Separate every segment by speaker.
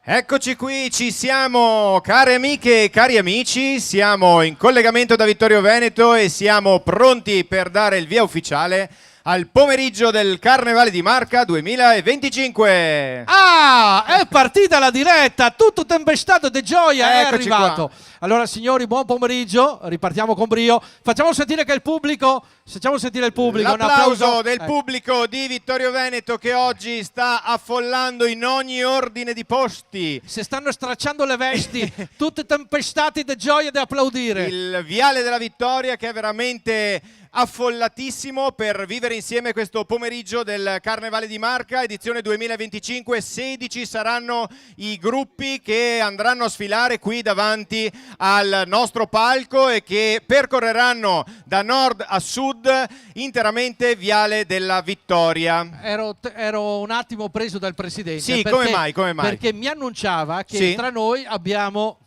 Speaker 1: Eccoci qui, ci siamo, care amiche e cari amici, siamo in collegamento da Vittorio Veneto e siamo pronti per dare il via ufficiale al pomeriggio del Carnevale di Marca 2025.
Speaker 2: Ah, è partita la diretta, tutto tempestato di gioia,
Speaker 1: Eccoci
Speaker 2: è arrivato.
Speaker 1: qua.
Speaker 2: Allora signori, buon pomeriggio, ripartiamo con brio. Facciamo sentire che il pubblico, facciamo sentire il pubblico.
Speaker 1: L'applauso del pubblico di Vittorio Veneto che oggi sta affollando in ogni ordine di posti.
Speaker 2: Si stanno stracciando le vesti, tutti tempestati di gioia da applaudire.
Speaker 1: Il Viale della Vittoria che è veramente affollatissimo per vivere insieme questo pomeriggio del Carnevale di Marca, edizione 2025. 16 saranno i gruppi che andranno a sfilare qui davanti al nostro palco e che percorreranno da nord a sud interamente Viale della Vittoria.
Speaker 2: Ero un attimo preso dal presidente.
Speaker 1: Sì,
Speaker 2: perché,
Speaker 1: come mai?
Speaker 2: Perché mi annunciava che
Speaker 1: Sì.
Speaker 2: tra noi abbiamo...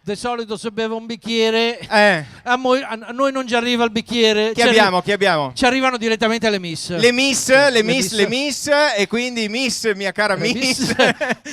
Speaker 2: Di solito se beve un bicchiere, a noi non ci arriva il bicchiere.
Speaker 1: Chi abbiamo? Ci
Speaker 2: arrivano direttamente le miss.
Speaker 1: Le miss, e quindi miss, mia cara miss.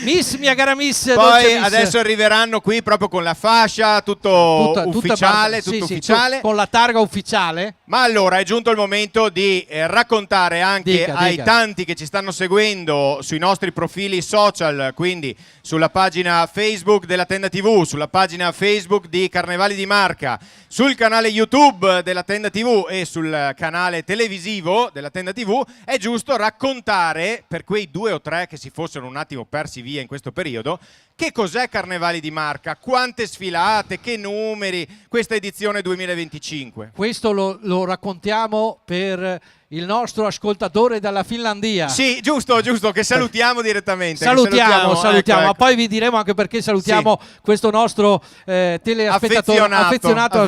Speaker 2: Miss, mia cara miss.
Speaker 1: Poi
Speaker 2: miss.
Speaker 1: adesso arriveranno qui proprio con la fascia, tutto ufficiale.
Speaker 2: Con la targa ufficiale.
Speaker 1: Ma allora è giunto il momento di raccontare anche ai tanti che ci stanno seguendo sui nostri profili social, quindi sulla pagina Facebook della Tenda TV, sulla pagina Facebook di Carnevali di Marca, sul canale YouTube della Tenda TV e sul canale televisivo della Tenda TV, è giusto raccontare per quei 2 o 3 che si fossero un attimo persi via in questo periodo che cos'è Carnevali di Marca, quante sfilate, che numeri, questa edizione 2025.
Speaker 2: Questo lo raccontiamo per il nostro ascoltatore dalla Finlandia.
Speaker 1: Sì, giusto, che salutiamo direttamente.
Speaker 2: Salutiamo.
Speaker 1: Ecco.
Speaker 2: Poi vi diremo anche perché salutiamo questo nostro teleaspettatore affezionato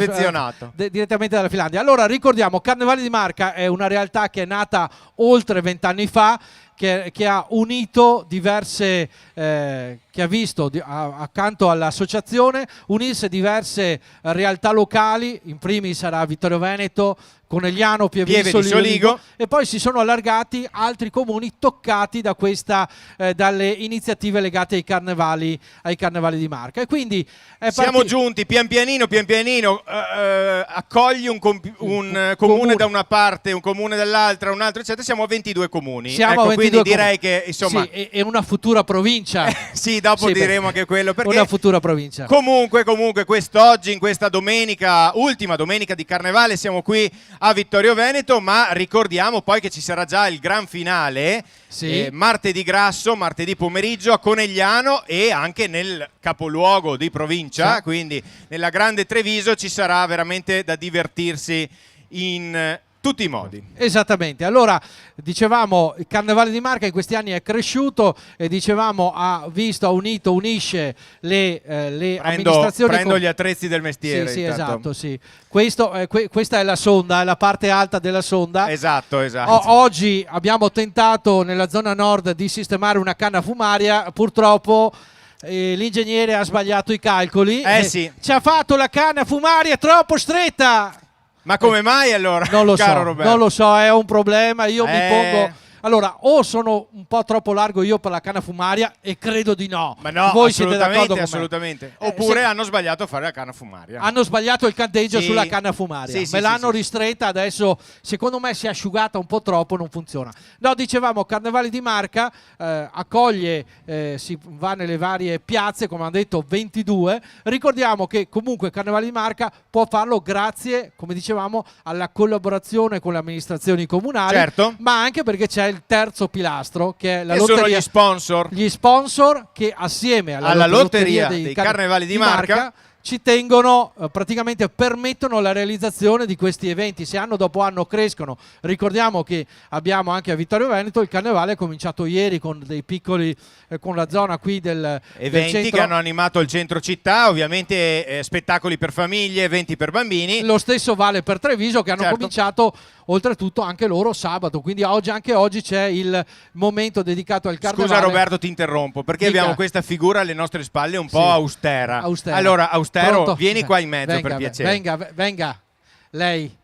Speaker 2: direttamente dalla Finlandia. Allora ricordiamo, Carnevale di Marca è una realtà che è nata oltre 20 anni fa, che ha unito diverse, che ha visto accanto all'associazione unirsi diverse realtà locali, in primis sarà Vittorio Veneto, Conegliano, Pieve di Soligo, e poi si sono allargati altri comuni toccati da dalle iniziative legate ai carnevali di Marca. E quindi
Speaker 1: siamo giunti pian pianino, accogli un comune da una parte, un comune dall'altra, un altro, eccetera. Siamo a 22 comuni.
Speaker 2: Siamo a 22
Speaker 1: quindi direi che insomma
Speaker 2: sì, è una futura provincia.
Speaker 1: Sì, dopo diremo anche quello, perché
Speaker 2: una futura provincia.
Speaker 1: Comunque quest'oggi, in questa domenica, ultima domenica di Carnevale, siamo qui a Vittorio Veneto, ma ricordiamo poi che ci sarà già il gran finale martedì grasso, martedì pomeriggio a Conegliano e anche nel capoluogo di provincia, quindi nella Grande Treviso ci sarà veramente da divertirsi in tutti i modi.
Speaker 2: Esattamente. Allora, dicevamo, il Carnevale di Marca in questi anni è cresciuto e dicevamo unisce le amministrazioni.
Speaker 1: Prendo gli attrezzi del mestiere.
Speaker 2: Sì, esatto, sì. Questa è la sonda, è la parte alta della sonda.
Speaker 1: Esatto.
Speaker 2: Oggi abbiamo tentato nella zona nord di sistemare una canna fumaria, purtroppo l'ingegnere ha sbagliato i calcoli.
Speaker 1: Sì.
Speaker 2: Ci ha fatto la canna fumaria troppo stretta.
Speaker 1: Ma come mai allora?
Speaker 2: Non lo
Speaker 1: caro
Speaker 2: so,
Speaker 1: Roberto?
Speaker 2: non lo so, è un problema. Io mi pongo... Allora, o sono un po' troppo largo io per la canna fumaria e credo di no.
Speaker 1: Ma no,
Speaker 2: voi siete d'accordo con me?
Speaker 1: Assolutamente. Oppure hanno sbagliato a fare la canna fumaria.
Speaker 2: Hanno sbagliato il canteggio sulla canna fumaria. Me l'hanno ristretta, adesso secondo me si è asciugata un po' troppo, non funziona. No, dicevamo, Carnevale di Marca accoglie, si va nelle varie piazze, come hanno detto 22. Ricordiamo che comunque Carnevale di Marca può farlo grazie, come dicevamo, alla collaborazione con le amministrazioni comunali, ma anche perché c'è il terzo pilastro, che è la lotteria.
Speaker 1: Sono gli sponsor.
Speaker 2: Gli sponsor che assieme alla lotteria dei Carnevali di Marca ci tengono, praticamente permettono la realizzazione di questi eventi. Se anno dopo anno crescono. Ricordiamo che abbiamo anche a Vittorio Veneto il carnevale è cominciato ieri con dei piccoli, con la zona qui del
Speaker 1: eventi
Speaker 2: centro,
Speaker 1: che hanno animato il centro città, ovviamente spettacoli per famiglie, eventi per bambini.
Speaker 2: Lo stesso vale per Treviso, che hanno cominciato oltretutto anche loro sabato, quindi anche oggi c'è il momento dedicato al carnevale.
Speaker 1: Scusa Roberto, ti interrompo, perché abbiamo questa figura alle nostre spalle un po' austera. Allora, Austero, pronto? Vieni qua in mezzo, per piacere.
Speaker 2: Venga, lei.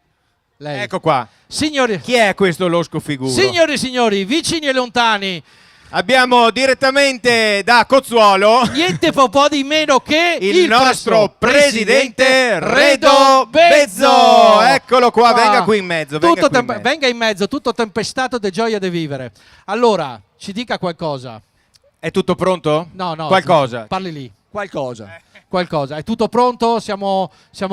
Speaker 1: Ecco qua.
Speaker 2: Signori,
Speaker 1: chi è questo losco figuro?
Speaker 2: Signori e signori, vicini e lontani,
Speaker 1: abbiamo direttamente da Cozzuolo
Speaker 2: niente po' di meno che
Speaker 1: il nostro presidente Redo Bezzo. Eccolo qua, venga qui in mezzo.
Speaker 2: Venga in mezzo, tutto tempestato di gioia di vivere. Allora, ci dica qualcosa.
Speaker 1: È tutto pronto?
Speaker 2: No.
Speaker 1: Qualcosa.
Speaker 2: Parli lì.
Speaker 3: Qualcosa.
Speaker 2: È tutto pronto? Siamo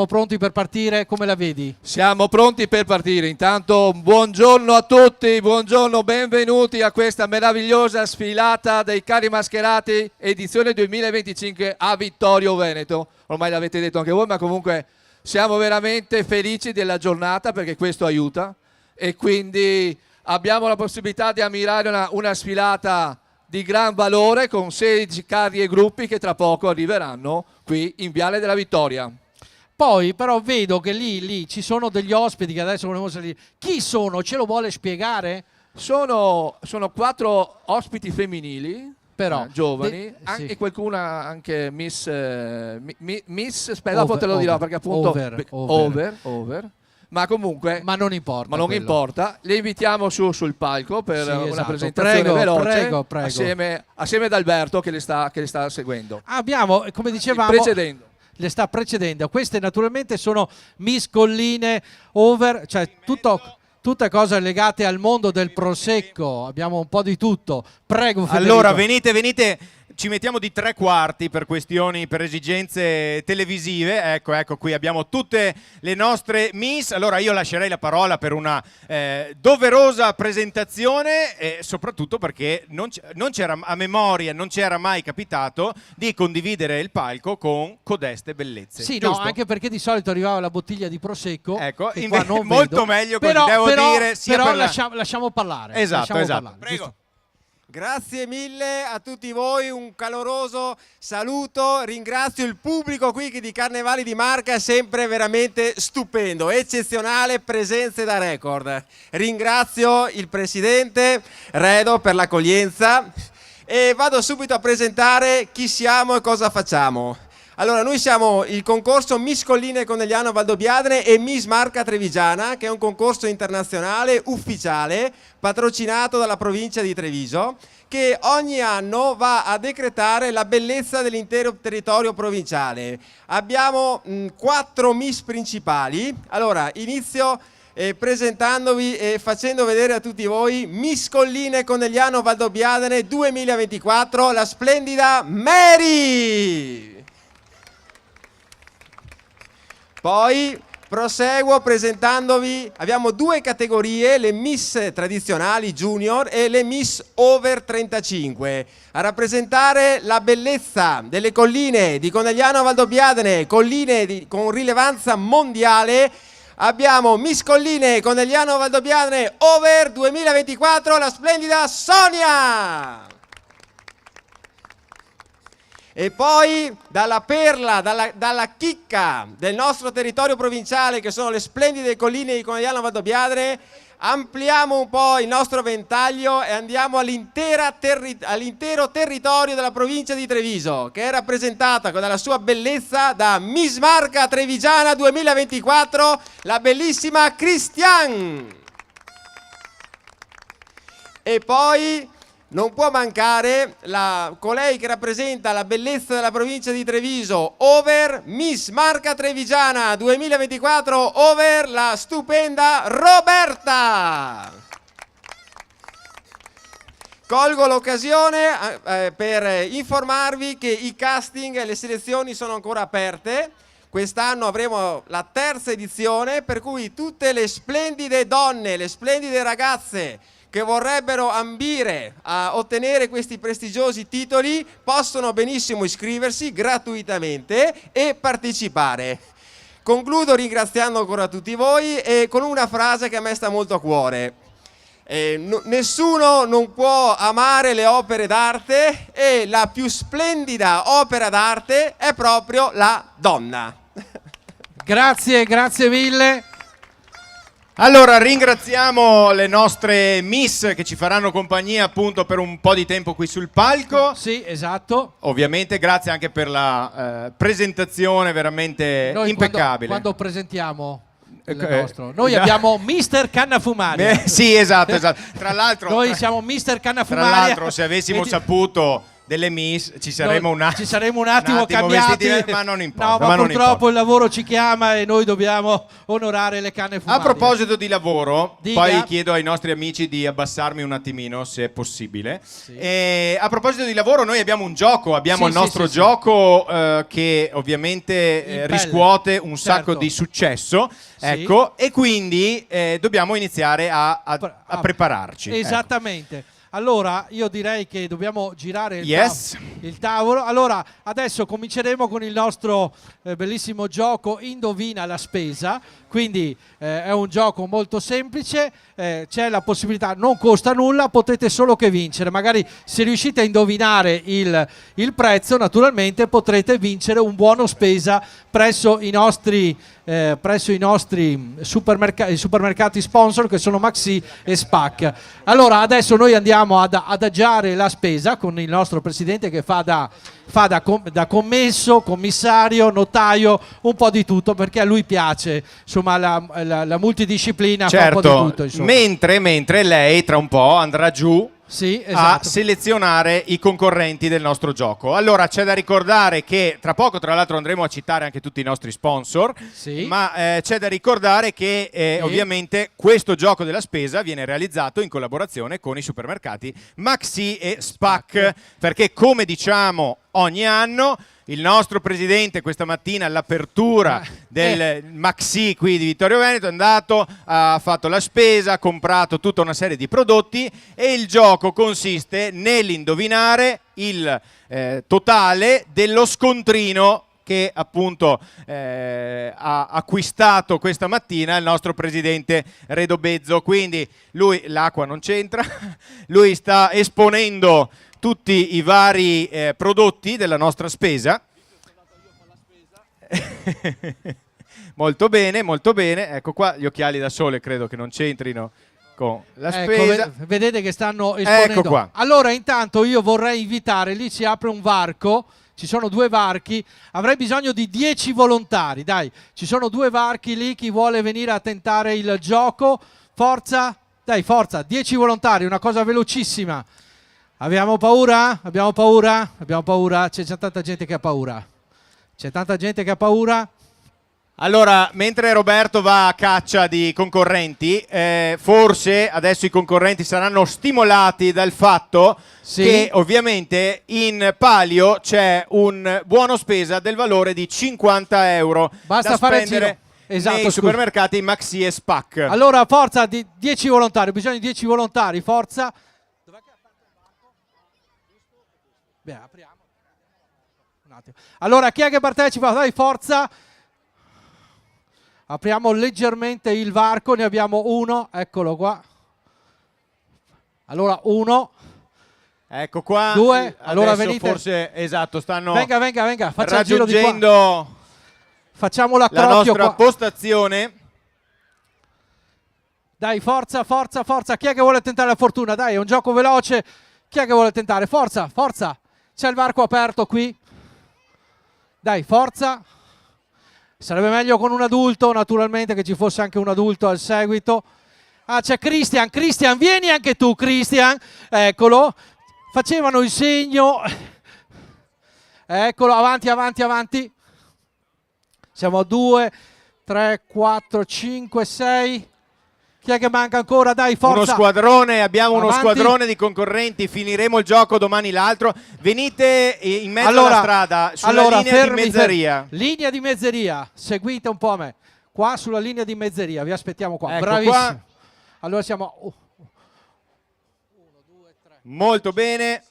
Speaker 2: pronti per partire? Come la vedi?
Speaker 3: Siamo pronti per partire. Intanto buongiorno a tutti, buongiorno, benvenuti a questa meravigliosa sfilata dei carri mascherati edizione 2025 a Vittorio Veneto. Ormai l'avete detto anche voi, ma comunque siamo veramente felici della giornata perché questo aiuta e quindi abbiamo la possibilità di ammirare una sfilata di gran valore con 16 carri e gruppi che tra poco arriveranno qui in Viale della Vittoria.
Speaker 2: Poi però vedo che lì ci sono degli ospiti che adesso volevo salire. Chi sono? Ce lo vuole spiegare?
Speaker 3: Sono 4 ospiti femminili,
Speaker 2: però
Speaker 3: giovani, e qualcuna anche Miss aspetta, dopo te lo dirò perché appunto over. Ma comunque
Speaker 2: non importa.
Speaker 3: Le invitiamo sul palco per una presentazione veloce.
Speaker 2: Prego.
Speaker 3: Assieme ad Alberto che le sta seguendo.
Speaker 2: Abbiamo, come dicevamo, le sta precedendo. Queste naturalmente sono Miss Colline Over, cioè tutte cose legate al mondo del prosecco. Abbiamo un po' di tutto. Prego Federico.
Speaker 1: Allora venite. Ci mettiamo di 3/4 per questioni, per esigenze televisive. Ecco qui abbiamo tutte le nostre Miss. Allora io lascerei la parola per una doverosa presentazione e soprattutto perché non c'era a memoria, non c'era mai capitato di condividere il palco con codeste bellezze.
Speaker 2: Sì,
Speaker 1: giusto?
Speaker 2: no, anche perché di solito arrivava la bottiglia di prosecco.
Speaker 1: Ecco,
Speaker 2: che qua non
Speaker 1: molto
Speaker 2: vedo.
Speaker 1: meglio così, devo dire.
Speaker 2: Però lasciamo parlare.
Speaker 1: Esatto.
Speaker 2: Parlare,
Speaker 4: prego.
Speaker 2: Giusto?
Speaker 4: Grazie mille a tutti voi, un caloroso saluto, ringrazio il pubblico qui che di Carnevali di Marca è sempre veramente stupendo, eccezionale, presenze da record. Ringrazio il presidente Redo per l'accoglienza e vado subito a presentare chi siamo e cosa facciamo. Allora, noi siamo il concorso Miss Colline Conegliano Valdobbiadene e Miss Marca Trevigiana, che è un concorso internazionale ufficiale patrocinato dalla provincia di Treviso, che ogni anno va a decretare la bellezza dell'intero territorio provinciale. Abbiamo 4 Miss principali. Allora, inizio presentandovi e facendo vedere a tutti voi Miss Colline Conegliano Valdobbiadene 2024, la splendida Mary! Poi proseguo presentandovi, abbiamo 2 categorie, le Miss tradizionali Junior e le Miss Over 35. A rappresentare la bellezza delle colline di Conegliano Valdobbiadene, colline con rilevanza mondiale, abbiamo Miss Colline Conegliano Valdobbiadene Over 2024, la splendida Sonia! E poi dalla perla, dalla chicca del nostro territorio provinciale, che sono le splendide colline di Conegliano Valdobbiadene, Ampliamo un po' il nostro ventaglio e andiamo all'intero territorio della provincia di Treviso, che è rappresentata dalla sua bellezza da Miss Marca Trevigiana 2024, la bellissima Cristian. E poi non può mancare colei che rappresenta la bellezza della provincia di Treviso, over Miss Marca Trevigiana 2024, over la stupenda Roberta. Colgo l'occasione per informarvi che i casting e le selezioni sono ancora aperte. Quest'anno avremo la terza edizione, per cui tutte le splendide donne, le splendide ragazze che vorrebbero ambire a ottenere questi prestigiosi titoli possono benissimo iscriversi gratuitamente e partecipare. Concludo ringraziando ancora tutti voi e con una frase che a me sta molto a cuore. Nessuno non può amare le opere d'arte e la più splendida opera d'arte è proprio la donna.
Speaker 2: Grazie, grazie mille.
Speaker 1: Allora ringraziamo le nostre Miss che ci faranno compagnia appunto per un po' di tempo qui sul palco.
Speaker 2: Sì, esatto.
Speaker 1: Ovviamente grazie anche per la presentazione veramente
Speaker 2: Noi
Speaker 1: impeccabile.
Speaker 2: Quando presentiamo il nostro, noi abbiamo Mister Cannafumaria.
Speaker 1: Sì, esatto. Tra l'altro
Speaker 2: noi siamo Mister Cannafumaria.
Speaker 1: Tra l'altro se avessimo saputo delle Miss ci saremmo un
Speaker 2: attimo cambiati,
Speaker 1: ma non importa.
Speaker 2: No, ma purtroppo il lavoro ci chiama e noi dobbiamo onorare le canne fumarie.
Speaker 1: A proposito di lavoro,
Speaker 2: Dica.
Speaker 1: poi chiedo ai nostri amici di abbassarmi un attimino se è possibile.
Speaker 2: Sì.
Speaker 1: A proposito di lavoro, noi abbiamo un gioco, abbiamo il nostro gioco che ovviamente riscuote un sacco di successo.
Speaker 2: Sì.
Speaker 1: Ecco, e quindi dobbiamo iniziare a prepararci.
Speaker 2: Esattamente. Ecco. Allora, io direi che dobbiamo girare il tavolo. Allora, adesso cominceremo con il nostro bellissimo gioco Indovina la spesa. Quindi è un gioco molto semplice, c'è la possibilità, non costa nulla, potete solo che vincere. Magari se riuscite a indovinare il prezzo, naturalmente potrete vincere un buono spesa presso i nostri supermercati sponsor, che sono Maxi e Spac. Allora adesso noi andiamo ad adagiare la spesa con il nostro presidente che fa da commesso, commissario, notaio, un po' di tutto, perché a lui piace insomma la multidisciplina.
Speaker 1: Certo,
Speaker 2: fa un po' di tutto, insomma.
Speaker 1: mentre lei tra un po' andrà giù
Speaker 2: a
Speaker 1: selezionare i concorrenti del nostro gioco. Allora c'è da ricordare che tra poco, tra l'altro, andremo a citare anche tutti i nostri sponsor, ma c'è da ricordare che ovviamente questo gioco della spesa viene realizzato in collaborazione con i supermercati Maxi e Spac, perché come diciamo ogni anno il nostro presidente questa mattina all'apertura del Maxi qui di Vittorio Veneto è andato, ha fatto la spesa, ha comprato tutta una serie di prodotti e il gioco consiste nell'indovinare il totale dello scontrino che appunto ha acquistato questa mattina il nostro presidente Redobezzo. Quindi lui, l'acqua non c'entra, lui sta esponendo tutti i vari prodotti della nostra spesa. Molto bene, molto bene. Ecco qua gli occhiali da sole credo che non c'entrino con la spesa.
Speaker 2: Vedete che stanno esponendo.
Speaker 1: Ecco qua.
Speaker 2: Allora intanto io vorrei invitare, lì si apre un varco, ci sono 2 varchi, avrei bisogno di 10 volontari, dai, ci sono 2 varchi lì, chi vuole venire a tentare il gioco, forza, dai forza, 10 volontari, una cosa velocissima. Abbiamo paura? Abbiamo paura? Abbiamo paura? C'è tanta gente che ha paura. C'è tanta gente che ha paura.
Speaker 1: Allora, mentre Roberto va a caccia di concorrenti, forse adesso i concorrenti saranno stimolati dal fatto che ovviamente in palio c'è un buono spesa del valore di 50 euro.
Speaker 2: Basta
Speaker 1: da
Speaker 2: fare
Speaker 1: spendere nei supermercati Maxi e Spac.
Speaker 2: Allora, forza, 10 volontari, ho bisogno di 10 volontari, forza. Beh, apriamo un attimo. Allora, chi è che partecipa? Dai, forza. Apriamo leggermente il varco, ne abbiamo uno, eccolo qua. Allora, 1.
Speaker 1: Ecco qua.
Speaker 2: 2. Allora venite.
Speaker 1: Forse, esatto, stanno
Speaker 2: venga, facciamo il giro di qua.
Speaker 1: Raggiungendo
Speaker 2: facciamo
Speaker 1: la nostra postazione.
Speaker 2: Dai, forza, forza, forza. Chi è che vuole tentare la fortuna? Dai, è un gioco veloce. Chi è che vuole tentare? Forza, forza. C'è il varco aperto qui. Dai, forza. Sarebbe meglio con un adulto, naturalmente, che ci fosse anche un adulto al seguito. Ah, c'è Christian. Christian, vieni anche tu, Christian. Eccolo. Facevano il segno. Eccolo, avanti, avanti, avanti. Siamo a 2, 3, 4, 5, 6. Chi è che manca ancora? Dai, forza.
Speaker 1: Uno squadrone, abbiamo
Speaker 2: Avanti.
Speaker 1: uno squadrone di concorrenti, finiremo il gioco domani l'altro. Venite in mezzo alla strada, sulla linea di mezzeria.
Speaker 2: Linea di mezzeria, seguite un po' a me. Qua sulla linea di mezzeria, vi aspettiamo qua.
Speaker 1: Ecco
Speaker 2: Bravissimo.
Speaker 1: qua.
Speaker 2: Allora siamo... 1, 2, 3.
Speaker 1: Molto bene.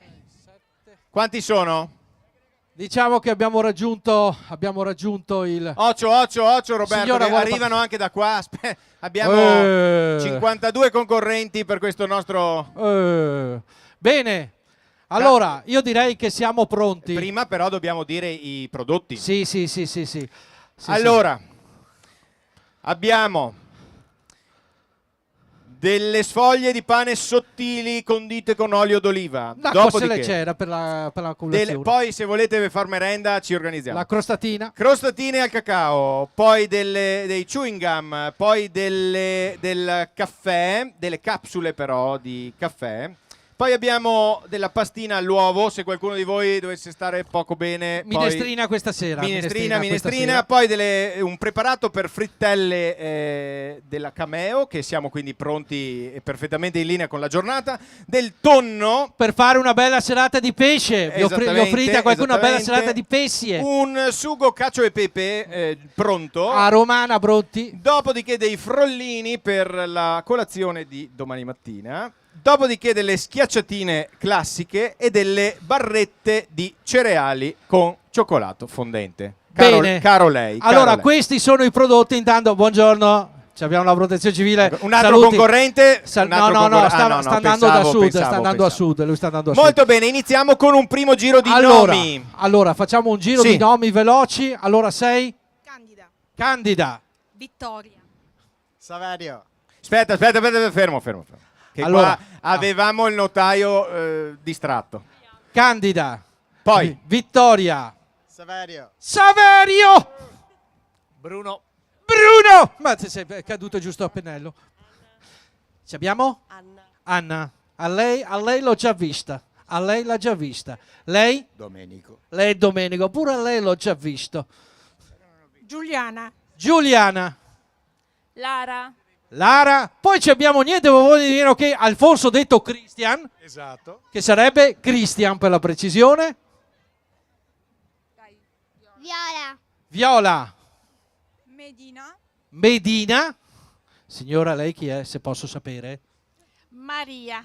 Speaker 2: 6, 7.
Speaker 1: Quanti sono?
Speaker 2: Diciamo che abbiamo raggiunto il...
Speaker 1: Occhio Roberto,
Speaker 2: Signora,
Speaker 1: che arrivano anche da qua. Abbiamo 52 concorrenti per questo nostro...
Speaker 2: Bene, allora io direi che siamo pronti.
Speaker 1: Prima però dobbiamo dire i prodotti.
Speaker 2: Sì.
Speaker 1: Allora, abbiamo delle sfoglie di pane sottili condite con olio d'oliva.
Speaker 2: L'acqua se c'era per la colazione.
Speaker 1: Poi se volete far merenda ci organizziamo.
Speaker 2: La crostatina.
Speaker 1: Crostatine al cacao, poi dei chewing gum, poi del caffè, delle capsule però di caffè. Poi abbiamo della pastina all'uovo, se qualcuno di voi dovesse stare poco bene.
Speaker 2: Minestrina questa sera.
Speaker 1: Minestrina. Poi un preparato per frittelle della Cameo, che siamo quindi pronti e perfettamente in linea con la giornata. Del tonno.
Speaker 2: Per fare una bella serata di pesce. Vi offrite a qualcuno una bella serata di pesce.
Speaker 1: Un sugo cacio e pepe pronto.
Speaker 2: A romana pronti.
Speaker 1: Dopodiché dei frollini per la colazione di domani mattina. Dopodiché delle schiacciatine classiche e delle barrette di cereali con cioccolato fondente. Caro lei.
Speaker 2: Allora, questi sono i prodotti. Intanto, buongiorno. Abbiamo la protezione civile.
Speaker 1: Un altro concorrente?
Speaker 2: Sta andando da sud. Sta andando a sud. Lui sta andando a sud.
Speaker 1: Molto bene, iniziamo con un primo giro di nomi.
Speaker 2: Allora, facciamo un giro di nomi veloci. Allora, sei? Candida.
Speaker 5: Vittoria.
Speaker 4: Saverio.
Speaker 1: Aspetta, fermo. Che allora, qua avevamo il notaio distratto.
Speaker 2: Candida.
Speaker 1: Poi
Speaker 2: Vittoria.
Speaker 4: Saverio.
Speaker 2: Bruno. Ma sei caduto giusto a pennello. Ci abbiamo? Anna. A lei l'ho già vista. A lei l'ha già vista. Lei?
Speaker 6: Domenico.
Speaker 2: Lei è Domenico. Pure a lei l'ho già visto.
Speaker 5: Giuliana.
Speaker 2: Lara, poi ci abbiamo niente di meno che Alfonso detto Christian.
Speaker 4: Esatto.
Speaker 2: Che sarebbe Christian per la precisione. Viola. Medina. Signora, lei chi è, se posso sapere?
Speaker 5: Maria.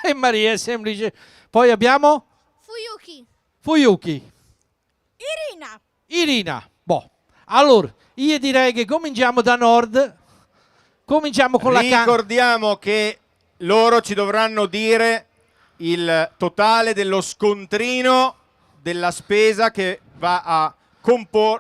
Speaker 2: E Maria è semplice. Poi abbiamo? Fuyuki. Irina. Boh. Allora, io direi che cominciamo da nord. Cominciamo con
Speaker 1: Ricordiamo che loro ci dovranno dire il totale dello scontrino della spesa che va a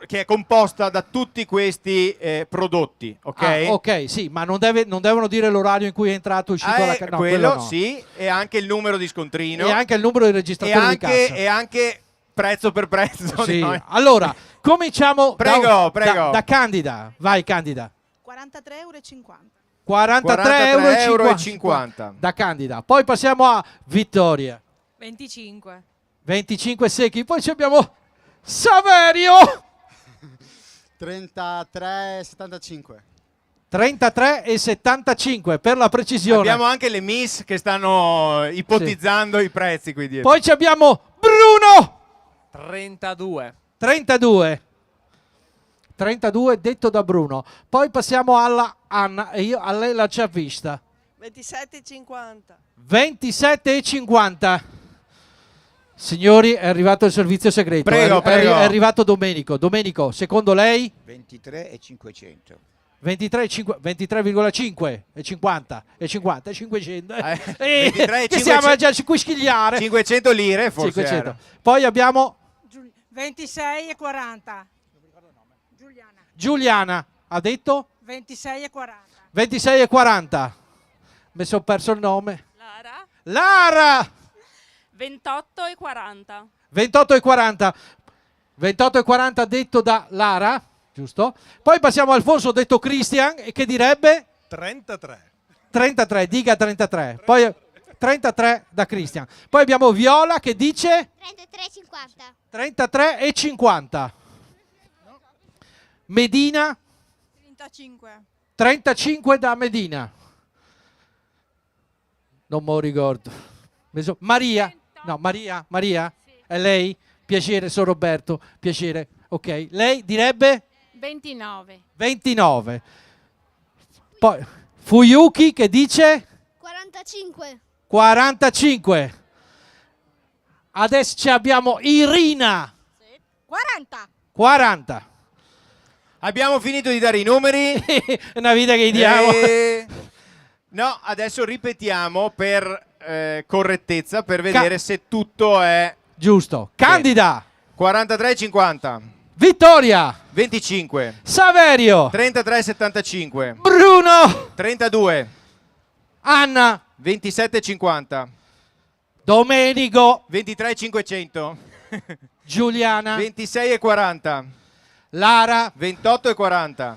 Speaker 1: che è composta da tutti questi prodotti, ok?
Speaker 2: Ok, sì, ma non devono dire l'orario in cui è entrato e uscito la carta. No,
Speaker 1: quello
Speaker 2: no.
Speaker 1: Sì, e anche il numero di scontrino.
Speaker 2: E anche il numero di registratori di cassa.
Speaker 1: E anche prezzo per prezzo.
Speaker 2: Sì. Allora, cominciamo
Speaker 1: prego.
Speaker 2: Da Candida. Vai, Candida.
Speaker 5: 43,50
Speaker 2: €. Da Candida. Poi passiamo a Vittoria. 25 secchi. Poi abbiamo Saverio.
Speaker 6: 33,75.
Speaker 2: 33,75 per la precisione.
Speaker 1: Abbiamo anche le miss che stanno ipotizzando i prezzi qui dietro.
Speaker 2: Poi abbiamo Bruno. 32 detto da Bruno. Poi passiamo alla Anna e io a lei l'ho già vista. 27,50. Signori, è arrivato il servizio segreto.
Speaker 1: Prego.
Speaker 2: È arrivato Domenico. Domenico, secondo lei?
Speaker 6: 23,500.
Speaker 2: 23,5 e 50 e 50 e 500
Speaker 1: che
Speaker 2: siamo già qui schigliare
Speaker 1: 500 lire forse
Speaker 2: 500. Poi abbiamo
Speaker 5: 26,40.
Speaker 2: Giuliana ha detto
Speaker 5: 26,40.
Speaker 2: 26,40. Mi sono perso il nome.
Speaker 7: Lara.
Speaker 2: Lara!
Speaker 7: 28,40.
Speaker 2: 28,40. 28,40 detto da Lara, giusto? Poi passiamo a Alfonso detto Christian, e che direbbe?
Speaker 8: 33.
Speaker 2: 33, dica 33. Poi 33 da Christian. Poi abbiamo Viola che dice?
Speaker 9: 33,50.
Speaker 2: 33,50. Medina?
Speaker 5: 35.
Speaker 2: 35 da Medina. Non me lo ricordo. Maria? No, Maria? È lei? Piacere, sono Roberto. Piacere. Ok. Lei direbbe?
Speaker 7: 29.
Speaker 2: 29. Poi Fuyuki che dice?
Speaker 9: 45.
Speaker 2: 45. Adesso abbiamo Irina.
Speaker 5: 40.
Speaker 2: 40.
Speaker 1: Abbiamo finito di dare i numeri.
Speaker 2: È una vita che gli diamo.
Speaker 1: No, adesso ripetiamo per correttezza, per vedere se tutto è
Speaker 2: giusto. Candida.
Speaker 1: 43,50.
Speaker 2: Vittoria.
Speaker 1: 25.
Speaker 2: Saverio.
Speaker 1: 33,75.
Speaker 2: Bruno.
Speaker 1: 32.
Speaker 2: Anna.
Speaker 1: 27,50.
Speaker 2: Domenico.
Speaker 1: 23,500.
Speaker 2: Giuliana.
Speaker 1: 26,40.
Speaker 2: Lara.
Speaker 1: 28,40.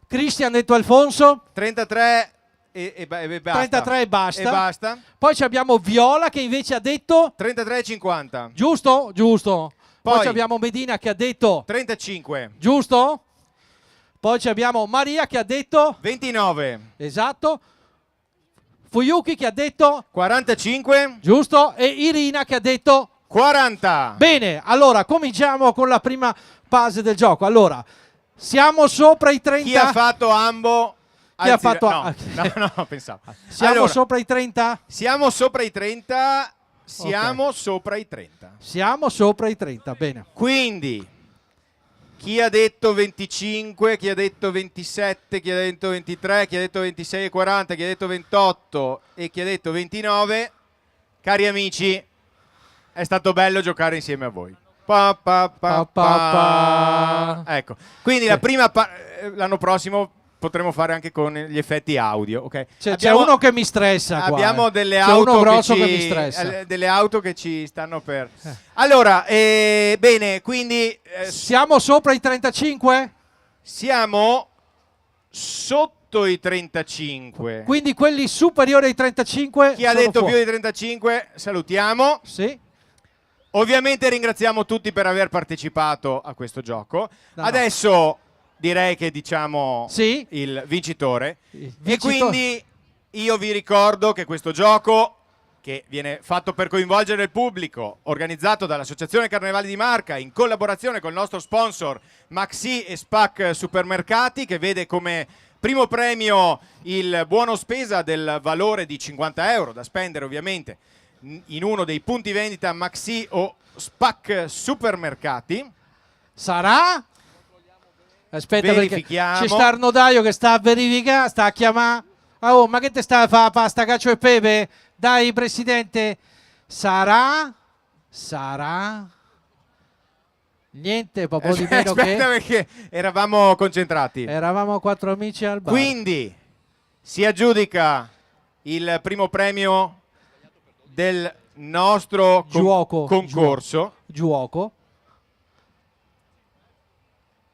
Speaker 2: Cristian detto Alfonso.
Speaker 1: 33 e basta.
Speaker 2: 33 e basta.
Speaker 1: E basta.
Speaker 2: Poi abbiamo Viola che invece ha detto
Speaker 1: 33,50.
Speaker 2: giusto? Giusto. Poi
Speaker 1: Poi
Speaker 2: abbiamo Medina che ha detto
Speaker 1: 35.
Speaker 2: giusto? Poi abbiamo Maria che ha detto
Speaker 1: 29.
Speaker 2: esatto. Fuyuki che ha detto
Speaker 1: 45.
Speaker 2: giusto? E Irina che ha detto
Speaker 1: 40.
Speaker 2: bene, allora cominciamo con la prima fase del gioco. Allora, siamo sopra i 30.
Speaker 1: Chi ha fatto ambo?
Speaker 2: Chi ha fatto
Speaker 1: no, pensavo.
Speaker 2: Siamo
Speaker 1: Allora,
Speaker 2: sopra i 30?
Speaker 1: Siamo sopra i 30. Siamo sopra i 30.
Speaker 2: Siamo sopra i 30, bene.
Speaker 1: Quindi chi ha detto 25, chi ha detto 27, chi ha detto 23, chi ha detto 26,40, chi ha detto 28 e chi ha detto 29, cari amici, è stato bello giocare insieme a voi. Ecco, quindi la prima l'anno prossimo potremo fare anche con gli effetti audio, ok?
Speaker 2: C'è uno che mi stressa qua,
Speaker 1: abbiamo delle
Speaker 2: c'è
Speaker 1: auto
Speaker 2: uno grosso
Speaker 1: che
Speaker 2: mi stressa.
Speaker 1: delle auto che ci stanno per allora bene, quindi
Speaker 2: siamo sopra i 35?
Speaker 1: Siamo sotto i 35,
Speaker 2: quindi quelli superiori ai 35
Speaker 1: chi ha
Speaker 2: sono
Speaker 1: detto
Speaker 2: fuori.
Speaker 1: più di 35 salutiamo.
Speaker 2: Sì.
Speaker 1: Ovviamente ringraziamo tutti per aver partecipato a questo gioco.
Speaker 2: No.
Speaker 1: Adesso direi che diciamo
Speaker 2: sì.
Speaker 1: il vincitore.
Speaker 2: Vincitore.
Speaker 1: E quindi io vi ricordo che questo gioco, che viene fatto per coinvolgere il pubblico, organizzato dall'Associazione Carnevali di Marca in collaborazione con il nostro sponsor Maxi e Spac Supermercati, che vede come primo premio il buono spesa del valore di 50 euro da spendere ovviamente in uno dei punti vendita Maxi o Spac Supermercati.
Speaker 2: Sarà? Aspetta, perché c'è sta il notaio che sta a verificare, sta a chiamare. Oh, ma che te sta a fare pasta, cacio e pepe? Dai, presidente. Sarà? Niente, proprio di meno che...
Speaker 1: Aspetta, perché eravamo concentrati.
Speaker 2: Eravamo 4 amici al bar.
Speaker 1: Quindi si aggiudica il primo premio del nostro concorso.
Speaker 2: Gioco.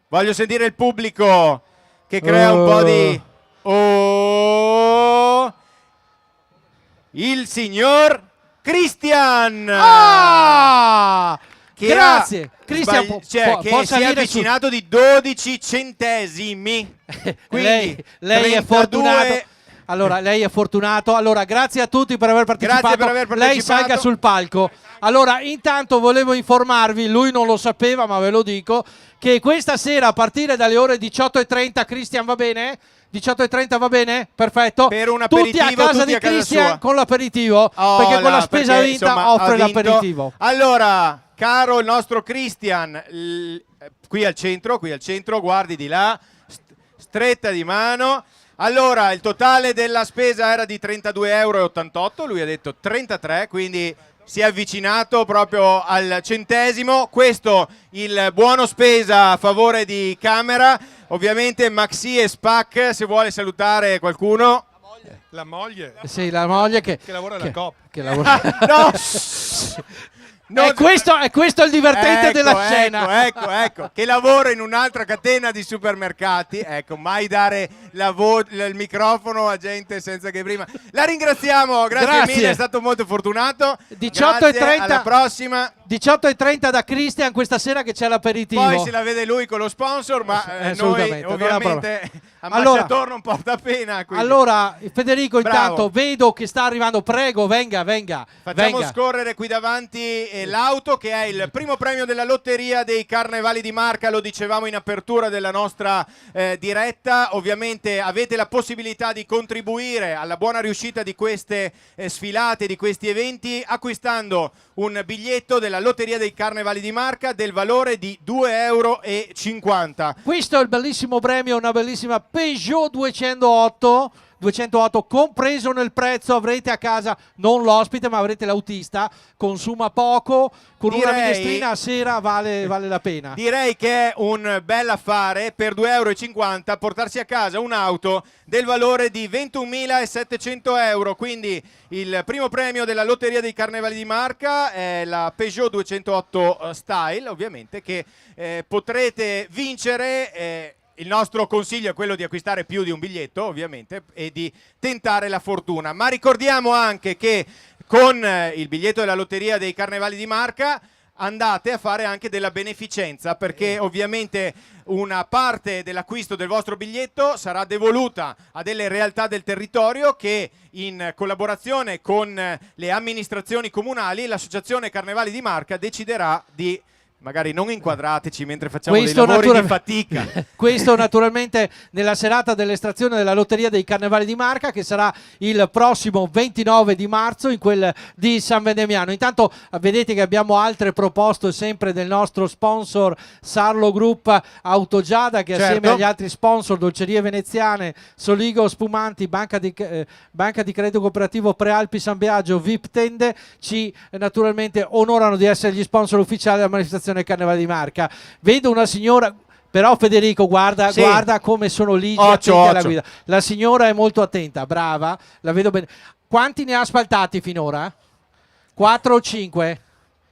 Speaker 1: Voglio sentire il pubblico che crea un po' di... Il signor Christian! Che
Speaker 2: grazie! Christian
Speaker 1: che si è avvicinato di 12 centesimi. Quindi
Speaker 2: lei è fortunato. Allora, lei è fortunato. Allora, grazie a tutti per aver partecipato.
Speaker 1: Grazie per aver partecipato.
Speaker 2: Lei salga sul palco. Allora, intanto volevo informarvi, lui non lo sapeva, ma ve lo dico, che questa sera a partire dalle ore 18:30, Christian va bene? 18:30 va bene? Perfetto.
Speaker 1: Per un
Speaker 2: tutti a casa di Christian con l'aperitivo, perché con la spesa vinta
Speaker 1: insomma,
Speaker 2: offre l'aperitivo.
Speaker 1: Allora, caro il nostro Christian, qui al centro, guardi di là, stretta di mano. Allora, il totale della spesa era di 32,88 €, lui ha detto 33, quindi si è avvicinato proprio al centesimo. Questo il buono spesa a favore di Camera. Ovviamente Maxi e Spac, se vuole salutare qualcuno.
Speaker 7: La moglie.
Speaker 2: Sì, la moglie che
Speaker 7: lavora alla Coop.
Speaker 2: Che lavora...
Speaker 1: No!
Speaker 2: È questo il divertente della scena.
Speaker 1: Ecco, che lavora in un'altra catena di supermercati. Ecco, mai dare il microfono a gente senza che prima. La ringraziamo, grazie mille, è stato molto fortunato.
Speaker 2: 18:30,
Speaker 1: alla prossima.
Speaker 2: 18:30 da Christian questa sera che c'è l'aperitivo.
Speaker 1: Poi se la vede lui con lo sponsor, ma noi ovviamente ambasciatore non porta pena. Quindi.
Speaker 2: Allora, Federico, intanto vedo che sta arrivando, prego, venga.
Speaker 1: Facciamo scorrere qui davanti l'auto, che è il primo premio della lotteria dei Carnevali di Marca, lo dicevamo in apertura della nostra diretta. Ovviamente avete la possibilità di contribuire alla buona riuscita di queste sfilate, di questi eventi, acquistando un biglietto della lotteria dei Carnevali di Marca del valore di €2,50.
Speaker 2: Questo è il bellissimo premio, una bellissima Peugeot 208 compreso nel prezzo. Avrete a casa non l'ospite ma avrete l'autista, consuma poco, con una minestrina a sera vale la pena.
Speaker 1: Direi che è un bel affare per €2,50 portarsi a casa un'auto del valore di €21.700. Quindi il primo premio della lotteria dei Carnevali di Marca è la Peugeot 208 Style, ovviamente, che potrete vincere. Il nostro consiglio è quello di acquistare più di un biglietto, ovviamente, e di tentare la fortuna. Ma ricordiamo anche che con il biglietto della lotteria dei Carnevali di Marca andate a fare anche della beneficenza, perché ovviamente una parte dell'acquisto del vostro biglietto sarà devoluta a delle realtà del territorio che, in collaborazione con le amministrazioni comunali, l'associazione Carnevali di Marca deciderà di... Magari non inquadrateci mentre facciamo dei lavori di fatica.
Speaker 2: Questo naturalmente nella serata dell'estrazione della lotteria dei Carnevali di Marca, che sarà il prossimo 29 di marzo in quel di San Vendemiano. Intanto vedete che abbiamo altre proposte sempre del nostro sponsor Sarlo Group Autogiada, che assieme agli altri sponsor Dolcerie Veneziane, Soligo Spumanti, Banca di Credito Cooperativo Prealpi San Biagio, VIP Tende ci naturalmente onorano di essere gli sponsor ufficiali della manifestazione Carnevale di Marca. Vedo una signora, però Federico guarda come sono ligi attenti alla guida. La signora è molto attenta, brava, la vedo bene. Quanti ne ha asfaltati finora? 4 o 5?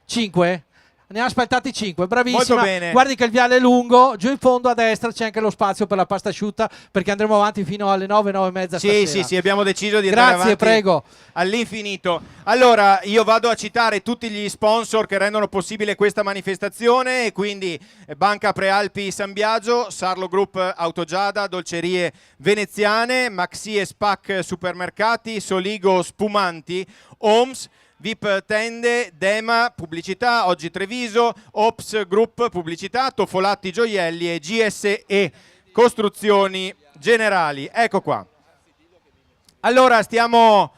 Speaker 2: 5? Ne ha asfaltati 5, bravissima.
Speaker 1: Molto bene.
Speaker 2: Guardi che il viale è lungo, giù in fondo a destra c'è anche lo spazio per la pasta asciutta, perché andremo avanti fino alle 9, 9:30 stasera.
Speaker 1: Sì, abbiamo deciso di andare avanti
Speaker 2: prego.
Speaker 1: All'infinito. Allora, io vado a citare tutti gli sponsor che rendono possibile questa manifestazione, e quindi Banca Prealpi San Biagio, Sarlo Group Autogiada, Dolcerie Veneziane, Maxi e Spac Supermercati, Soligo Spumanti, Homes, VIP Tende, Dema Pubblicità, Oggi Treviso, Ops Group Pubblicità, Tofolatti Gioielli e GSE Costruzioni Generali. Ecco qua. Allora stiamo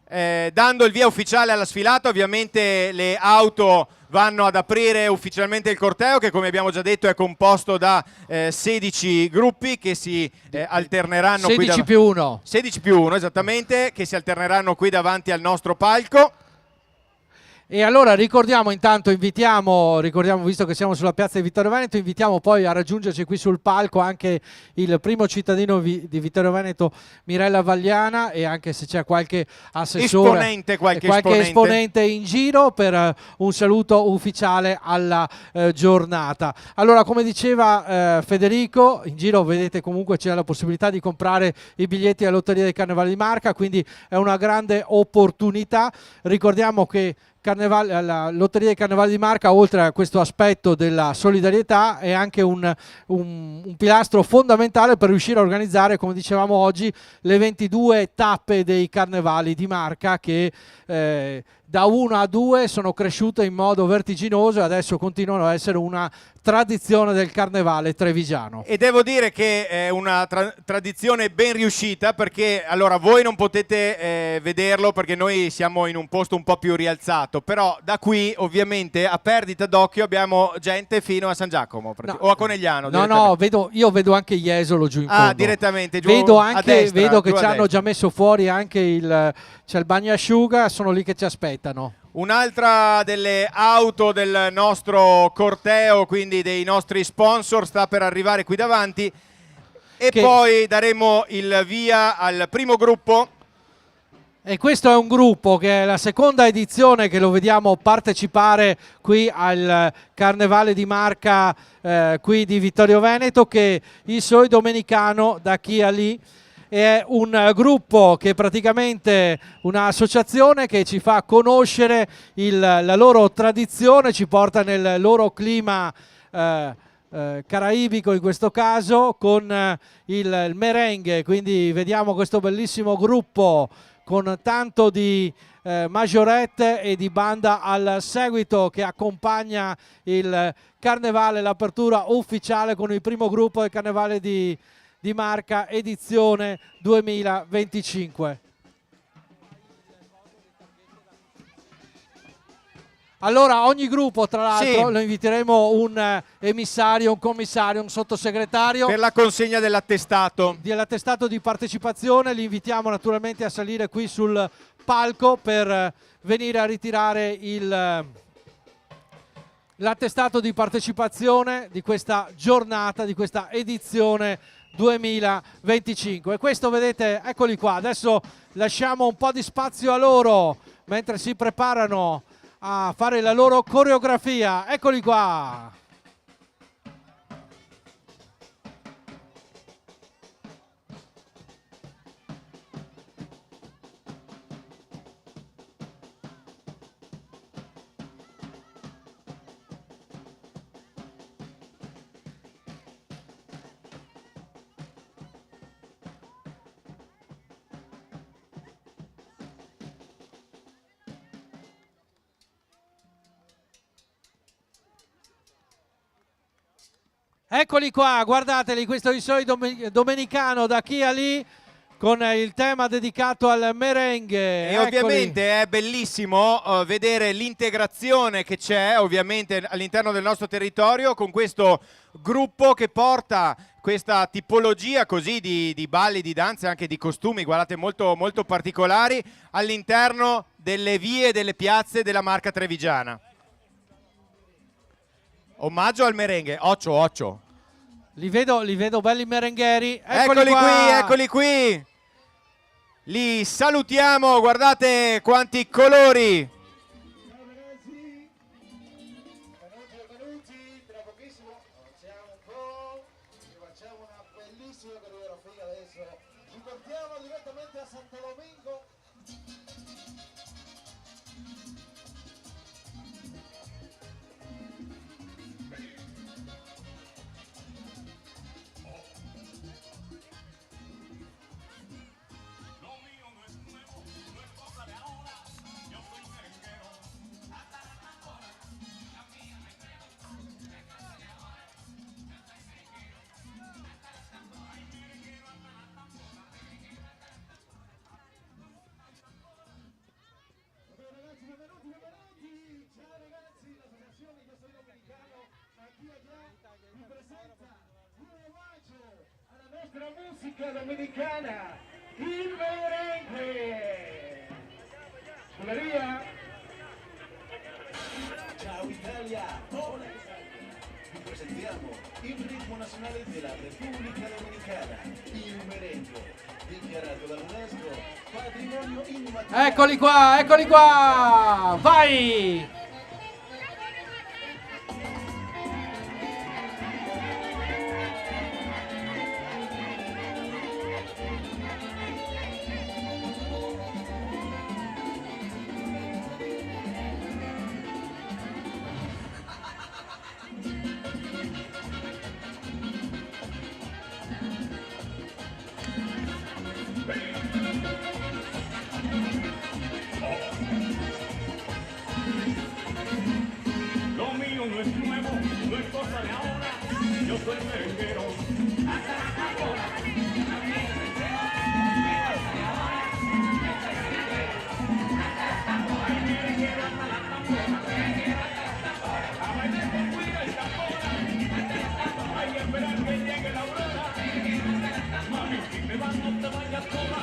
Speaker 1: dando il via ufficiale alla sfilata. Ovviamente le auto vanno ad aprire ufficialmente il corteo, che come abbiamo già detto è composto da 16 gruppi che si alterneranno
Speaker 2: 16 più 1.
Speaker 1: 16 più 1, esattamente, che si alterneranno qui davanti al nostro palco.
Speaker 2: E allora ricordiamo, visto che siamo sulla piazza di Vittorio Veneto, invitiamo poi a raggiungerci qui sul palco anche il primo cittadino di Vittorio Veneto, Mirella Vagliana, e anche se c'è qualche assessore, qualche esponente in giro, per un saluto ufficiale alla giornata. Allora, come diceva Federico, in giro vedete comunque c'è la possibilità di comprare i biglietti alla Lotteria dei Carnevali di Marca, quindi è una grande opportunità. Ricordiamo che la Lotteria dei Carnevali di Marca, oltre a questo aspetto della solidarietà, è anche un pilastro fondamentale per riuscire a organizzare, come dicevamo oggi, le 22 tappe dei Carnevali di Marca, che da 1 a 2 sono cresciute in modo vertiginoso e adesso continuano a essere una tradizione del carnevale trevigiano.
Speaker 1: E devo dire che è una tradizione ben riuscita, perché allora voi non potete vederlo perché noi siamo in un posto un po' più rialzato, però da qui ovviamente a perdita d'occhio abbiamo gente fino a San Giacomo o a Conegliano.
Speaker 2: No, io vedo anche Jesolo giù in fondo.
Speaker 1: Direttamente giù
Speaker 2: vedo
Speaker 1: a destra,
Speaker 2: vedo che ci hanno già messo fuori anche c'è il bagno asciuga, sono lì che ci aspettano.
Speaker 1: Un'altra delle auto del nostro corteo, quindi dei nostri sponsor, sta per arrivare qui davanti e poi daremo il via al primo gruppo.
Speaker 2: E questo è un gruppo che è la seconda edizione che lo vediamo partecipare qui al Carnevale di Marca qui di Vittorio Veneto, che il Soi Domenicano da Chi a Lì. È un gruppo che praticamente un'associazione che ci fa conoscere la loro tradizione, ci porta nel loro clima caraibico in questo caso, con il merengue. Quindi vediamo questo bellissimo gruppo con tanto di majorette e di banda al seguito che accompagna il Carnevale, l'apertura ufficiale con il primo gruppo del Carnevale di Marca edizione 2025. Allora ogni gruppo, tra l'altro, lo inviteremo un emissario, un commissario, un sottosegretario
Speaker 1: per la consegna dell'attestato
Speaker 2: di partecipazione. Li invitiamo naturalmente a salire qui sul palco per venire a ritirare l'attestato di partecipazione di questa giornata, di questa edizione 2025. E questo, vedete, eccoli qua. Adesso lasciamo un po' di spazio a loro mentre si preparano a fare la loro coreografia. Eccoli qua. Eccoli qua, guardateli, questo è il Soi Domenicano da Chi a Lì con il tema dedicato al merengue.
Speaker 1: E ovviamente è bellissimo vedere l'integrazione che c'è ovviamente all'interno del nostro territorio con questo gruppo che porta questa tipologia così di balli, di danze, anche di costumi, guardate, molto, molto particolari all'interno delle vie e delle piazze della Marca trevigiana. Omaggio al merengue, occio.
Speaker 2: Li vedo belli merengheri.
Speaker 1: Eccoli qui. Li salutiamo, guardate quanti colori.
Speaker 7: Ciao ragazzi, benvenuti, tra pochissimo facciamo un po', facciamo una bellissima coreografia adesso. Ci portiamo direttamente a Santo Domingo. Musica domenicana, il merengue. Sulla Ciao Italia, hola Italia. Vi presentiamo il ritmo nazionale della Repubblica Dominicana, il merengue, dichiarato dall'UNESCO patrimonio immateriale.
Speaker 2: Eccoli qua, vai!
Speaker 8: Lo mío no es nuevo, no es cosa de ahora. Yo soy merenguero. Hasta ahora. Hay que esperar que llegue la aurora. Mami, si te vas no te vayas sola.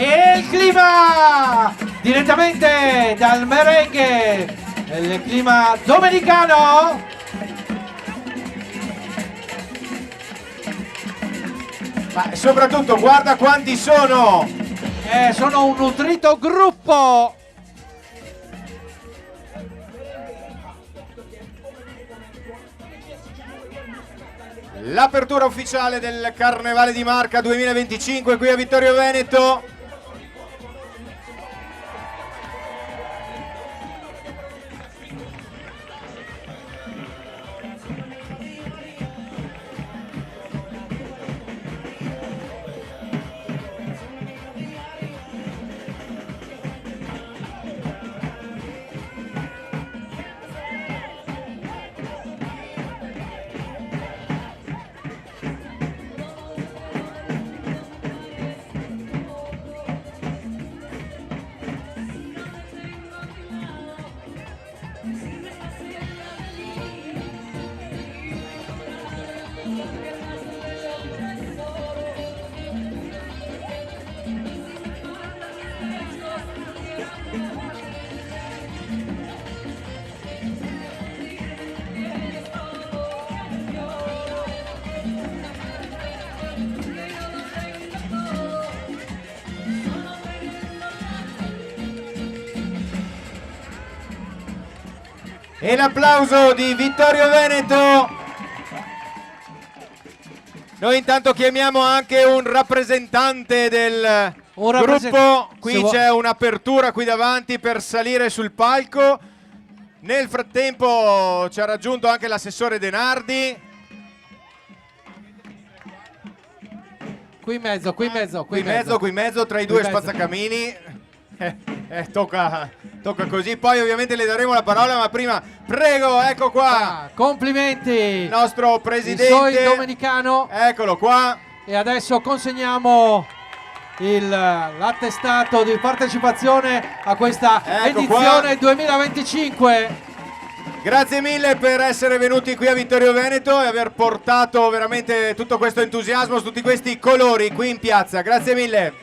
Speaker 2: E il clima direttamente dal merengue, il clima domenicano.
Speaker 1: Ma soprattutto guarda quanti sono!
Speaker 2: Sono un nutrito gruppo.
Speaker 1: L'apertura ufficiale del Carnevale di Marca 2025 qui a Vittorio Veneto. E l'applauso di Vittorio Veneto. Noi intanto chiamiamo anche un rappresentante del gruppo. Qui c'è un'apertura qui davanti per salire sul palco. Nel frattempo ci ha raggiunto anche l'assessore Denardi.
Speaker 2: Qui in mezzo, qui in
Speaker 1: mezzo tra i due spazzacamini. Tocca così, poi ovviamente le daremo la parola, ma prima prego, ecco qua.
Speaker 2: Complimenti.
Speaker 1: Il nostro presidente.
Speaker 2: Il Soi domenicano.
Speaker 1: Eccolo qua.
Speaker 2: E adesso consegniamo l'attestato di partecipazione a questa edizione 2025.
Speaker 1: Grazie mille per essere venuti qui a Vittorio Veneto e aver portato veramente tutto questo entusiasmo, tutti questi colori qui in piazza. Grazie mille.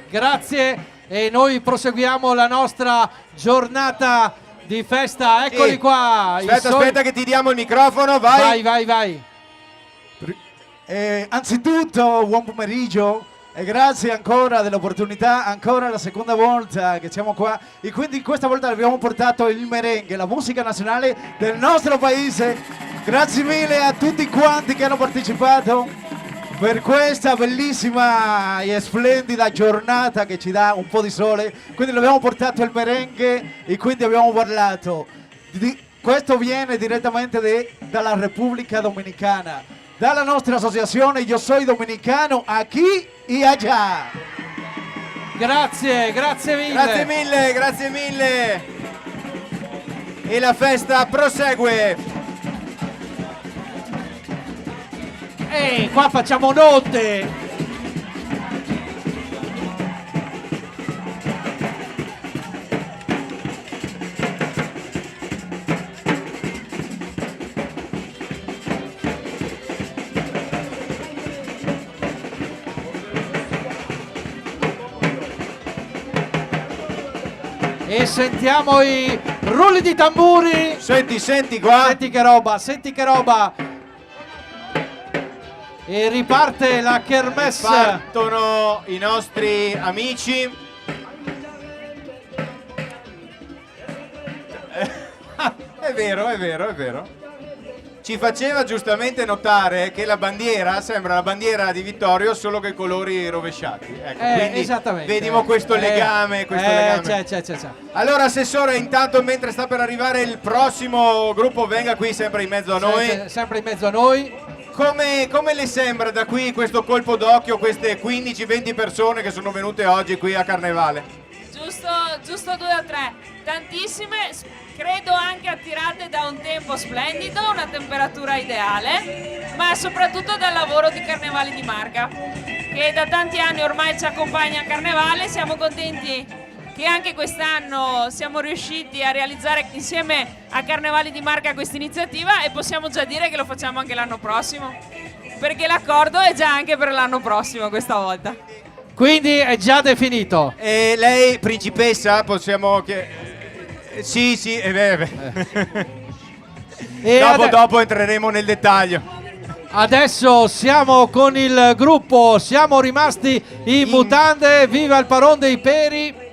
Speaker 2: Grazie. E noi proseguiamo la nostra giornata di festa. Eccoli qua.
Speaker 1: Aspetta che ti diamo il microfono, vai.
Speaker 2: Vai.
Speaker 10: Anzitutto buon pomeriggio e grazie ancora dell'opportunità, ancora la seconda volta che siamo qua e quindi questa volta abbiamo portato il merengue, la musica nazionale del nostro paese. Grazie mille a tutti quanti che hanno partecipato per questa bellissima e splendida giornata che ci dà un po' di sole. Quindi abbiamo portato il merengue e quindi abbiamo parlato. Questo viene direttamente dalla Repubblica Dominicana, dalla nostra associazione Io Soy Dominicano, aquí y allá.
Speaker 2: Grazie mille.
Speaker 1: Grazie mille. E la festa prosegue.
Speaker 2: Qua facciamo notte. E sentiamo i rulli di tamburi.
Speaker 1: Senti qua.
Speaker 2: Senti che roba. E riparte la kermesse.
Speaker 1: Partono i nostri amici. È vero. Ci faceva giustamente notare che la bandiera sembra la bandiera di Vittorio, solo che colori rovesciati. Ecco, quindi
Speaker 2: esattamente.
Speaker 1: Vediamo questo legame.
Speaker 2: C'è.
Speaker 1: Allora, assessore, intanto mentre sta per arrivare il prossimo gruppo, venga qui sempre in mezzo a noi.
Speaker 2: Sempre in mezzo a noi.
Speaker 1: Come le sembra da qui questo colpo d'occhio, queste 15-20 persone che sono venute oggi qui a Carnevale?
Speaker 11: Giusto 2 o 3, tantissime, credo anche attirate da un tempo splendido, una temperatura ideale, ma soprattutto dal lavoro di Carnevale di Marca, che da tanti anni ormai ci accompagna a Carnevale. Siamo contenti che anche quest'anno siamo riusciti a realizzare insieme a Carnevale di Marca questa iniziativa e possiamo già dire che lo facciamo anche l'anno prossimo, perché l'accordo è già anche per l'anno prossimo questa volta.
Speaker 2: Quindi è già definito.
Speaker 1: E lei, principessa, possiamo sì, dopo entreremo nel dettaglio.
Speaker 2: Adesso siamo con il gruppo, siamo rimasti in mutande, viva il Paron dei Peri.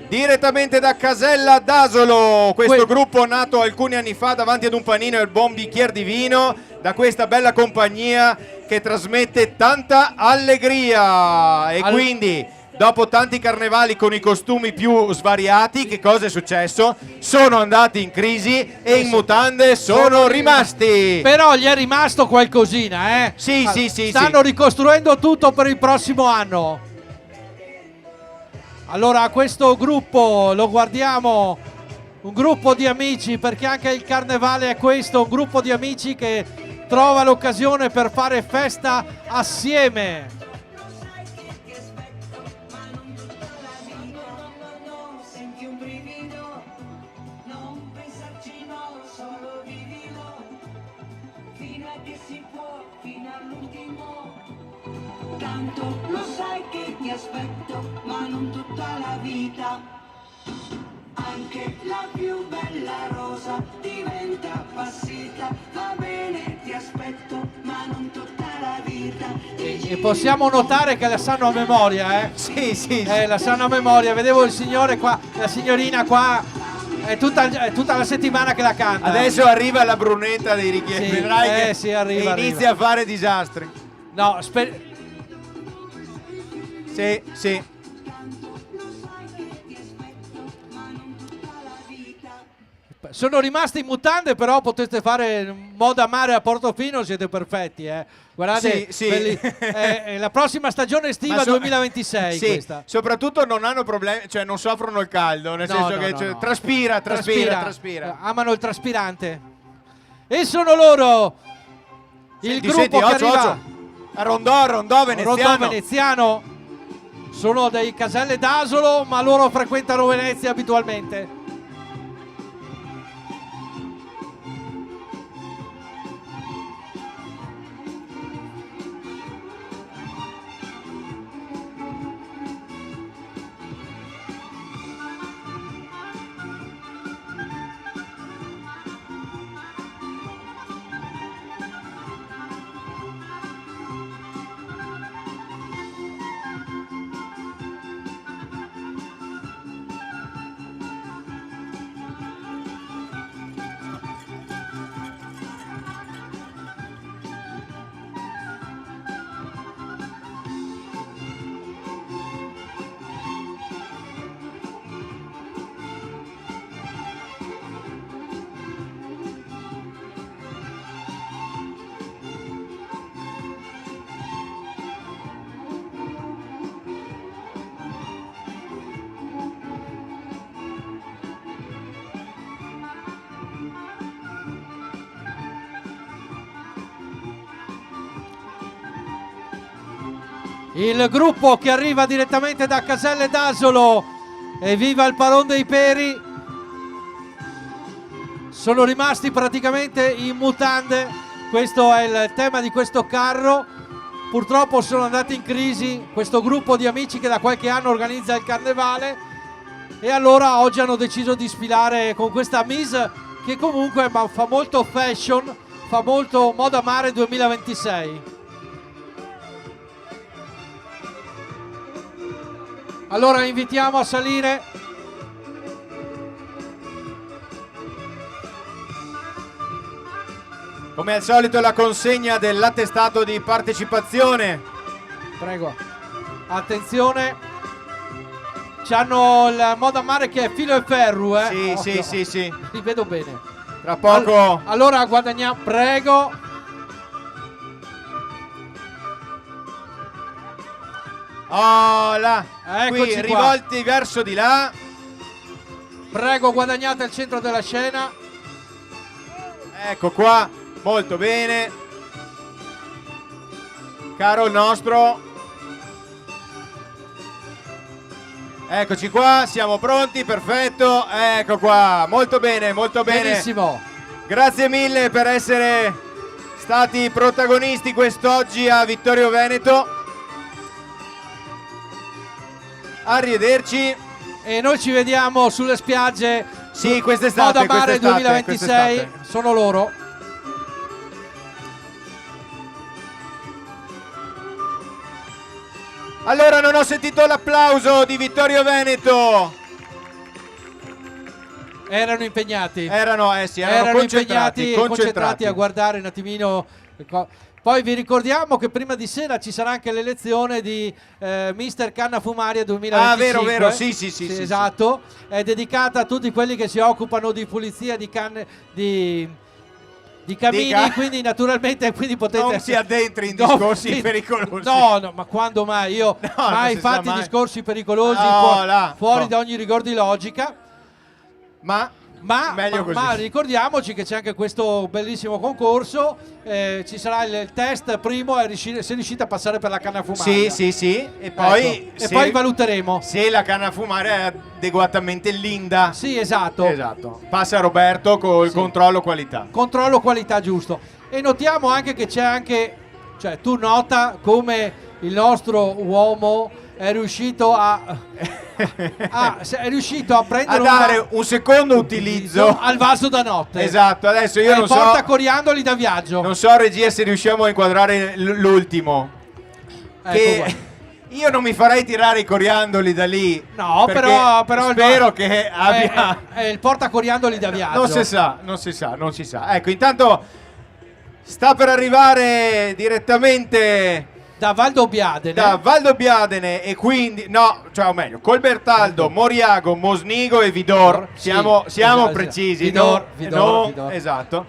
Speaker 1: Direttamente da Casella d'Asolo, questo gruppo nato alcuni anni fa davanti ad un panino e un buon bicchiere di vino, da questa bella compagnia che trasmette tanta allegria. E quindi, dopo tanti carnevali con i costumi più svariati, che cosa è successo? Sono andati in crisi e in mutande sono rimasti.
Speaker 2: Però gli è rimasto qualcosina, eh?
Speaker 1: Sì.
Speaker 2: Stanno ricostruendo tutto per il prossimo anno. Allora, questo gruppo lo guardiamo, un gruppo di amici, perché anche il carnevale è questo, un gruppo di amici che trova l'occasione per fare festa assieme.
Speaker 12: Tanto lo sai che ti aspetto, ma non tutta la vita. Anche la più bella rosa diventa appassita. Va bene, ti aspetto, ma non tutta la vita.
Speaker 2: E possiamo notare che la sanno a memoria, eh?
Speaker 1: Sì.
Speaker 2: La sanno a memoria. Vedevo il signore qua, la signorina qua. È tutta la settimana che la canta.
Speaker 1: Adesso arriva la brunetta dei richiesti.
Speaker 2: Sì,
Speaker 1: vedrai che
Speaker 2: sì, arriva.
Speaker 1: inizia a fare disastri.
Speaker 2: No,
Speaker 1: Sì.
Speaker 2: Sono rimasti in mutande, però potete fare moda mare a Portofino, siete perfetti, eh. Guardate,
Speaker 1: sì.
Speaker 2: La prossima stagione estiva 2026
Speaker 1: sì,
Speaker 2: questa.
Speaker 1: Soprattutto non hanno problemi, cioè non soffrono il caldo, nel senso che
Speaker 2: no.
Speaker 1: Traspira.
Speaker 2: Amano il traspirante. E sono loro il gruppo che arriva
Speaker 1: a Rondò
Speaker 2: Veneziano. Sono dei Caselle d'Asolo, ma loro frequentano Venezia abitualmente. Il gruppo che arriva direttamente da Caselle d'Asolo, e viva il Paron dei Peri, sono rimasti praticamente in mutande. Questo è il tema di questo carro. Purtroppo sono andati in crisi questo gruppo di amici che da qualche anno organizza il carnevale, e allora oggi hanno deciso di sfilare con questa Mise che comunque fa molto fashion, fa molto moda mare 2026. Allora invitiamo a salire
Speaker 1: come al solito la consegna dell'attestato di partecipazione.
Speaker 2: Prego. Attenzione. C'hanno il moda mare che è filo e ferro, eh?
Speaker 1: Sì.
Speaker 2: Li vedo bene.
Speaker 1: Tra poco.
Speaker 2: Allora guadagniamo, prego.
Speaker 1: Oh là,
Speaker 2: eccoci
Speaker 1: qui rivolti verso di là.
Speaker 2: Prego, guadagnate al centro della scena.
Speaker 1: Ecco qua, molto bene. Caro il nostro. Eccoci qua, siamo pronti, perfetto. Ecco qua, molto bene, molto bene.
Speaker 2: Benissimo.
Speaker 1: Grazie mille per essere stati protagonisti quest'oggi a Vittorio Veneto. Arrivederci.
Speaker 2: E noi ci vediamo sulle spiagge.
Speaker 1: Sì, quest'estate.
Speaker 2: Moda Mare 2026. Sono loro.
Speaker 1: Allora, non ho sentito l'applauso di Vittorio Veneto.
Speaker 2: Erano impegnati.
Speaker 1: Erano
Speaker 2: concentrati a guardare un attimino. Poi vi ricordiamo che prima di sera ci sarà anche l'elezione di Mister Canna Fumaria 2025.
Speaker 1: Vero, sì,
Speaker 2: esatto. È dedicata a tutti quelli che si occupano di pulizia di canne di camini, quindi naturalmente potete...
Speaker 1: Non si addentri in discorsi pericolosi.
Speaker 2: No, ma quando mai? Io mai fatti discorsi pericolosi fuori da ogni rigor di logica. Ma ricordiamoci che c'è anche questo bellissimo concorso, ci sarà il test primo e se riuscite a passare per la canna fumaria.
Speaker 1: Sì. E poi,
Speaker 2: poi valuteremo
Speaker 1: se la canna fumaria è adeguatamente linda.
Speaker 2: Sì, esatto.
Speaker 1: Passa Roberto con il controllo qualità.
Speaker 2: Controllo qualità giusto. E notiamo anche che c'è anche, cioè tu nota come il nostro uomo è riuscito a prendere
Speaker 1: a dare un secondo utilizzo
Speaker 2: al vaso da notte.
Speaker 1: Esatto, adesso io non so.
Speaker 2: Porta coriandoli da viaggio.
Speaker 1: Non so, regia, se riusciamo a inquadrare l'ultimo. Che io non mi farei tirare i coriandoli da lì.
Speaker 2: No, però
Speaker 1: spero che abbia
Speaker 2: il porta coriandoli da viaggio.
Speaker 1: Non si sa. Ecco, intanto sta per arrivare direttamente
Speaker 2: da
Speaker 1: Valdobbiadene e quindi o meglio Colbertaldo, Moriago, Mosnigo e Vidor. Siamo precisi.
Speaker 2: Vidor.
Speaker 1: Esatto.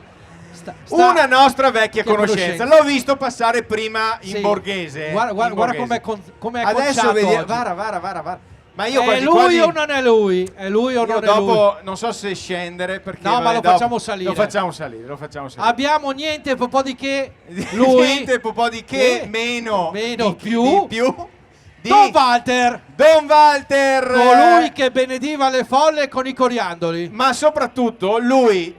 Speaker 1: Una nostra vecchia conoscenza. L'ho visto passare prima in borghese.
Speaker 2: Guarda come è
Speaker 1: adesso
Speaker 2: vediamo.
Speaker 1: Vara. Ma io
Speaker 2: è lui o non è lui? È lui o non è lui?
Speaker 1: Dopo non so se scendere perché
Speaker 2: ma lo facciamo salire.
Speaker 1: Lo facciamo salire.
Speaker 2: Abbiamo niente po' di che lui.
Speaker 1: Niente po' di che meno
Speaker 2: più. Don Walter,
Speaker 1: colui
Speaker 2: che benediva le folle con i coriandoli.
Speaker 1: Ma soprattutto lui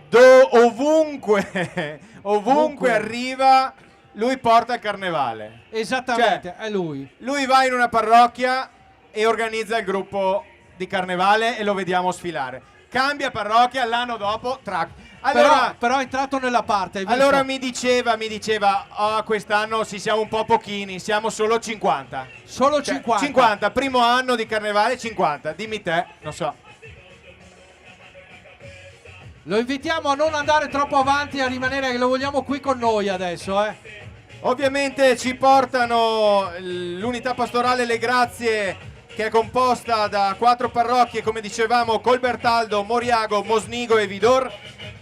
Speaker 1: ovunque arriva, lui porta il carnevale.
Speaker 2: Esattamente, è lui.
Speaker 1: Lui va in una parrocchia e organizza il gruppo di carnevale e lo vediamo sfilare. Cambia parrocchia, l'anno dopo track. Allora,
Speaker 2: però è entrato nella parte.
Speaker 1: Allora mi diceva quest'anno siamo un po' pochini, siamo solo 50.
Speaker 2: Solo 50?
Speaker 1: 50, primo anno di carnevale 50, dimmi te, non so.
Speaker 2: Lo invitiamo a non andare troppo avanti, a rimanere, che lo vogliamo qui con noi adesso.
Speaker 1: Ovviamente ci portano l'unità pastorale Le Grazie, che è composta da 4 parrocchie, come dicevamo, Colbertaldo, Moriago, Mosnigo e Vidor.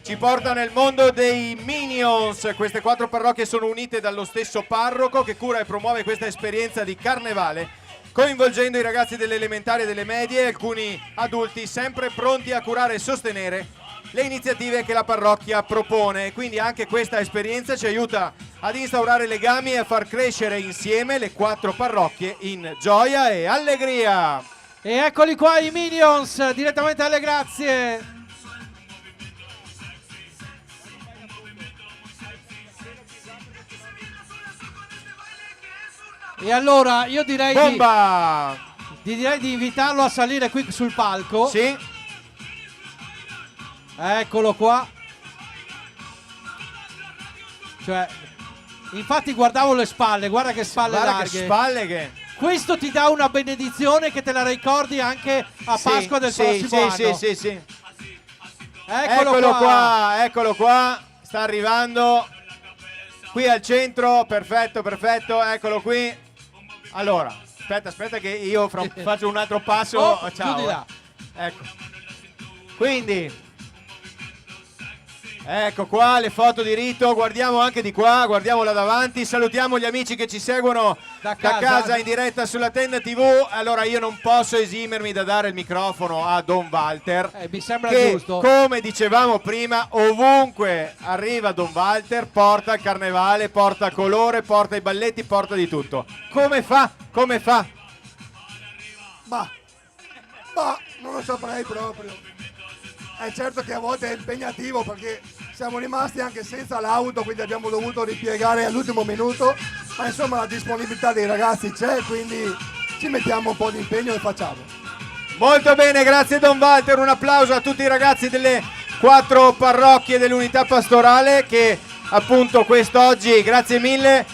Speaker 1: Ci porta nel mondo dei Minions. Queste 4 parrocchie sono unite dallo stesso parroco che cura e promuove questa esperienza di carnevale, coinvolgendo i ragazzi delle elementari e delle medie e alcuni adulti sempre pronti a curare e sostenere le iniziative che la parrocchia propone. Quindi anche questa esperienza ci aiuta ad instaurare legami e a far crescere insieme le 4 parrocchie in gioia e allegria.
Speaker 2: E eccoli qua i Minions, direttamente alle Grazie. E allora io direi di invitarlo a salire qui sul palco.
Speaker 1: Sì.
Speaker 2: Eccolo qua. Cioè, infatti guardavo le spalle, guarda che spalle larghe. Questo ti dà una benedizione che te la ricordi anche a Pasqua del prossimo anno.
Speaker 1: Sì.
Speaker 2: Eccolo
Speaker 1: qua. Sta arrivando qui al centro. Perfetto. Eccolo qui. Allora, aspetta che io faccio un altro passo. Ciao.
Speaker 2: Chiudi là.
Speaker 1: Ecco. Quindi ecco qua le foto di rito, guardiamo anche di qua, guardiamo là davanti, salutiamo gli amici che ci seguono da casa in diretta sulla Tenda TV. Allora io non posso esimermi da dare il microfono a Don Walter,
Speaker 2: mi sembra
Speaker 1: che,
Speaker 2: giusto.
Speaker 1: Come dicevamo prima, ovunque arriva Don Walter porta il carnevale, porta colore, porta i balletti, porta di tutto. Come fa?
Speaker 13: Ma non lo saprei proprio. È certo che a volte è impegnativo perché siamo rimasti anche senza l'auto, quindi abbiamo dovuto ripiegare all'ultimo minuto, ma insomma la disponibilità dei ragazzi c'è, quindi ci mettiamo un po' di impegno e facciamo.
Speaker 1: Molto bene, grazie Don Walter, un applauso a tutti i ragazzi delle 4 parrocchie dell'unità pastorale che appunto quest'oggi, grazie mille,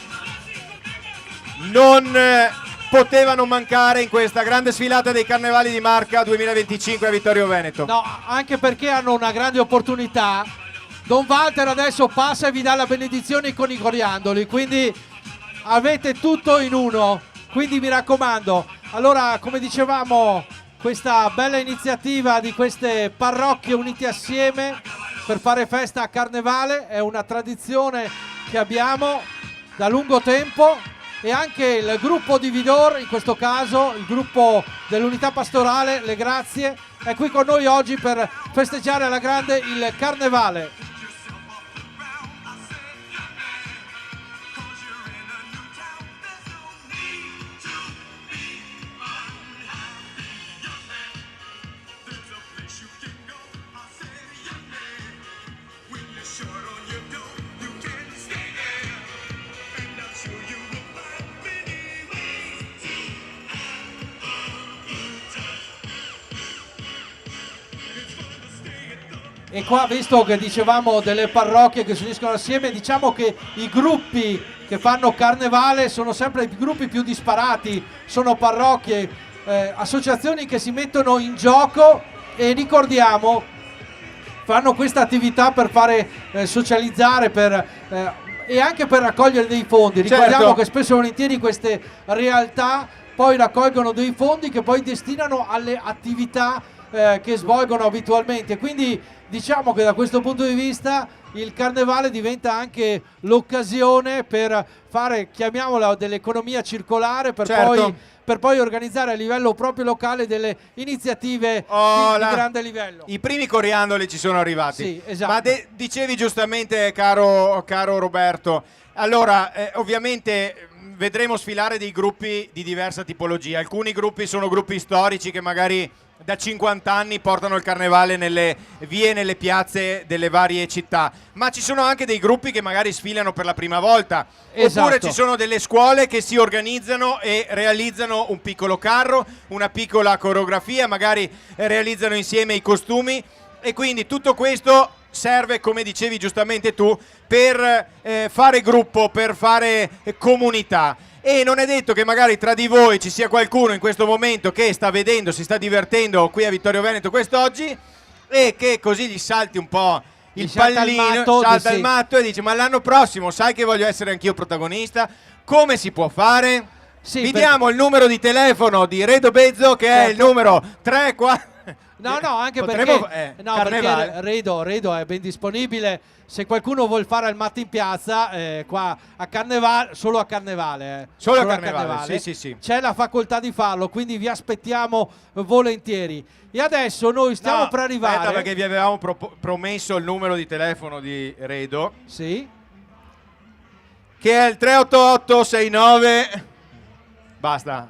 Speaker 1: non potevano mancare in questa grande sfilata dei Carnevali di Marca 2025 a Vittorio Veneto.
Speaker 2: No, anche perché hanno una grande opportunità. Don Walter adesso passa e vi dà la benedizione con i coriandoli, quindi avete tutto in uno, quindi mi raccomando. Allora, come dicevamo, questa bella iniziativa di queste parrocchie unite assieme per fare festa a Carnevale è una tradizione che abbiamo da lungo tempo, e anche il gruppo di Vidor, in questo caso il gruppo dell'unità pastorale, le grazie, è qui con noi oggi per festeggiare alla grande il Carnevale. E qua, visto che dicevamo delle parrocchie che si uniscono assieme, diciamo che i gruppi che fanno Carnevale sono sempre i gruppi più disparati, sono parrocchie, associazioni che si mettono in gioco e ricordiamo, fanno questa attività per fare socializzare e anche per raccogliere dei fondi. Ricordiamo
Speaker 1: certo
Speaker 2: che spesso e volentieri queste realtà poi raccolgono dei fondi che poi destinano alle attività che svolgono abitualmente, quindi diciamo che da questo punto di vista il Carnevale diventa anche l'occasione per fare, chiamiamola, dell'economia circolare, per,
Speaker 1: certo,
Speaker 2: per poi organizzare a livello proprio locale delle iniziative di grande livello.
Speaker 1: I primi coriandoli ci sono arrivati.
Speaker 2: Sì, esatto.
Speaker 1: Ma dicevi giustamente, caro Roberto, allora ovviamente vedremo sfilare dei gruppi di diversa tipologia. Alcuni gruppi sono gruppi storici che magari da 50 anni portano il Carnevale nelle vie, nelle piazze delle varie città, ma ci sono anche dei gruppi che magari sfilano per la prima volta,
Speaker 2: esatto,
Speaker 1: oppure ci sono delle scuole che si organizzano e realizzano un piccolo carro, una piccola coreografia, magari realizzano insieme i costumi, e quindi tutto questo serve, come dicevi giustamente tu, per fare gruppo, per fare comunità. E non è detto che magari tra di voi ci sia qualcuno in questo momento che sta vedendo, si sta divertendo qui a Vittorio Veneto quest'oggi, e che così gli salti un po' il pallino, salta il matto e dice: ma l'anno prossimo sai che voglio essere anch'io protagonista, come si può fare?
Speaker 2: Sì,
Speaker 1: vi diamo il numero di telefono di Redo Bezzo, che è il numero 34.
Speaker 2: No, anche
Speaker 1: Potremmo,
Speaker 2: perché Redo è ben disponibile. Se qualcuno vuol fare il matto in piazza, qua a Carnevale, solo a Carnevale.
Speaker 1: Solo a Carnevale. Sì.
Speaker 2: C'è la facoltà di farlo, quindi vi aspettiamo volentieri. E adesso noi stiamo per arrivare.
Speaker 1: Aspetta, perché vi avevamo promesso il numero di telefono di Redo.
Speaker 2: Sì.
Speaker 1: Che è il 38869. Basta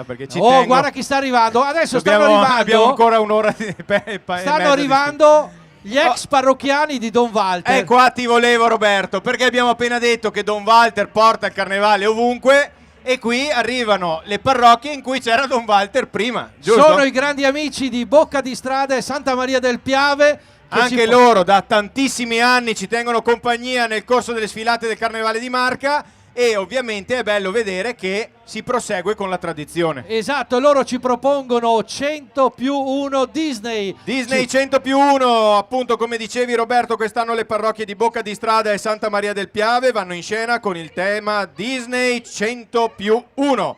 Speaker 1: perché ci tengo.
Speaker 2: Guarda chi sta arrivando. Adesso stanno arrivando.
Speaker 1: Abbiamo ancora un'ora di
Speaker 2: stanno arrivando gli ex parrocchiani di Don Walter.
Speaker 1: Qua ti volevo, Roberto, perché abbiamo appena detto che Don Walter porta il Carnevale ovunque, e qui arrivano le parrocchie in cui c'era Don Walter prima, giusto?
Speaker 2: Sono i grandi amici di Bocca di Strada e Santa Maria del Piave.
Speaker 1: Anche loro da tantissimi anni ci tengono compagnia nel corso delle sfilate del Carnevale di Marca, e ovviamente è bello vedere che si prosegue con la tradizione.
Speaker 2: Esatto, loro ci propongono 100+1 Disney
Speaker 1: 100+1, appunto, come dicevi Roberto, quest'anno le parrocchie di Bocca di Strada e Santa Maria del Piave vanno in scena con il tema Disney 100+1.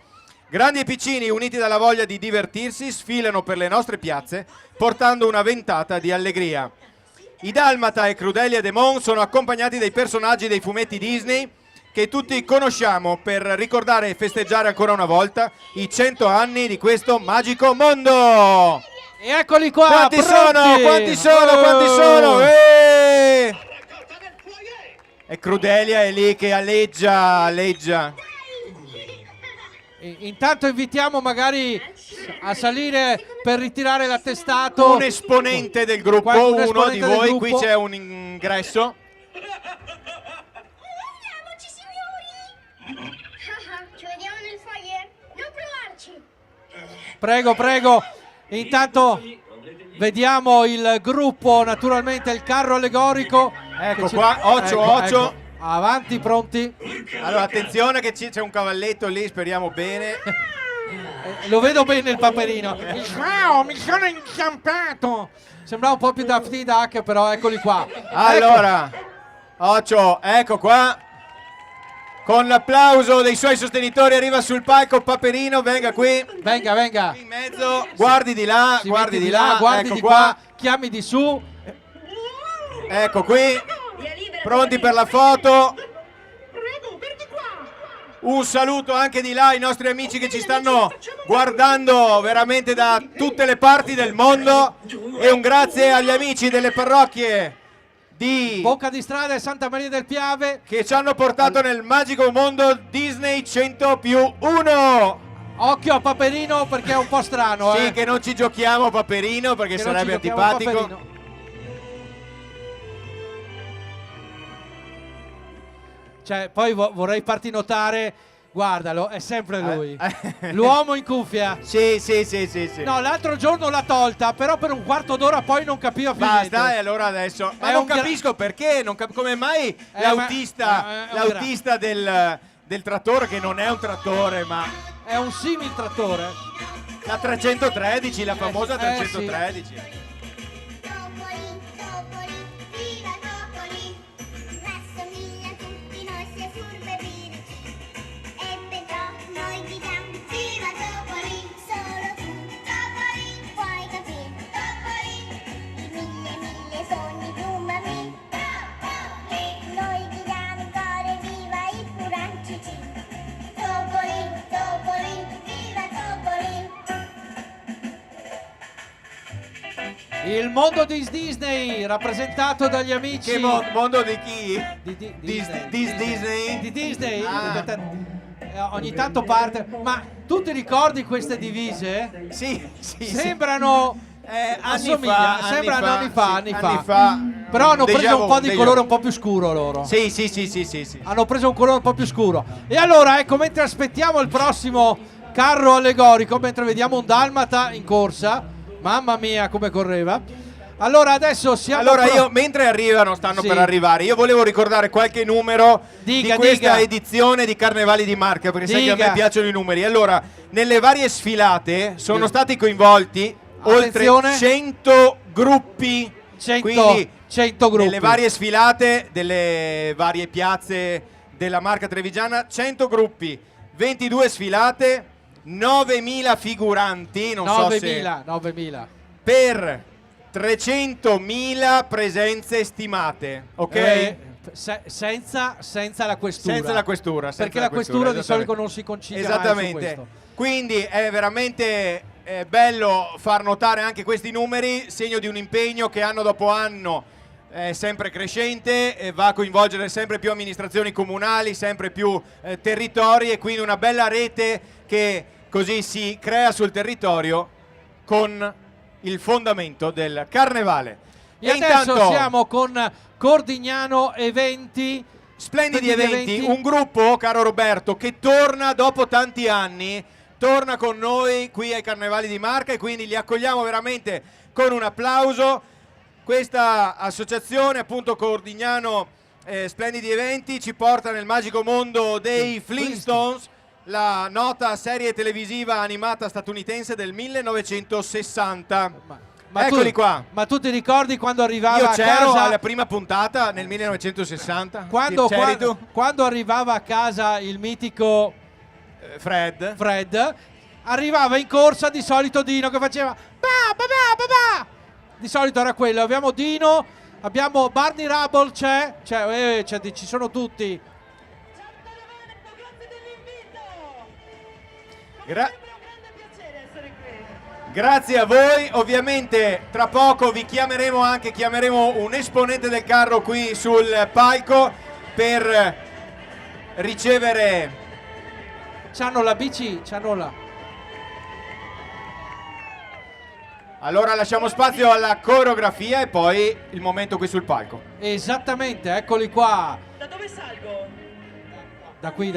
Speaker 1: Grandi e piccini, uniti dalla voglia di divertirsi, sfilano per le nostre piazze portando una ventata di allegria. I Dalmata e Crudelia Demon sono accompagnati dai personaggi dei fumetti Disney che tutti conosciamo, per ricordare e festeggiare ancora una volta i 100 anni di questo magico mondo.
Speaker 2: E eccoli qua.
Speaker 1: Quanti sono? E Crudelia è lì che alleggia.
Speaker 2: Intanto invitiamo magari a salire per ritirare l'attestato
Speaker 1: un esponente del gruppo, uno di voi. Qui c'è un ingresso.
Speaker 9: Ci vediamo nel foyer. Non provarci.
Speaker 2: Prego, prego. Intanto vediamo il gruppo, naturalmente il carro allegorico.
Speaker 1: Ecco qua, occhio.
Speaker 2: Ecco. Avanti, pronti.
Speaker 1: Allora, attenzione che c'è un cavalletto lì, speriamo bene.
Speaker 2: Lo vedo bene il Paperino. Ciao, mi sono inciampato. Sembrava un po' più Daft Duck, però eccoli qua.
Speaker 1: Allora, occhio, ecco qua. Con l'applauso dei suoi sostenitori arriva sul palco Paperino, venga qui.
Speaker 2: Venga.
Speaker 1: Qui in mezzo, guardi di là, guardi di là,
Speaker 2: guardi
Speaker 1: ecco
Speaker 2: di
Speaker 1: qua.
Speaker 2: qua, chiami di su.
Speaker 1: Ecco qui, pronti per la foto. Un saluto anche di là ai nostri amici che ci stanno guardando veramente da tutte le parti del mondo e un grazie agli amici delle parrocchie di
Speaker 2: Bocca di Strada e Santa Maria del Piave
Speaker 1: che ci hanno portato nel magico mondo Disney 100+1.
Speaker 2: Occhio a Paperino perché è un po' strano.
Speaker 1: Sì, che non ci giochiamo Paperino perché
Speaker 2: Che
Speaker 1: sarebbe
Speaker 2: non ci giochiamo
Speaker 1: antipatico.
Speaker 2: Paperino. Cioè, poi vorrei farti notare, guardalo, è sempre lui. L'uomo in cuffia.
Speaker 1: Sì.
Speaker 2: No, l'altro giorno l'ha tolta, però per un quarto d'ora poi non capiva più niente.
Speaker 1: Basta, e allora adesso. Ma
Speaker 2: È
Speaker 1: non
Speaker 2: un
Speaker 1: capisco perché, come mai l'autista del trattore, che non è un trattore, ma
Speaker 2: è un simil trattore.
Speaker 1: La 313, la famosa 313.
Speaker 9: Sì.
Speaker 2: Il mondo di Disney rappresentato dagli amici.
Speaker 1: Che mondo di chi?
Speaker 2: Di
Speaker 1: Disney?
Speaker 2: Di Disney.
Speaker 1: Ah.
Speaker 2: Ogni tanto parte. Ma tu ti ricordi queste divise?
Speaker 1: Sì.
Speaker 2: Sembrano sembrano anni fa. Però hanno
Speaker 1: Déjà
Speaker 2: preso un po' di
Speaker 1: vu.
Speaker 2: colore un po' più scuro loro.
Speaker 1: Sì.
Speaker 2: Hanno preso un colore un po' più scuro. E allora, ecco, mentre aspettiamo il prossimo carro allegorico, mentre vediamo un dalmata in corsa. Mamma mia, come correva. Allora adesso siamo.
Speaker 1: Allora io, mentre stanno per arrivare, io volevo ricordare qualche numero di questa edizione di Carnevali di Marca, perché sai che a me piacciono i numeri. Allora, nelle varie sfilate sono stati coinvolti oltre 100 gruppi.
Speaker 2: 100 gruppi.
Speaker 1: Nelle varie sfilate delle varie piazze della Marca trevigiana, 100 gruppi, 22 sfilate, 9.000 figuranti,
Speaker 2: 9.000
Speaker 1: per 300.000 presenze stimate, ok?
Speaker 2: Senza la questura.
Speaker 1: Senza la questura.
Speaker 2: Perché la questura di solito non si concilia
Speaker 1: esattamente.
Speaker 2: Mai su questo.
Speaker 1: Quindi è veramente bello far notare anche questi numeri, segno di un impegno che anno dopo anno è sempre crescente e va a coinvolgere sempre più amministrazioni comunali, sempre più territori, e quindi una bella rete che così si crea sul territorio con il fondamento del carnevale.
Speaker 2: E adesso siamo con Cordignano Eventi.
Speaker 1: Splendidi eventi, un gruppo, caro Roberto, che torna dopo tanti anni, torna con noi qui ai Carnevali di Marca, e quindi li accogliamo veramente con un applauso. Questa associazione, appunto Cordignano Splendidi Eventi, ci porta nel magico mondo dei Flintstones, la nota serie televisiva animata statunitense del 1960. Eccoli qua.
Speaker 2: Ma tu ti ricordi quando arrivava
Speaker 1: Io
Speaker 2: a
Speaker 1: c'ero
Speaker 2: casa
Speaker 1: alla prima puntata nel 1960.
Speaker 2: Quando arrivava a casa il mitico Fred, arrivava in corsa di solito Dino che faceva ba. Di solito era quello. Abbiamo Dino, abbiamo Barney Rubble, ci sono tutti.
Speaker 1: Grazie a voi, ovviamente tra poco vi chiameremo un esponente del carro qui sul palco per ricevere.
Speaker 2: C'hanno la bici,
Speaker 1: Allora lasciamo spazio alla coreografia e poi il momento qui sul palco.
Speaker 2: Esattamente, eccoli qua.
Speaker 12: Da dove salgo?
Speaker 2: Da qui.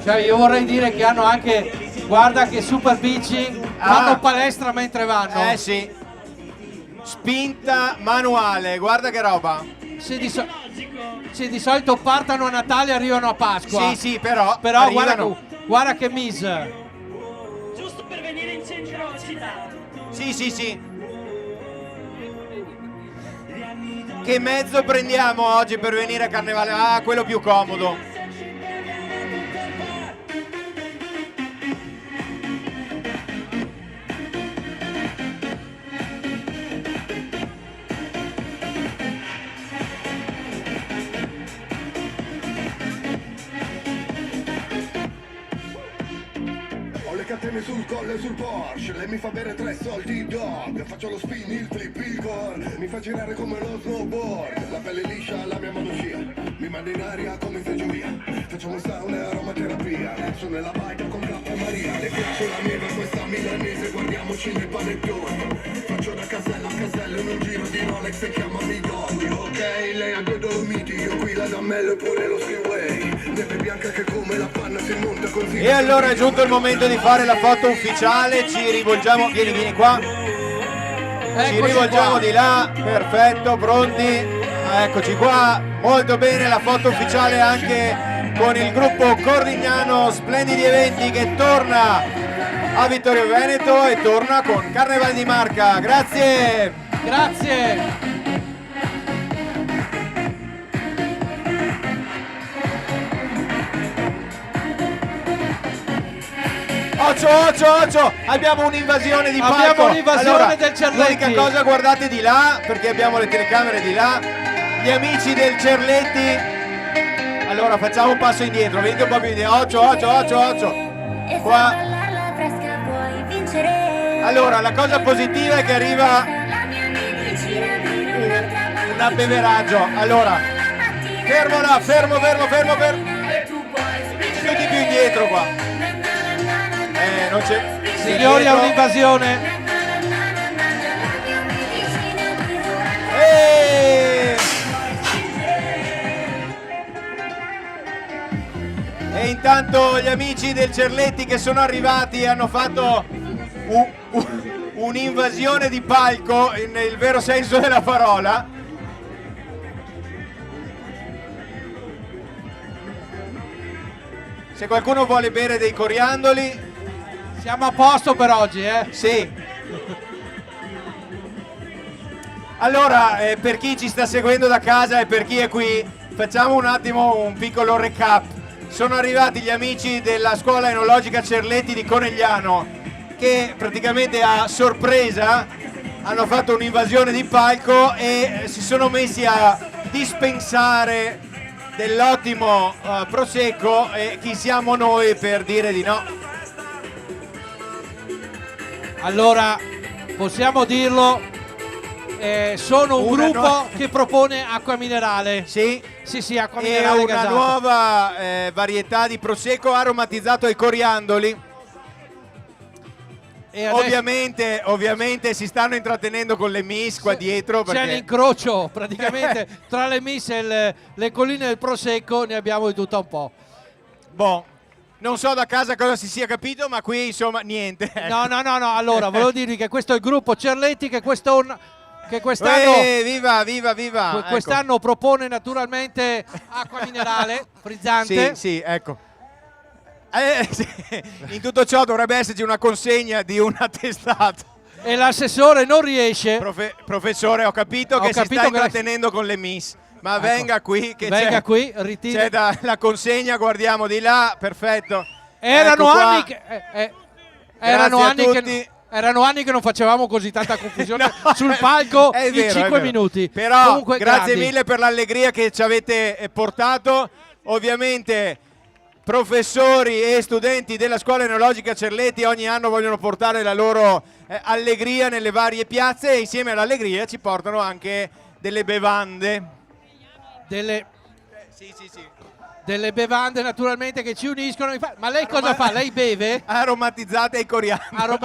Speaker 2: Cioè, io vorrei dire che hanno anche, guarda che super bici, fanno palestra mentre vanno.
Speaker 1: Eh sì, spinta manuale, guarda che roba.
Speaker 2: Sì, di solito partono a Natale e arrivano a Pasqua.
Speaker 1: Sì, però
Speaker 2: guarda che mise.
Speaker 8: Giusto per venire in centro città.
Speaker 1: Sì. Che mezzo prendiamo oggi per venire a Carnevale? Ah, quello più comodo.
Speaker 14: Catene sul colle e sul Porsche, lei mi fa bere 3 soldi dog, faccio lo spin, il flip, il core, mi fa girare come lo snowboard, la pelle liscia, la mia mano scia, mi manda in aria come in seggiovia, facciamo sauna e aromaterapia, sono nella baita con K Maria, le piace la neve questa milanese, guardiamoci nel panettone, faccio da casella a casella in un giro di Rolex e chiamami Gotti, ok, lei ha 2 Dolomiti, io qui la Dammello e pure lo Skiway, neve bianca che come la panna si monta così.
Speaker 1: E allora è giunto il momento di fare la foto ufficiale, ci rivolgiamo, vieni qua, ci rivolgiamo di là, perfetto, pronti, eccoci qua, molto bene, la foto ufficiale anche con il gruppo Cordignano Splendidi Eventi che torna a Vittorio Veneto e torna con Carnevale di Marca, grazie!
Speaker 2: Grazie!
Speaker 1: Occhio, abbiamo un'invasione di palco.
Speaker 2: Abbiamo un'invasione
Speaker 1: allora,
Speaker 2: del Cerletti.
Speaker 1: L'unica cosa, guardate di là, perché abbiamo le telecamere di là. Gli amici del Cerletti. Allora facciamo un passo indietro, vedete un po' più indietro. Occhio. Qua. Allora, la cosa positiva è che arriva un abbeveraggio. Allora, fermo là, fermo. Tutti più indietro qua. Non c'è.
Speaker 2: Signori, è un'invasione.
Speaker 1: E intanto gli amici del Cerletti che sono arrivati hanno fatto un'invasione di palco nel vero senso della parola. Se qualcuno vuole bere dei coriandoli,
Speaker 2: siamo a posto per oggi, eh?
Speaker 1: Sì. Allora, per chi ci sta seguendo da casa e per chi è qui, facciamo un attimo un piccolo recap. Sono arrivati gli amici della scuola enologica Cerletti di Conegliano che praticamente a sorpresa hanno fatto un'invasione di palco e si sono messi a dispensare dell'ottimo prosecco e chi siamo noi per dire di no?
Speaker 2: Allora, possiamo dirlo, sono un gruppo che propone acqua minerale.
Speaker 1: Sì,
Speaker 2: acqua minerale
Speaker 1: e
Speaker 2: gasata.
Speaker 1: una nuova varietà di prosecco aromatizzato ai coriandoli. E ovviamente si stanno intrattenendo con le Miss qua dietro.
Speaker 2: C'è l'incrocio praticamente tra le Miss e le colline del prosecco, ne abbiamo di tutto un po'.
Speaker 1: Boh. Non so da casa cosa si sia capito, ma qui insomma niente.
Speaker 2: No, allora volevo dirvi che questo è il gruppo Cerletti che quest'anno
Speaker 1: viva!
Speaker 2: Quest'anno propone naturalmente acqua minerale frizzante.
Speaker 1: Sì, ecco. Sì. In tutto ciò dovrebbe esserci una consegna di un attestato.
Speaker 2: E l'assessore non riesce.
Speaker 1: Professore, ho capito che si sta intrattenendo con le Miss. Ma ecco, venga qui, che c'è la consegna, guardiamo di là, perfetto.
Speaker 2: Erano anni che non facevamo così tanta confusione sul palco in 5 minuti.
Speaker 1: Però
Speaker 2: comunque,
Speaker 1: grazie mille per l'allegria che ci avete portato. Ovviamente professori e studenti della scuola enologica Cerletti ogni anno vogliono portare la loro allegria nelle varie piazze e insieme all'allegria ci portano anche delle bevande.
Speaker 2: Delle bevande naturalmente che ci uniscono. Ma lei cosa fa? Lei beve?
Speaker 1: Aromatizzate al coriandolo.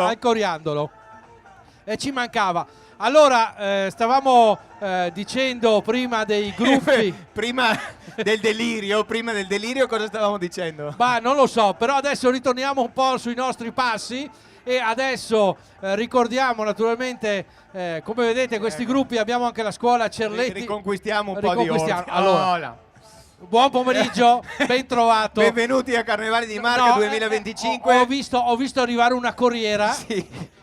Speaker 2: Al coriandolo. E ci mancava. Allora, stavamo dicendo prima dei gruppi.
Speaker 1: prima del delirio cosa stavamo dicendo?
Speaker 2: Ma non lo so, però adesso ritorniamo un po' sui nostri passi e adesso ricordiamo naturalmente, come vedete questi gruppi, abbiamo anche la scuola Cerletti.
Speaker 1: Riconquistiamo un po' di ordine.
Speaker 2: Allora, buon pomeriggio, ben trovato.
Speaker 1: Benvenuti a Carnevale di Marca 2025.
Speaker 2: Ho visto arrivare una corriera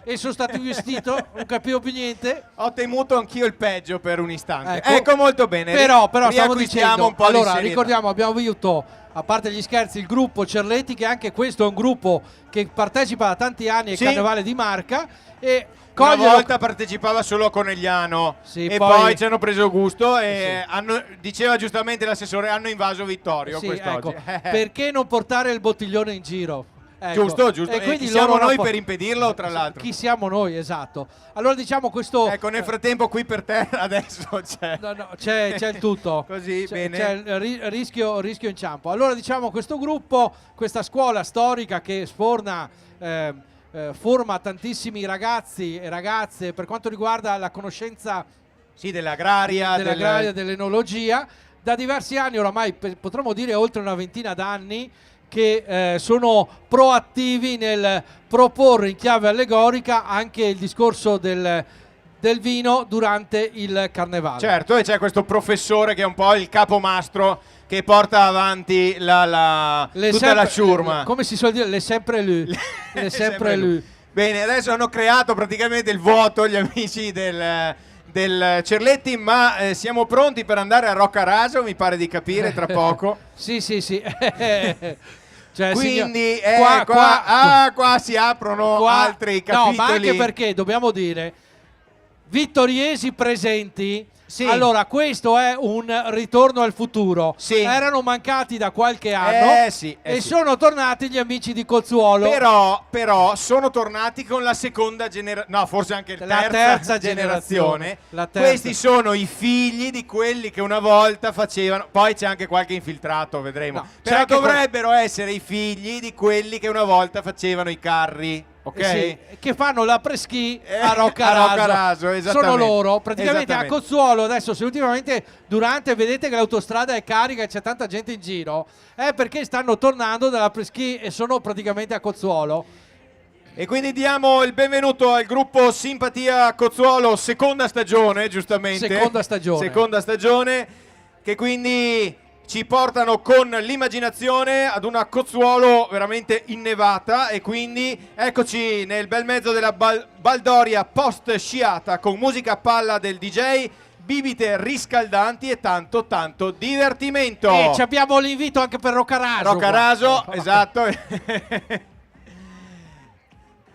Speaker 2: e sono stato investito, non capivo più niente.
Speaker 1: Ho temuto anch'io il peggio per un istante. Ecco molto bene.
Speaker 2: Però stavo dicendo,
Speaker 1: un po'
Speaker 2: allora
Speaker 1: di
Speaker 2: ricordiamo, abbiamo avuto, a parte gli scherzi, il gruppo Cerletti, che anche questo è un gruppo che partecipa da tanti anni al Carnevale di Marca e
Speaker 1: una volta partecipava solo a Conegliano e poi ci hanno preso gusto e diceva giustamente l'assessore, hanno invaso Vittorio quest'oggi.
Speaker 2: Perché non portare il bottiglione in giro?
Speaker 1: Giusto. E
Speaker 2: quindi
Speaker 1: chi siamo noi per impedirlo, tra l'altro?
Speaker 2: Chi siamo noi, esatto. Allora diciamo questo...
Speaker 1: Ecco, nel frattempo qui per terra adesso c'è...
Speaker 2: c'è il tutto.
Speaker 1: Così, bene.
Speaker 2: C'è il rischio inciampo. Allora diciamo questo gruppo, questa scuola storica che forma tantissimi ragazzi e ragazze per quanto riguarda la conoscenza
Speaker 1: dell'agraria,
Speaker 2: dell'enologia, da diversi anni oramai, potremmo dire oltre una ventina d'anni, che sono proattivi nel proporre in chiave allegorica anche il discorso del vino durante il Carnevale.
Speaker 1: Certo, e c'è questo professore che è un po' il capomastro che porta avanti tutta la ciurma.
Speaker 2: Come si suol dire, le sempre lui. sempre lui.
Speaker 1: Bene, adesso hanno creato praticamente il vuoto gli amici del Cerletti, ma siamo pronti per andare a Roccaraso, mi pare di capire, tra poco.
Speaker 2: Sì.
Speaker 1: Quindi qua si aprono altri capitoli.
Speaker 2: No, ma anche perché dobbiamo dire vittoriesi presenti. Allora, questo è un ritorno al futuro. Erano mancati da qualche anno e sono tornati gli amici di Cozzuolo.
Speaker 1: Però sono tornati con la seconda generazione, no, forse anche la terza generazione. Questi sono i figli di quelli che una volta facevano. Poi c'è anche qualche infiltrato, vedremo. Però dovrebbero essere i figli di quelli che una volta facevano i carri.
Speaker 2: Che fanno la preschi a Roccaraso. Sono loro praticamente a Cozzuolo. Adesso se ultimamente vedete che l'autostrada è carica e c'è tanta gente in giro, è perché stanno tornando dalla preschi e sono praticamente a Cozzuolo.
Speaker 1: E quindi diamo il benvenuto al gruppo Simpatia Cozzuolo, seconda stagione, giustamente. Seconda stagione, che quindi ci portano con l'immaginazione ad una Cozzuolo veramente innevata, e quindi eccoci nel bel mezzo della baldoria post sciata con musica a palla del DJ, bibite riscaldanti e tanto divertimento.
Speaker 2: E ci abbiamo l'invito anche per Roccaraso.
Speaker 1: Esatto. E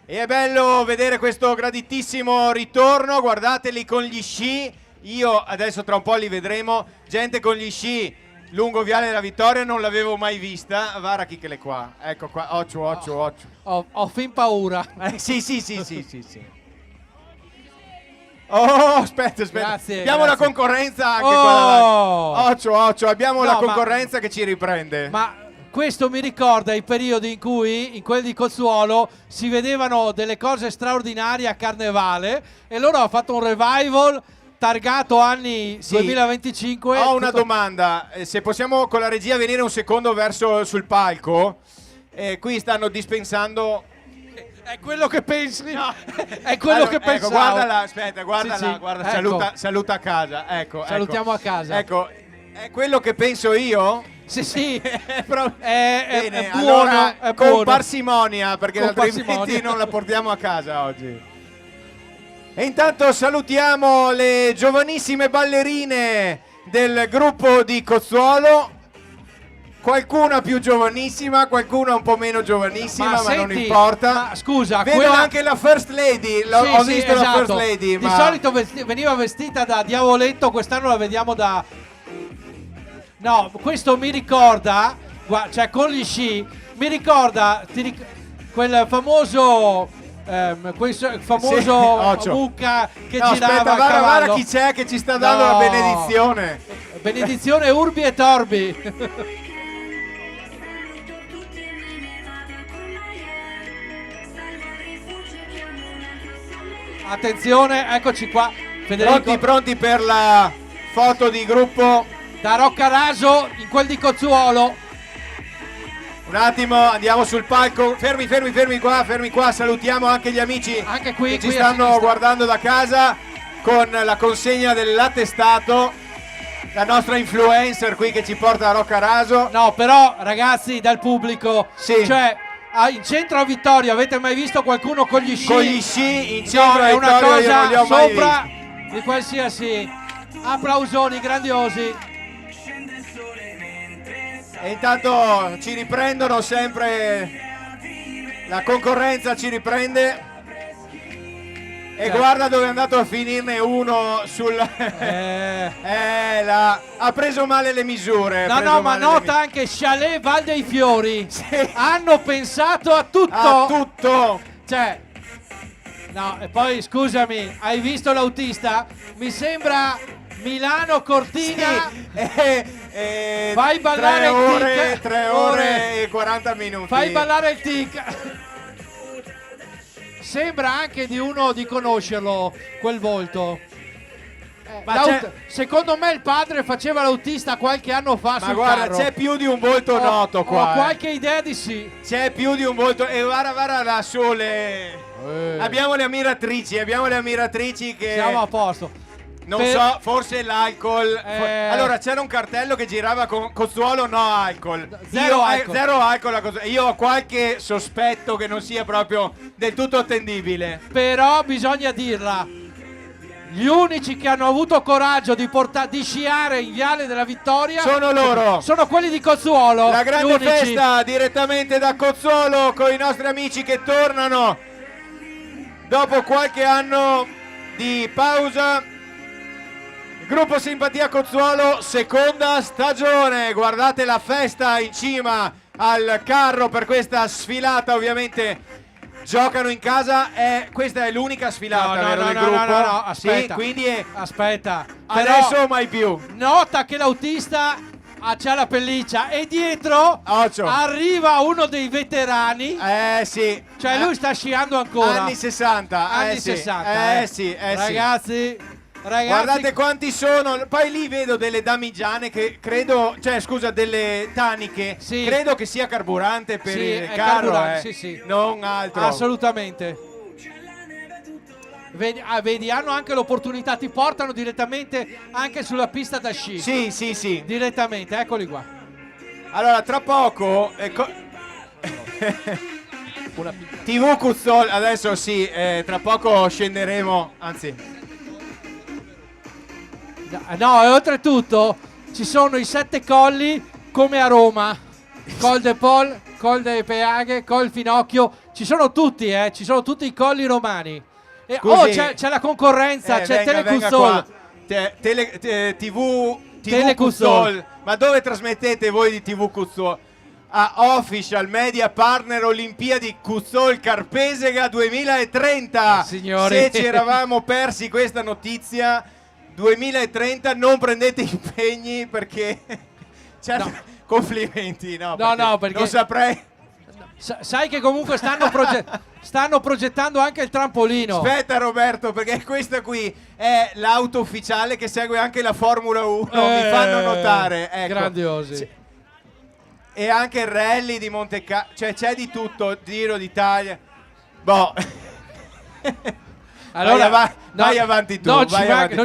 Speaker 1: è bello vedere questo graditissimo ritorno, guardateli con gli sci. Io adesso tra un po' li vedremo, gente con gli sci lungo Viale della Vittoria non l'avevo mai vista. Vara chi che le qua. Ecco qua, occhio.
Speaker 2: Ho fin paura.
Speaker 1: Sì. Oh, aspetta. Abbiamo la concorrenza anche qua davanti. Occhio, abbiamo la concorrenza che ci riprende.
Speaker 2: Ma questo mi ricorda i periodi in cui in quelli di Cozzuolo si vedevano delle cose straordinarie a Carnevale e loro hanno fatto un revival targato anni 2025.
Speaker 1: Ho una domanda, se possiamo con la regia venire un secondo sul palco. Qui stanno dispensando.
Speaker 2: È quello che pensi?
Speaker 1: No.
Speaker 2: È quello che pensavo.
Speaker 1: Ecco, guardala, aspetta, guarda,
Speaker 2: Ecco.
Speaker 1: saluta a casa. Ecco.
Speaker 2: Salutiamo a casa.
Speaker 1: Ecco, è quello che penso io?
Speaker 2: Sì.
Speaker 1: Bene,
Speaker 2: è buono,
Speaker 1: allora,
Speaker 2: è
Speaker 1: con
Speaker 2: buono.
Speaker 1: parsimonia, perché altrimenti non la portiamo a casa oggi. E intanto salutiamo le giovanissime ballerine del gruppo di Cozzuolo. Qualcuna più giovanissima, qualcuna un po' meno giovanissima, ma non importa.
Speaker 2: Ma scusa,
Speaker 1: vedo anche la First Lady. Ho visto la First Lady.
Speaker 2: Di solito veniva vestita da diavoletto, quest'anno la vediamo da. No, questo mi ricorda, cioè con gli sci, mi ricorda quel famoso. Mucca che girava a cavallo.
Speaker 1: Guarda chi c'è che ci sta dando la benedizione.
Speaker 2: Benedizione Urbi e Torbi. Attenzione, eccoci qua. Federico.
Speaker 1: Pronti per la foto di gruppo
Speaker 2: da Roccaraso in quel di Cozzuolo.
Speaker 1: Un attimo, andiamo sul palco. Fermi qua. Salutiamo anche gli amici
Speaker 2: anche qui,
Speaker 1: che ci stanno guardando da casa con la consegna dell'attestato. La nostra influencer qui che ci porta a Roccaraso.
Speaker 2: No, però ragazzi, dal pubblico,
Speaker 1: sì.
Speaker 2: Cioè in centro a Vittorio avete mai visto qualcuno con gli sci?
Speaker 1: Con gli sci in centro a
Speaker 2: è una
Speaker 1: Vittorio
Speaker 2: cosa
Speaker 1: non li ho mai
Speaker 2: sopra di qualsiasi. Applausoni grandiosi.
Speaker 1: E intanto ci riprendono sempre, la concorrenza ci riprende. E guarda dove è andato a finirne uno sul... ha preso male le misure.
Speaker 2: No, ma nota anche Chalet Val dei Fiori.
Speaker 1: Sì.
Speaker 2: Hanno pensato a tutto.
Speaker 1: A tutto.
Speaker 2: Cioè, no, e poi scusami, hai visto l'autista? Mi sembra Milano Cortina.
Speaker 1: Sì.
Speaker 2: Fai ballare il tic.
Speaker 1: 3 ore e 40 minuti.
Speaker 2: Fai ballare il tic. Sembra anche di uno di conoscerlo quel volto. Secondo me il padre faceva l'autista qualche anno fa.
Speaker 1: Ma guarda,
Speaker 2: carro.
Speaker 1: c'è più di un volto noto qua.
Speaker 2: Ho qualche idea di sì.
Speaker 1: C'è più di un volto. E guarda da sole. Abbiamo le ammiratrici che...
Speaker 2: Siamo a posto.
Speaker 1: Non so, forse l'alcol. Allora c'era un cartello che girava con Cozzuolo no alcol. Zero alcol. Io ho qualche sospetto che non sia proprio del tutto attendibile.
Speaker 2: Però bisogna dirla. Gli unici che hanno avuto coraggio di sciare in Viale della Vittoria
Speaker 1: sono loro.
Speaker 2: Sono quelli di Cozzuolo.
Speaker 1: La grande festa direttamente da Cozzuolo con i nostri amici che tornano dopo qualche anno di pausa. Gruppo Simpatia Cozzuolo, seconda stagione. Guardate la festa in cima al carro per questa sfilata. Ovviamente giocano in casa. Questa è l'unica sfilata del gruppo.
Speaker 2: No, aspetta.
Speaker 1: Sì, quindi
Speaker 2: aspetta.
Speaker 1: Adesso
Speaker 2: però,
Speaker 1: mai più.
Speaker 2: Nota che l'autista c'ha la pelliccia e dietro arriva uno dei veterani.
Speaker 1: Sì.
Speaker 2: Cioè lui sta sciando ancora.
Speaker 1: Anni 60.
Speaker 2: Anni 60.
Speaker 1: Sì.
Speaker 2: Ragazzi.
Speaker 1: Guardate quanti sono. Poi lì vedo delle damigiane che credo, delle taniche.
Speaker 2: Sì.
Speaker 1: Credo che sia carburante per il carro.
Speaker 2: Sì.
Speaker 1: Non altro.
Speaker 2: Assolutamente. Vedi, hanno anche l'opportunità, ti portano direttamente anche sulla pista da sci.
Speaker 1: Sì.
Speaker 2: Direttamente, eccoli qua.
Speaker 1: Allora, tra poco TV Cozzuolo, adesso sì, tra poco scenderemo, anzi.
Speaker 2: No, e oltretutto ci sono i 7 colli come a Roma. Col de Pol, Col de Peaghe, Col Finocchio. Ci sono tutti, ci sono tutti i colli romani. C'è la concorrenza, c'è Telecuzzol.
Speaker 1: TV Cozzuolo. Ma dove trasmettete voi di TV Cozzuolo? Official Media Partner Olimpiadi Cozzuolo Carpesega 2030.
Speaker 2: Signori.
Speaker 1: Se ci eravamo persi questa notizia, 2030 non prendete impegni perché complimenti, no, perché non saprei.
Speaker 2: Sai che comunque stanno progettando anche il trampolino.
Speaker 1: Aspetta Roberto, perché questa qui è l'auto ufficiale che segue anche la Formula 1, mi fanno notare, ecco.
Speaker 2: Grandiosi.
Speaker 1: E anche il rally di Monte Carlo, cioè c'è di tutto, Giro d'Italia. Boh.
Speaker 2: Allora,
Speaker 1: vai avanti tu.
Speaker 2: Non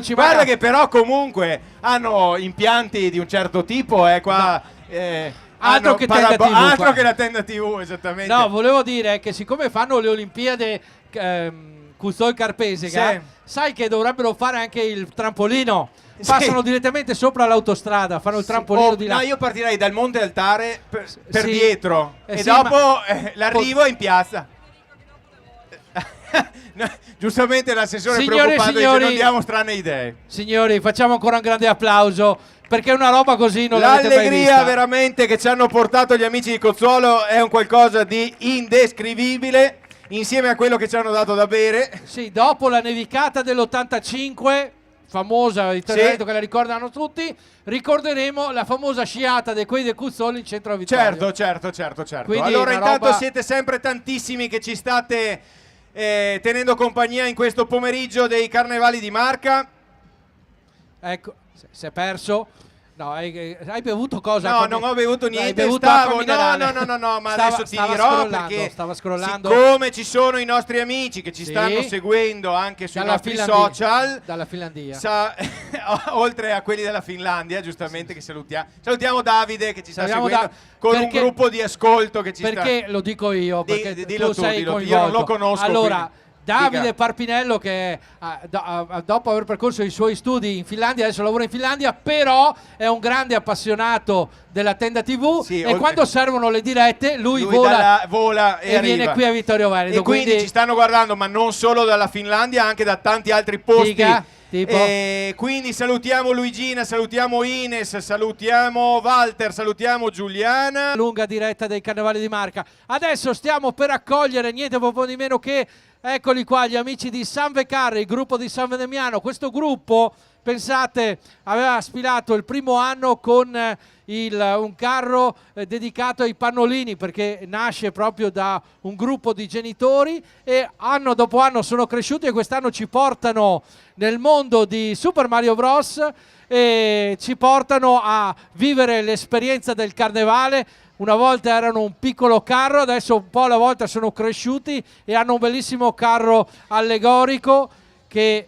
Speaker 2: ci
Speaker 1: Guarda che però comunque hanno impianti di un certo tipo, qua.
Speaker 2: Altro che tenda TV.
Speaker 1: Altro che la tenda TV, esattamente.
Speaker 2: No, volevo dire che siccome fanno le Olimpiadi Cozzuolo Carpesega, sai che dovrebbero fare anche il trampolino. Passano direttamente sopra l'autostrada, fanno il trampolino di là.
Speaker 1: No, io partirei dal Monte Altare per dietro e dopo l'arrivo in piazza. Giustamente l'assessore è preoccupato, dice non diamo strane idee.
Speaker 2: Signori, facciamo ancora un grande applauso perché una roba così non l'avete mai vista.
Speaker 1: L'allegria veramente che ci hanno portato gli amici di Cozzuolo è un qualcosa di indescrivibile, insieme a quello che ci hanno dato da bere.
Speaker 2: Sì, dopo la nevicata dell'85, famosa, il Trento che la ricordano tutti, ricorderemo la famosa sciata dei quei del Cozzuolo in centro a Vittorio.
Speaker 1: Certo.
Speaker 2: Quindi
Speaker 1: allora intanto
Speaker 2: roba...
Speaker 1: siete sempre tantissimi che ci state tenendo compagnia in questo pomeriggio dei Carnevali di Marca.
Speaker 2: Ecco, si è perso. No, hai bevuto cosa?
Speaker 1: No, non ho bevuto niente, no, ma adesso ti dirò perché
Speaker 2: stava scrollando.
Speaker 1: Siccome ci sono i nostri amici che ci stanno seguendo anche sui nostri social
Speaker 2: dalla Finlandia,
Speaker 1: oltre a quelli della Finlandia, giustamente, che salutiamo Davide che ci sta seguendo con un gruppo di ascolto che ci sta.
Speaker 2: Perché lo dico io? Perché
Speaker 1: dillo
Speaker 2: tu sei coinvolto.
Speaker 1: Io non lo conosco.
Speaker 2: Allora,
Speaker 1: quindi.
Speaker 2: Davide Parpinello, che dopo aver percorso i suoi studi in Finlandia, adesso lavora in Finlandia, però è un grande appassionato della Tenda TV, e quando servono le dirette lui vola e viene qui a Vittorio Veneto.
Speaker 1: E quindi ci stanno guardando, ma non solo dalla Finlandia, anche da tanti altri posti. E quindi salutiamo Luigina, salutiamo Ines, salutiamo Walter, salutiamo Giuliana.
Speaker 2: Lunga diretta dei Carnevali di Marca. Adesso stiamo per accogliere niente po' di meno che, eccoli qua, gli amici di Sanve Carri, il gruppo di San Vendemiano. Questo gruppo, pensate, aveva sfilato il primo anno con un carro dedicato ai pannolini, perché nasce proprio da un gruppo di genitori, e anno dopo anno sono cresciuti e quest'anno ci portano nel mondo di Super Mario Bros. E ci portano a vivere l'esperienza del carnevale. Una volta erano un piccolo carro, adesso un po' alla volta sono cresciuti e hanno un bellissimo carro allegorico che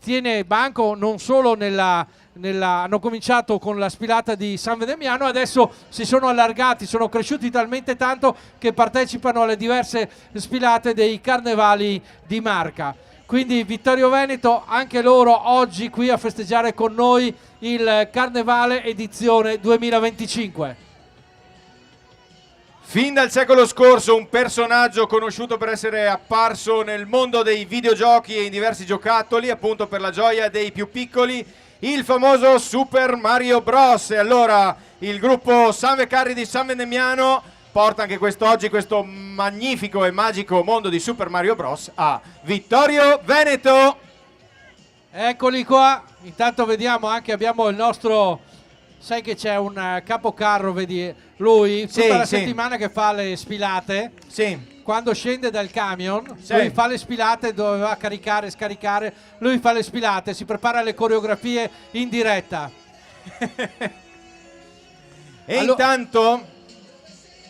Speaker 2: tiene banco non solo hanno cominciato con la sfilata di San Vendemiano, adesso si sono allargati, sono cresciuti talmente tanto che partecipano alle diverse sfilate dei Carnevali di Marca. Quindi Vittorio Veneto, anche loro oggi qui a festeggiare con noi il Carnevale edizione 2025.
Speaker 1: Fin dal secolo scorso un personaggio conosciuto per essere apparso nel mondo dei videogiochi e in diversi giocattoli, appunto per la gioia dei più piccoli, il famoso Super Mario Bros. E allora il gruppo Sanve Carri di San Vendemiano porta anche quest'oggi questo magnifico e magico mondo di Super Mario Bros. A Vittorio Veneto.
Speaker 2: Eccoli qua, intanto vediamo anche, abbiamo il nostro, sai che c'è un capocarro, vedi lui, tutta la settimana che fa le sfilate, quando scende dal camion, lui fa le sfilate, doveva caricare, scaricare, lui fa le sfilate, si prepara le coreografie in diretta.
Speaker 1: E intanto,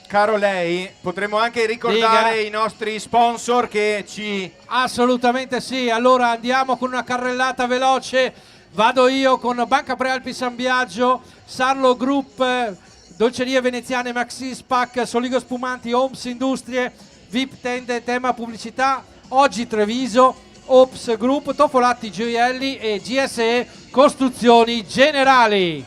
Speaker 1: caro lei, potremmo anche ricordare i nostri sponsor che ci...
Speaker 2: Assolutamente sì, allora andiamo con una carrellata veloce, vado io con Banca Prealpi San Biagio, Sarlo Group, Dolcerie Veneziane, Maxi Spac, Soligo Spumanti, Homes Industrie, VIP Tende, Tema Pubblicità, Oggi Treviso, Ops Group, Tofolatti Gioielli e GSE Costruzioni Generali.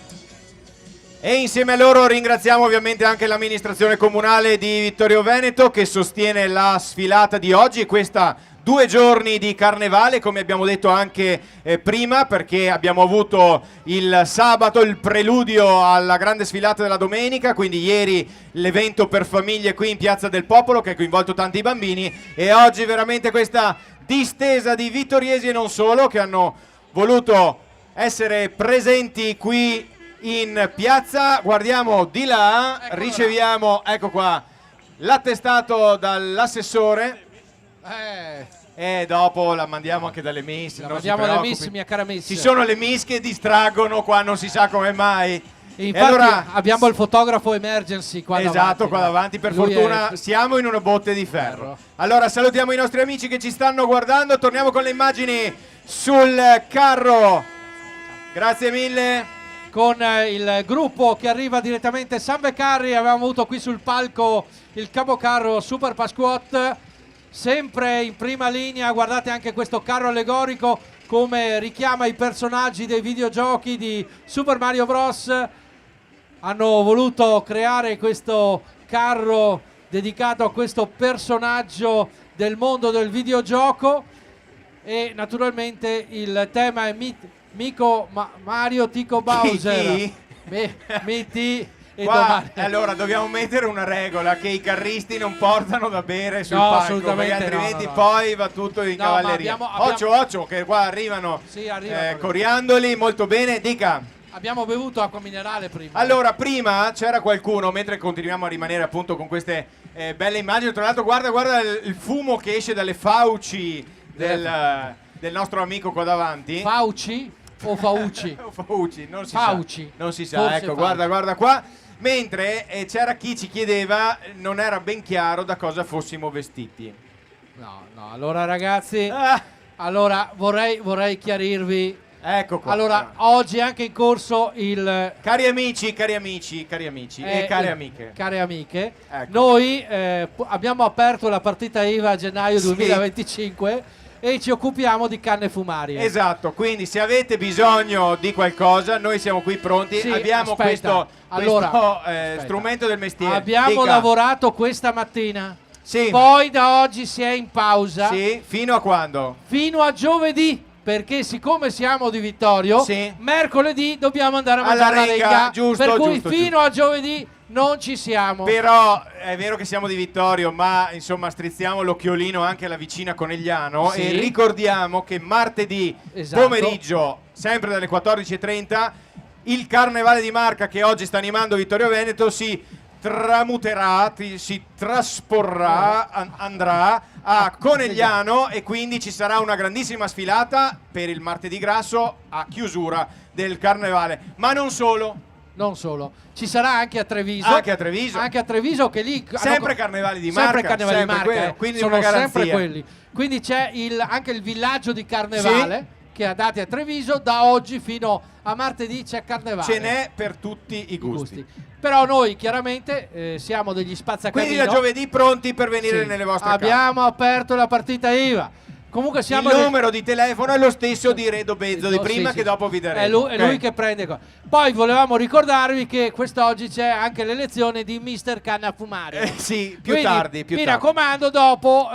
Speaker 1: E insieme a loro ringraziamo ovviamente anche l'amministrazione comunale di Vittorio Veneto che sostiene la sfilata di oggi e questa 2 giorni di carnevale, come abbiamo detto anche prima, perché abbiamo avuto il sabato il preludio alla grande sfilata della domenica, quindi ieri l'evento per famiglie qui in Piazza del Popolo che ha coinvolto tanti bambini, e oggi veramente questa distesa di vittoriesi e non solo che hanno voluto essere presenti qui in piazza. Guardiamo di là, riceviamo, ecco qua, l'attestato dall'assessore. E dopo la mandiamo anche dalle miss.
Speaker 2: La mandiamo dalle miss, mia cara miss.
Speaker 1: Ci sono le miss che distraggono qua, non si sa come mai.
Speaker 2: E infatti allora, abbiamo il fotografo emergency qua davanti.
Speaker 1: Esatto, qua davanti, per fortuna siamo in una botte di ferro. Allora salutiamo i nostri amici che ci stanno guardando, torniamo con le immagini sul carro. Grazie mille.
Speaker 2: Con il gruppo che arriva direttamente Sanve Carri, avevamo avuto qui sul palco il capocarro Super Pasquot, sempre in prima linea. Guardate anche questo carro allegorico come richiama i personaggi dei videogiochi di Super Mario Bros. Hanno voluto creare questo carro dedicato a questo personaggio del mondo del videogioco e naturalmente il tema è Mario Tico Bowser. Miti.
Speaker 1: Allora dobbiamo mettere una regola che i carristi non portano da bere sul palco, perché altrimenti poi va tutto in cavalleria. Occhio che qua arrivano coriandoli, molto bene, dica.
Speaker 2: Abbiamo bevuto acqua minerale prima.
Speaker 1: Allora, prima c'era qualcuno, mentre continuiamo a rimanere appunto con queste belle immagini, tra l'altro guarda il fumo che esce dalle fauci del nostro amico qua davanti.
Speaker 2: Fauci o Fauci?
Speaker 1: Fauci, non si
Speaker 2: Fauci.
Speaker 1: sa. Non si sa,
Speaker 2: Forse
Speaker 1: ecco,
Speaker 2: Fauci.
Speaker 1: guarda qua. Mentre c'era chi ci chiedeva, non era ben chiaro da cosa fossimo vestiti.
Speaker 2: No, allora ragazzi, allora vorrei chiarirvi.
Speaker 1: Ecco qua.
Speaker 2: Allora, oggi è anche in corso il...
Speaker 1: Cari amici e care amiche.
Speaker 2: Care amiche,
Speaker 1: Ecco.
Speaker 2: noi abbiamo aperto la partita IVA a gennaio 2025 e ci occupiamo di canne fumarie.
Speaker 1: Esatto, quindi se avete bisogno di qualcosa, noi siamo qui pronti.
Speaker 2: Sì,
Speaker 1: abbiamo
Speaker 2: aspetta.
Speaker 1: questo strumento del mestiere.
Speaker 2: Abbiamo
Speaker 1: Dica.
Speaker 2: lavorato questa mattina.
Speaker 1: Sì.
Speaker 2: Poi da oggi si è in pausa.
Speaker 1: Sì, fino a quando?
Speaker 2: Fino a giovedì. Perché siccome siamo di Vittorio,
Speaker 1: Sì.
Speaker 2: mercoledì dobbiamo andare a mangiare la renga.
Speaker 1: giusto,
Speaker 2: per cui
Speaker 1: giusto,
Speaker 2: fino a giovedì non ci siamo.
Speaker 1: Però è vero che siamo di Vittorio, ma insomma strizziamo l'occhiolino anche alla vicina Conegliano
Speaker 2: Sì.
Speaker 1: e ricordiamo che martedì
Speaker 2: Esatto.
Speaker 1: pomeriggio, sempre dalle 14:30, il Carnevale di Marca che oggi sta animando Vittorio Veneto si tramuterà, si trasporrà, andrà a Conegliano e quindi ci sarà una grandissima sfilata per il martedì grasso a chiusura del Carnevale. Ma non solo.
Speaker 2: Non solo, ci sarà anche a Treviso.
Speaker 1: Anche a Treviso.
Speaker 2: Anche a Treviso che lì
Speaker 1: Sempre Carnevali di Marca.
Speaker 2: Sempre Carnevali di
Speaker 1: sempre
Speaker 2: Marca,
Speaker 1: quello, quindi
Speaker 2: sono
Speaker 1: una garanzia.
Speaker 2: sempre quelli. Quindi c'è anche il villaggio di Carnevale che ha dati a Treviso, da oggi fino a martedì c'è Carnevale.
Speaker 1: Ce n'è per tutti i gusti.
Speaker 2: Però noi chiaramente siamo degli spazzacamino.
Speaker 1: Quindi da giovedì pronti per venire
Speaker 2: Sì.
Speaker 1: nelle vostre
Speaker 2: Abbiamo aperto la partita IVA. Comunque siamo
Speaker 1: Il numero di telefono è lo stesso di Redo Bezzo di
Speaker 2: No,
Speaker 1: prima
Speaker 2: sì,
Speaker 1: che
Speaker 2: sì.
Speaker 1: dopo vi daremo.
Speaker 2: È lui che prende qua. Poi volevamo ricordarvi che quest'oggi c'è anche l'elezione di Mister Canna Fumare.
Speaker 1: Sì, più
Speaker 2: Quindi,
Speaker 1: tardi.
Speaker 2: mi raccomando, dopo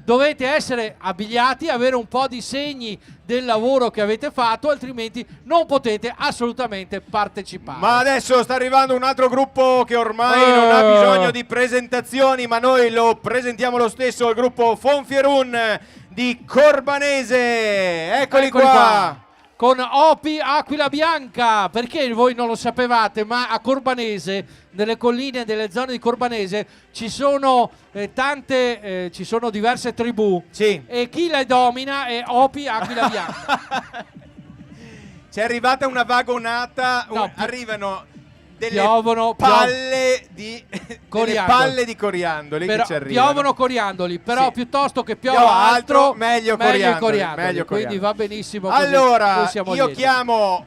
Speaker 2: dovete essere abbigliati, avere un po' di segni del lavoro che avete fatto, altrimenti non potete assolutamente partecipare.
Speaker 1: Ma adesso sta arrivando un altro gruppo che ormai non ha bisogno di presentazioni, ma noi lo presentiamo lo stesso, il gruppo Fonfierun di Corbanese. Eccoli qua.
Speaker 2: Con Opi Aquila Bianca, perché voi non lo sapevate, ma a Corbanese, nelle colline delle zone di Corbanese ci sono ci sono diverse tribù e chi le domina è Opi Aquila Bianca.
Speaker 1: C'è arrivata una vagonata, arrivano delle
Speaker 2: piovono
Speaker 1: palle di
Speaker 2: coriandoli.
Speaker 1: palle di coriandoli
Speaker 2: Però
Speaker 1: che ci arrivano.
Speaker 2: piovono coriandoli, però
Speaker 1: Sì.
Speaker 2: piuttosto che
Speaker 1: Piova
Speaker 2: piova altro,
Speaker 1: meglio
Speaker 2: i
Speaker 1: coriandoli,
Speaker 2: coriandoli.
Speaker 1: meglio
Speaker 2: Quindi
Speaker 1: coriandoli.
Speaker 2: va benissimo così.
Speaker 1: Allora,
Speaker 2: Noi siamo
Speaker 1: io
Speaker 2: lieti.
Speaker 1: chiamo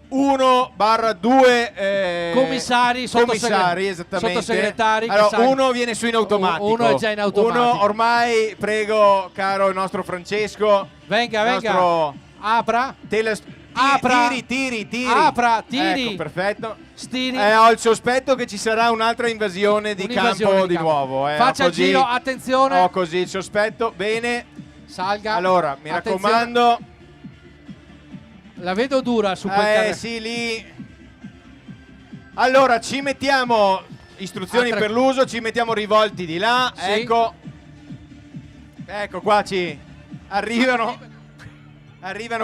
Speaker 1: 1/2
Speaker 2: commissari,
Speaker 1: esattamente.
Speaker 2: sottosegretari che
Speaker 1: Allora,
Speaker 2: sanno-
Speaker 1: uno viene su in automatico.
Speaker 2: Uno è già in automatico.
Speaker 1: Uno ormai, prego, caro il nostro Francesco.
Speaker 2: Venga,
Speaker 1: il
Speaker 2: venga.
Speaker 1: nostro
Speaker 2: Apra.
Speaker 1: Apra. Tiri.
Speaker 2: Apra, tiri.
Speaker 1: Ecco, perfetto.
Speaker 2: Stiri.
Speaker 1: Ho il sospetto che ci sarà un'altra invasione di
Speaker 2: Un'invasione
Speaker 1: campo
Speaker 2: di
Speaker 1: di
Speaker 2: campo.
Speaker 1: nuovo.
Speaker 2: Faccia il giro, attenzione.
Speaker 1: Ho così il sospetto. Bene.
Speaker 2: Salga.
Speaker 1: Allora, mi
Speaker 2: Attenzione.
Speaker 1: raccomando.
Speaker 2: La vedo dura su quel carro.
Speaker 1: Sì, lì. Allora, ci mettiamo istruzioni
Speaker 2: Altre-
Speaker 1: per l'uso, ci mettiamo rivolti di là.
Speaker 2: Sì.
Speaker 1: Ecco qua ci arrivano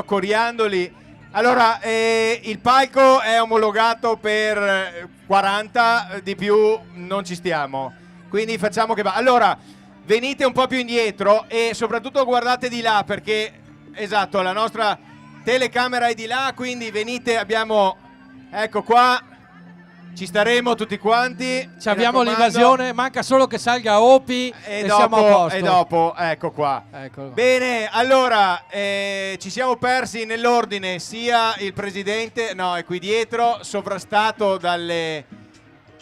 Speaker 1: coriandoli. Allora, il palco è omologato per 40, di più non ci stiamo. Quindi facciamo che va. Allora, venite un po' più indietro e soprattutto guardate di là perché, esatto, la nostra telecamera è di là, quindi venite, abbiamo, ecco qua, ci staremo tutti quanti.
Speaker 2: Ci abbiamo l'invasione, manca solo che salga Opi e siamo a posto.
Speaker 1: E dopo, ecco qua.
Speaker 2: Eccolo.
Speaker 1: Bene, allora, ci siamo persi nell'ordine sia il presidente, no, è qui dietro, sovrastato dalle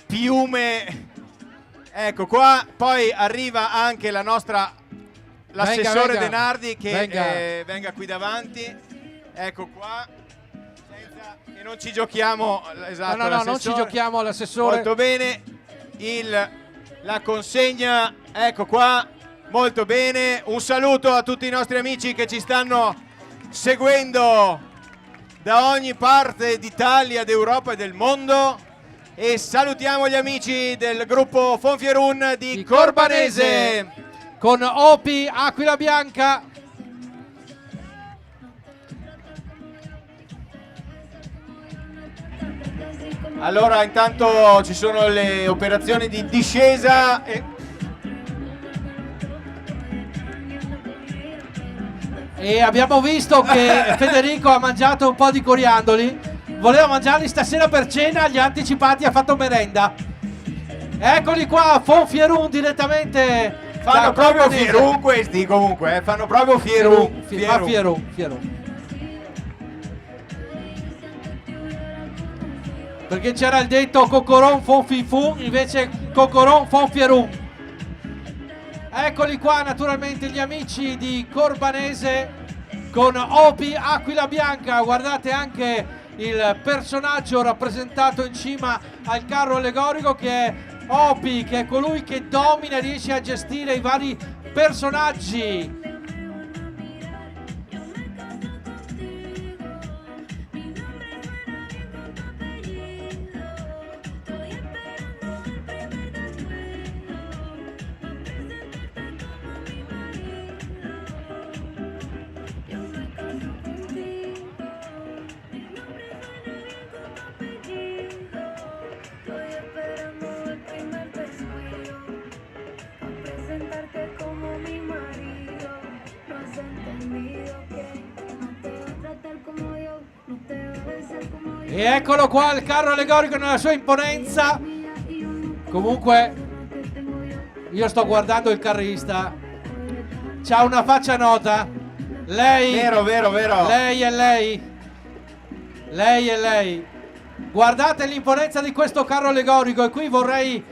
Speaker 1: piume. Ecco qua, poi arriva anche la nostra, l'assessore
Speaker 2: venga.
Speaker 1: Denardi che
Speaker 2: Venga.
Speaker 1: qui davanti. Ecco qua. Senza che non ci giochiamo, esatto.
Speaker 2: No, non ci
Speaker 1: l'assessore.
Speaker 2: giochiamo all'assessore.
Speaker 1: Molto bene, la consegna, ecco qua, molto bene. Un saluto a tutti i nostri amici che ci stanno seguendo da ogni parte d'Italia, d'Europa e del mondo. E salutiamo gli amici del gruppo Fonfierun di Corbanese.
Speaker 2: Con Opi Aquila Bianca.
Speaker 1: Allora, intanto ci sono le operazioni di discesa
Speaker 2: e abbiamo visto che Federico ha mangiato un po' di coriandoli, voleva mangiarli stasera per cena, li ha anticipati, ha fatto merenda. Eccoli qua, Fonfierun direttamente.
Speaker 1: Fanno proprio Fierun questi comunque, fanno proprio Fierun.
Speaker 2: Fierun. Perché c'era il detto Cocoron Fonfifun, invece Cocoron Fonfierun. Eccoli qua naturalmente gli amici di Corbanese con Opi Aquila Bianca. Guardate anche il personaggio rappresentato in cima al carro allegorico, che è Opi, che è colui che domina e riesce a gestire i vari personaggi. E eccolo qua il carro allegorico nella sua imponenza. Comunque io sto guardando il carrista, c'ha una faccia nota. Lei
Speaker 1: vero.
Speaker 2: Lei è lei. Guardate l'imponenza di questo carro allegorico. E qui vorrei,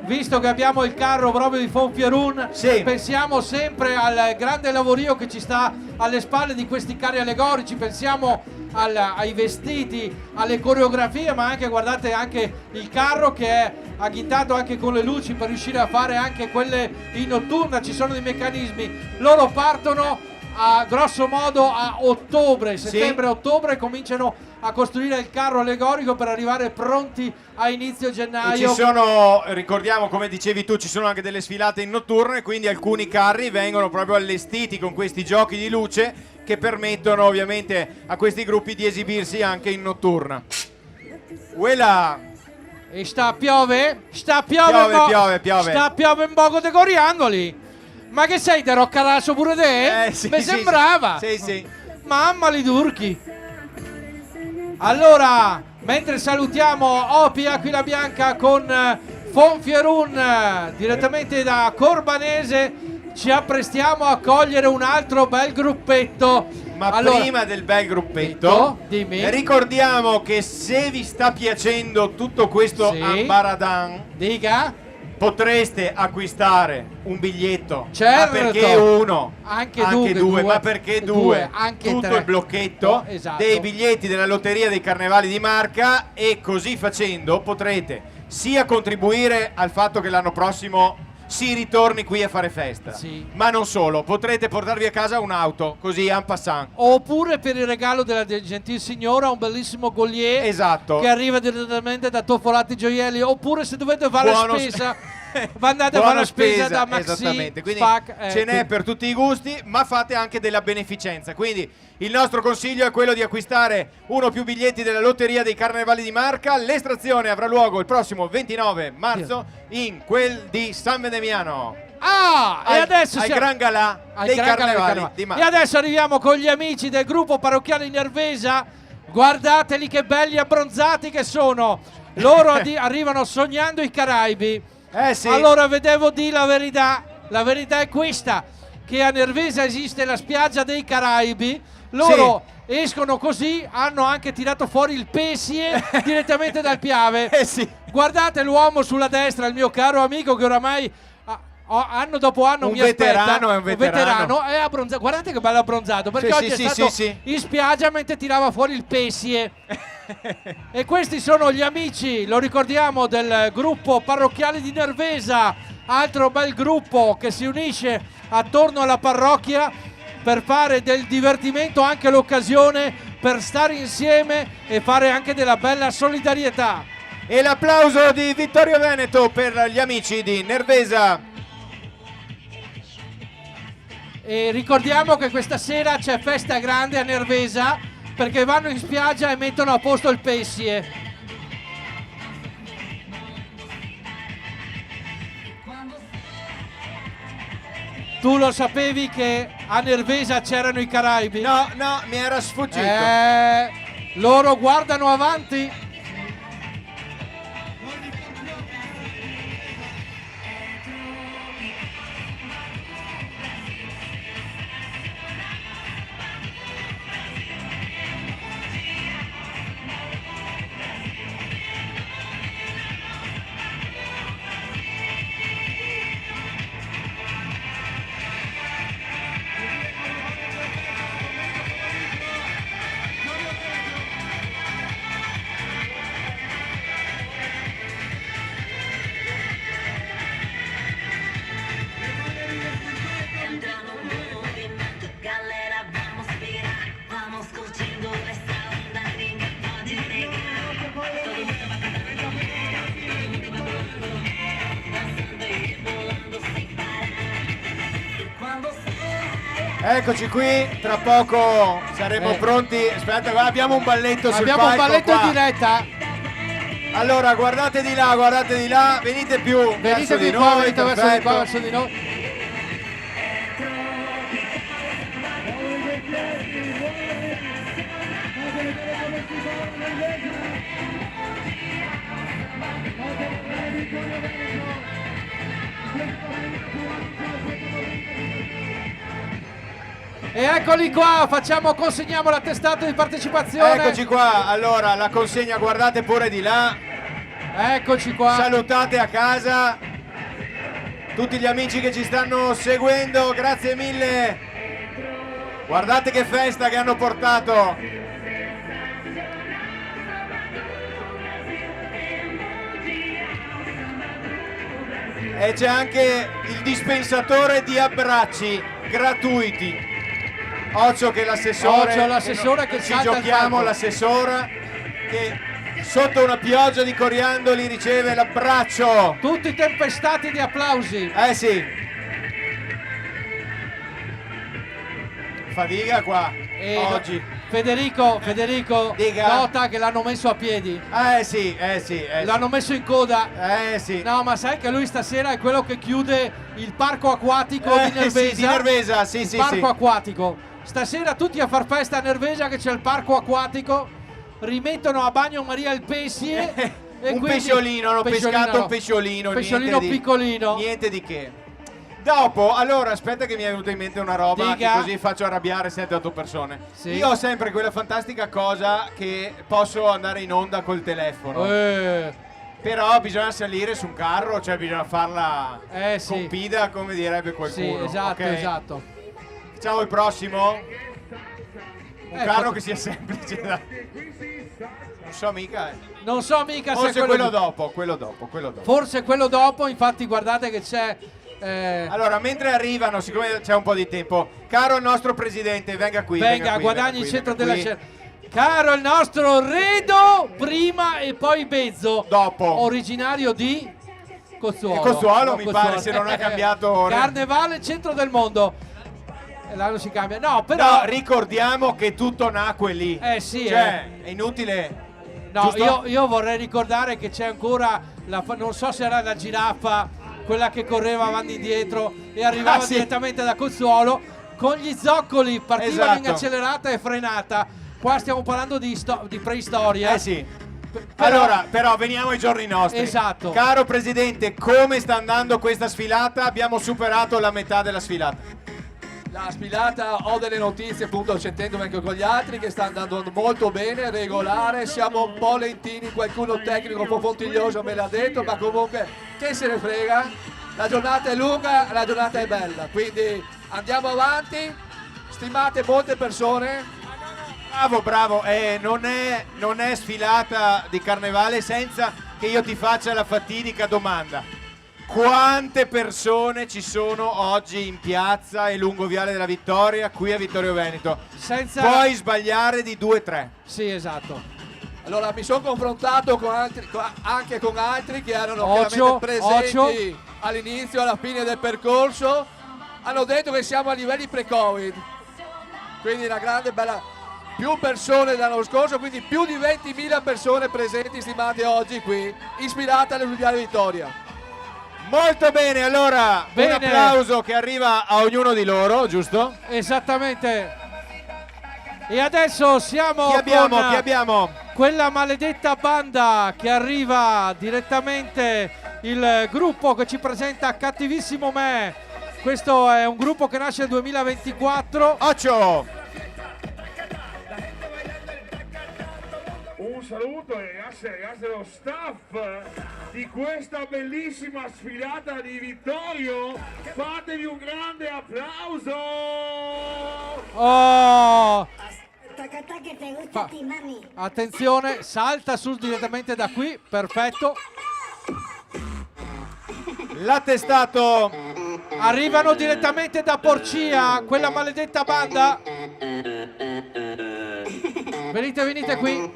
Speaker 2: visto che abbiamo il carro proprio di Fonfierun, pensiamo sempre al grande lavorio che ci sta alle spalle di questi carri allegorici. Pensiamo ai vestiti, alle coreografie, ma anche, guardate, anche il carro che è agghintato anche con le luci per riuscire a fare anche quelle in notturna. Ci sono dei meccanismi. Loro partono a grosso modo a ottobre, settembre-ottobre, cominciano a costruire il carro allegorico per arrivare pronti a inizio gennaio.
Speaker 1: E ci sono, ricordiamo, come dicevi tu, ci sono anche delle sfilate in notturne, quindi alcuni carri vengono proprio allestiti con questi giochi di luce che permettono ovviamente a questi gruppi di esibirsi anche in notturna. Uela.
Speaker 2: E piove Sta piove un poco di coriandoli. Ma che sei, te roccarasso pure te? Mi sembrava.
Speaker 1: Sì.
Speaker 2: Mamma li turchi. Allora, mentre salutiamo Opi Aquila Bianca con Fonfierun direttamente da Corbanese, ci apprestiamo a cogliere un altro bel gruppetto.
Speaker 1: Ma allora, prima del bel gruppetto,
Speaker 2: dimmi.
Speaker 1: Ricordiamo che se vi sta piacendo tutto questo ambaradan, potreste acquistare un biglietto.
Speaker 2: Certo.
Speaker 1: Ma perché uno?
Speaker 2: Anche
Speaker 1: due. Ma perché due?
Speaker 2: Anche
Speaker 1: tutto
Speaker 2: tre.
Speaker 1: Il blocchetto dei biglietti della lotteria dei carnevali di Marca, e così facendo potrete sia contribuire al fatto che l'anno prossimo si ritorni qui a fare festa, ma non solo, potrete portarvi a casa un'auto, così en passant.
Speaker 2: Oppure per il regalo della gentil signora un bellissimo collier,
Speaker 1: esatto,
Speaker 2: che arriva direttamente da Toffolati Gioielli. Oppure se dovete fare la spesa, andate a fare la spesa da Maxi,
Speaker 1: esattamente. Quindi
Speaker 2: Spac,
Speaker 1: ce n'è per tutti i gusti, ma fate anche della beneficenza. Quindi il nostro consiglio è quello di acquistare uno o più biglietti della lotteria dei carnevali di Marca. L'estrazione avrà luogo il prossimo 29 marzo in quel di San Vendemiano.
Speaker 2: E adesso
Speaker 1: al Gran Galà dei carnevali di Marca.
Speaker 2: E adesso arriviamo con gli amici del gruppo parrocchiale in Nervesa. Guardateli che belli abbronzati che sono. Loro arrivano sognando i Caraibi. Allora vedevo di la verità. La verità è questa, che a Nervesa esiste la spiaggia dei Caraibi. Loro escono così, hanno anche tirato fuori il Pesie direttamente dal Piave. Guardate l'uomo sulla destra, il mio caro amico, che oramai anno dopo anno mi aspetta.
Speaker 1: È un veterano.
Speaker 2: È abbronzato. Guardate che bello abbronzato, perché oggi è stato in spiaggia mentre tirava fuori il Pesie. E questi sono gli amici, lo ricordiamo, del gruppo parrocchiale di Nervesa, altro bel gruppo che si unisce attorno alla parrocchia per fare del divertimento anche l'occasione per stare insieme e fare anche della bella solidarietà.
Speaker 1: E l'applauso di Vittorio Veneto per gli amici di Nervesa.
Speaker 2: E ricordiamo che questa sera c'è festa grande a Nervesa, perché vanno in spiaggia e mettono a posto il Pesie. Tu lo sapevi che a Nervesa c'erano i Caraibi?
Speaker 1: No, mi era sfuggito.
Speaker 2: Loro guardano avanti.
Speaker 1: Eccoci qui, tra poco saremo pronti. Aspetta, abbiamo un balletto sul palco.
Speaker 2: Abbiamo un balletto
Speaker 1: qua.
Speaker 2: in diretta.
Speaker 1: Allora, guardate di là, venite più verso di noi.
Speaker 2: Venite verso di qua, verso di noi. E eccoli qua, consegniamo l'attestato di partecipazione.
Speaker 1: Eccoci qua, allora la consegna, guardate pure di là.
Speaker 2: Eccoci qua.
Speaker 1: Salutate a casa tutti gli amici che ci stanno seguendo, grazie mille. Guardate che festa che hanno portato. E c'è anche il dispensatore di abbracci gratuiti. Occhio che
Speaker 2: l'assessore che
Speaker 1: ci giochiamo, l'assessora che sotto una pioggia di coriandoli riceve l'abbraccio.
Speaker 2: Tutti tempestati di applausi.
Speaker 1: Sì. Fatica qua oggi.
Speaker 2: Federico
Speaker 1: Dica.
Speaker 2: nota che l'hanno messo a piedi.
Speaker 1: Sì.
Speaker 2: L'hanno messo in coda.
Speaker 1: Sì.
Speaker 2: No, ma sai che lui stasera è quello che chiude il parco acquatico di Nervesa.
Speaker 1: Sì, di Nervesa, sì.
Speaker 2: Parco acquatico. Stasera tutti a far festa a Nervesa che c'è il parco acquatico. Rimettono a bagno Maria il Pessie.
Speaker 1: Un pesciolino, hanno pescato un pesciolino.
Speaker 2: Pesciolino piccolino.
Speaker 1: Niente di che. Dopo, allora, aspetta che mi è venuta in mente una roba che così faccio arrabbiare 7-8 persone.
Speaker 2: Sì.
Speaker 1: Io ho sempre quella fantastica cosa che posso andare in onda col telefono. Però bisogna salire su un carro, cioè bisogna farla con pida, come direbbe qualcuno.
Speaker 2: Sì, esatto.
Speaker 1: Facciamo il prossimo. Un carro che sia semplice da... Non so mica
Speaker 2: se
Speaker 1: è quello dopo.
Speaker 2: Forse quello dopo, infatti guardate che c'è...
Speaker 1: Allora, mentre arrivano, siccome c'è un po' di tempo, caro il nostro presidente, venga qui.
Speaker 2: Guadagni il centro della scena. Caro il nostro Redo, prima e poi Bezzo.
Speaker 1: Dopo.
Speaker 2: Originario di
Speaker 1: Cozzuolo, mi pare, se non ha cambiato.
Speaker 2: Carnevale, centro del mondo. L'anno si cambia. No, però.
Speaker 1: No, ricordiamo che tutto nacque lì.
Speaker 2: Sì.
Speaker 1: Cioè, è inutile.
Speaker 2: No, io vorrei ricordare che c'è ancora, non so se era la giraffa, quella che correva avanti e indietro e arrivava direttamente da Cozzuolo, con gli zoccoli, partiva in accelerata e frenata. Qua stiamo parlando di preistoria.
Speaker 1: Sì. Allora, però veniamo ai giorni nostri.
Speaker 2: Esatto.
Speaker 1: Caro Presidente, come sta andando questa sfilata? Abbiamo superato la metà della sfilata.
Speaker 3: La sfilata, ho delle notizie, appunto, sentendomi anche con gli altri, che sta andando molto bene, regolare. Siamo un po' lentini, qualcuno tecnico un po' puntiglioso me l'ha detto, ma comunque che se ne frega. La giornata è lunga, la giornata è bella, quindi andiamo avanti. Stimate molte persone.
Speaker 1: Bravo, non è sfilata di carnevale senza che io ti faccia la fatidica domanda. Quante persone ci sono oggi in piazza e lungo Viale della Vittoria qui a Vittorio Veneto? Puoi sbagliare di 2-3.
Speaker 2: Sì, esatto.
Speaker 3: Allora, mi sono confrontato anche con altri che erano chiaramente presenti all'inizio e alla fine del percorso. Hanno detto che siamo a livelli pre-Covid, quindi una grande bella, più persone dell'anno scorso, quindi più di 20.000 persone presenti, stimate oggi qui, ispirate alle Viale Vittoria.
Speaker 1: Molto bene, allora un applauso che arriva a ognuno di loro, giusto?
Speaker 2: Esattamente. E adesso siamo
Speaker 1: Chi abbiamo?
Speaker 2: Quella maledetta banda che arriva direttamente, il gruppo che ci presenta Cattivissimo Me. Questo è un gruppo che nasce nel 2024.
Speaker 1: Occhio!
Speaker 8: Un saluto ai ragazzi dello staff di questa bellissima sfilata di Vittorio. Fatevi un grande applauso.
Speaker 2: Oh! Attenzione, salta su direttamente da qui, perfetto.
Speaker 1: L'attestato.
Speaker 2: Arrivano direttamente da Porcia, quella maledetta banda. Venite qui.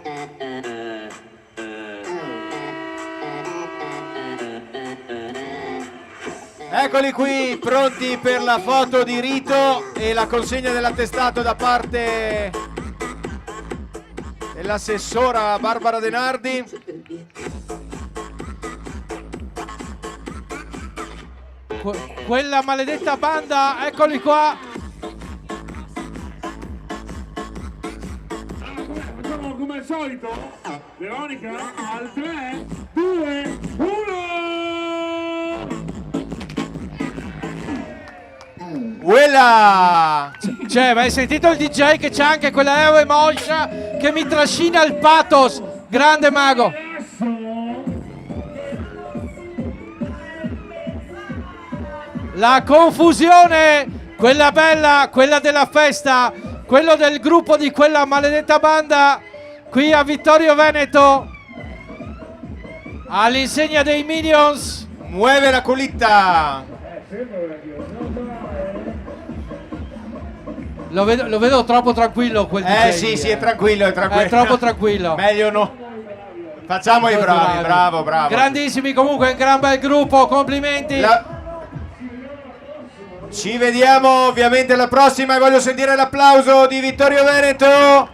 Speaker 1: Eccoli qui, pronti per la foto di rito e la consegna dell'attestato da parte dell'assessora Barbara De Nardi.
Speaker 2: Quella maledetta banda, eccoli qua.
Speaker 8: Facciamo come al solito. Veronica, al 3, 2, 1.
Speaker 1: Quella!
Speaker 2: Cioè, ma hai sentito il DJ che c'ha anche quella Ewe Moscia che mi trascina il pathos. Grande mago. La confusione, quella bella, quella della festa, quello del gruppo di quella maledetta banda qui a Vittorio Veneto, all'insegna dei Minions.
Speaker 1: Muove la culitta.
Speaker 2: Lo vedo troppo tranquillo quel DJ.
Speaker 1: Sì, è tranquillo,
Speaker 2: È troppo tranquillo.
Speaker 1: Meglio no. Facciamo i bravi, bravo.
Speaker 2: Grandissimi comunque, un gran bel gruppo, complimenti.
Speaker 1: Ci vediamo ovviamente alla prossima e voglio sentire l'applauso di Vittorio Veneto.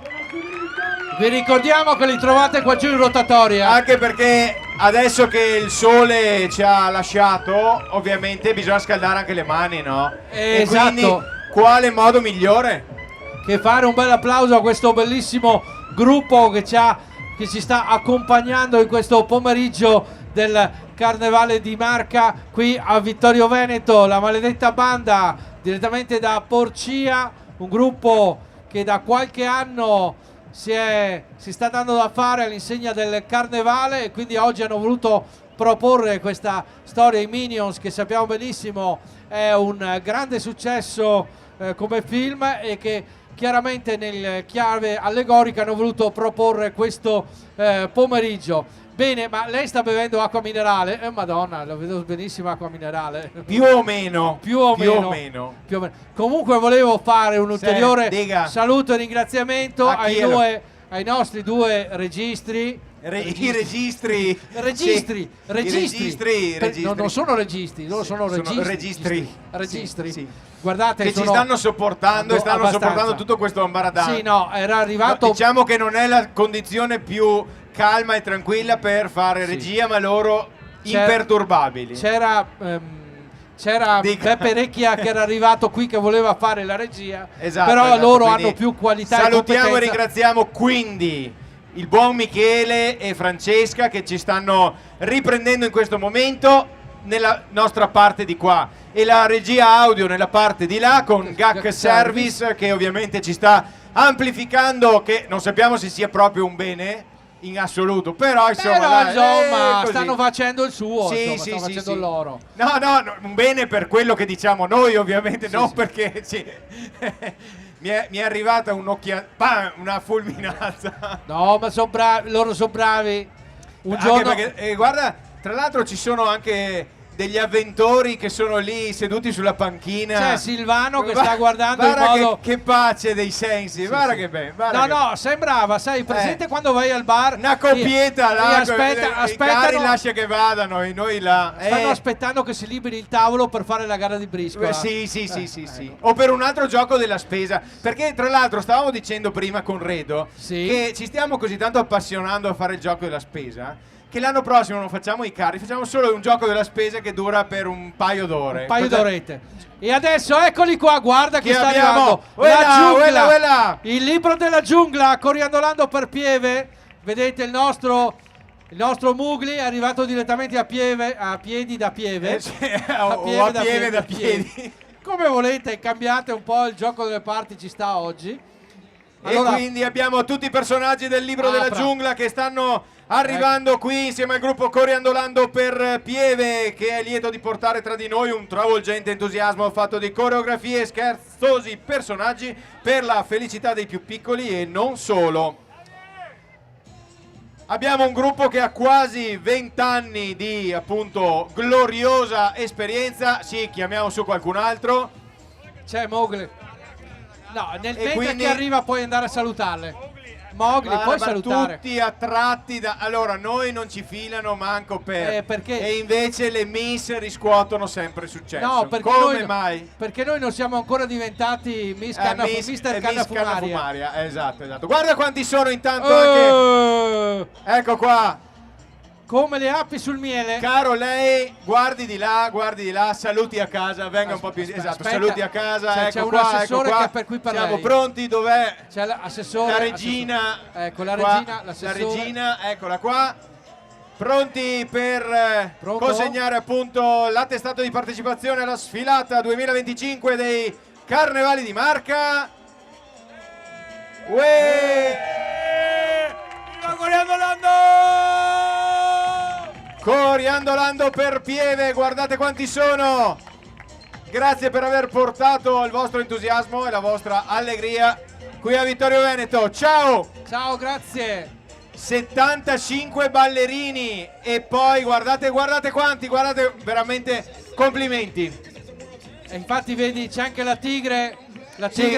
Speaker 2: Vi ricordiamo che li trovate qua giù in rotatoria.
Speaker 1: Anche perché adesso che il sole ci ha lasciato, ovviamente bisogna scaldare anche le mani, no?
Speaker 2: Esatto.
Speaker 1: E quindi quale modo migliore
Speaker 2: che fare un bel applauso a questo bellissimo gruppo che ci sta accompagnando in questo pomeriggio del Carnevale di Marca qui a Vittorio Veneto, la maledetta banda direttamente da Porcia, un gruppo che da qualche anno si sta dando da fare all'insegna del Carnevale e quindi oggi hanno voluto proporre questa storia, i Minions, che sappiamo benissimo è un grande successo come film e che chiaramente nel chiave allegorica hanno voluto proporre questo pomeriggio. Bene, ma lei sta bevendo acqua minerale? Madonna, lo vedo benissimo, acqua minerale.
Speaker 1: Più o meno.
Speaker 2: Comunque volevo fare un ulteriore saluto e ringraziamento ai nostri due registri.
Speaker 1: I registri.
Speaker 2: Non sono registi, loro sono registri.
Speaker 1: Sì.
Speaker 2: Guardate,
Speaker 1: che ci stanno sopportando e stanno sopportando tutto questo ambaradano.
Speaker 2: Sì, no, era arrivato.
Speaker 1: No, diciamo che non è la condizione più calma e tranquilla per fare regia, ma loro imperturbabili.
Speaker 2: C'era Beppe Recchia che era arrivato qui che voleva fare la regia, però loro hanno più qualità e competenza.
Speaker 1: Salutiamo e ringraziamo quindi il buon Michele e Francesca che ci stanno riprendendo in questo momento nella nostra parte di qua e la regia audio nella parte di là con GAC Service che ovviamente ci sta amplificando, che non sappiamo se sia proprio un bene in assoluto, però insomma
Speaker 2: stanno facendo il suo, stanno facendo loro.
Speaker 1: No, un bene per quello che diciamo noi ovviamente, non perché mi è arrivata una fulminata.
Speaker 2: No, ma loro sono bravi. Un giorno
Speaker 1: perché, guarda, tra l'altro ci sono anche degli avventori che sono lì seduti sulla panchina.
Speaker 2: C'è Silvano che sta guardando in modo
Speaker 1: che pace dei sensi, guarda che bello.
Speaker 2: Sembrava, sai, presente quando vai al bar
Speaker 1: una coppietta là,
Speaker 2: aspettano,
Speaker 1: i cari lascia che vadano e noi là
Speaker 2: stanno aspettando che si liberi il tavolo per fare la gara di briscola.
Speaker 1: Sì. O per un altro gioco della spesa, perché tra l'altro stavamo dicendo prima con Redo che ci stiamo così tanto appassionando a fare il gioco della spesa che l'anno prossimo non facciamo i carri, facciamo solo un gioco della spesa che dura per un paio d'ore.
Speaker 2: Un paio d'orette. E adesso eccoli qua, guarda chi sta
Speaker 1: abbiamo?
Speaker 2: arrivando. La giungla, il libro della giungla, coriandolando per Pieve. Vedete il nostro Mugli è arrivato direttamente a piedi da Pieve.
Speaker 1: A pieve da piedi.
Speaker 2: Come volete, cambiate un po' il gioco delle parti, ci sta oggi.
Speaker 1: Allora, e quindi abbiamo tutti i personaggi del libro della giungla che stanno arrivando qui insieme al gruppo Coriandolando per Pieve, che è lieto di portare tra di noi un travolgente entusiasmo fatto di coreografie e scherzosi personaggi per la felicità dei più piccoli e non solo. Abbiamo un gruppo che ha quasi 20 anni di appunto gloriosa esperienza. Sì, chiamiamo su qualcun altro.
Speaker 2: C'è Mowgli. No, mentre che arriva puoi andare a salutarle. Mowgli, puoi salutare.
Speaker 1: Tutti attratti da... Allora, noi non ci filano manco
Speaker 2: perché?
Speaker 1: E invece le miss riscuotono sempre successo.
Speaker 2: No, perché
Speaker 1: come mai?
Speaker 2: Perché noi non siamo ancora diventati Mister Cannafumaria.
Speaker 1: Esatto. Guarda quanti sono intanto anche... Ecco qua.
Speaker 2: Come le api sul miele.
Speaker 1: Caro lei, guardi di là, saluti a casa, venga un po' più... Esatto, saluti a casa,
Speaker 2: c'è un assessore che è per qui per
Speaker 1: siamo
Speaker 2: lei.
Speaker 1: Pronti, dov'è?
Speaker 2: C'è l'assessore.
Speaker 1: La regina.
Speaker 2: Ecco, la
Speaker 1: qua,
Speaker 2: regina, l'assessore.
Speaker 1: La regina, eccola qua. Pronti per consegnare appunto l'attestato di partecipazione alla sfilata 2025 dei Carnevali di Marca. Viva Coriandolando! Coriandolando per Pieve, guardate quanti sono. Grazie per aver portato il vostro entusiasmo e la vostra allegria qui a Vittorio Veneto. Ciao!
Speaker 2: Ciao, grazie!
Speaker 1: 75 ballerini e poi guardate quanti, guardate, veramente complimenti.
Speaker 2: E infatti vedi c'è anche la tigre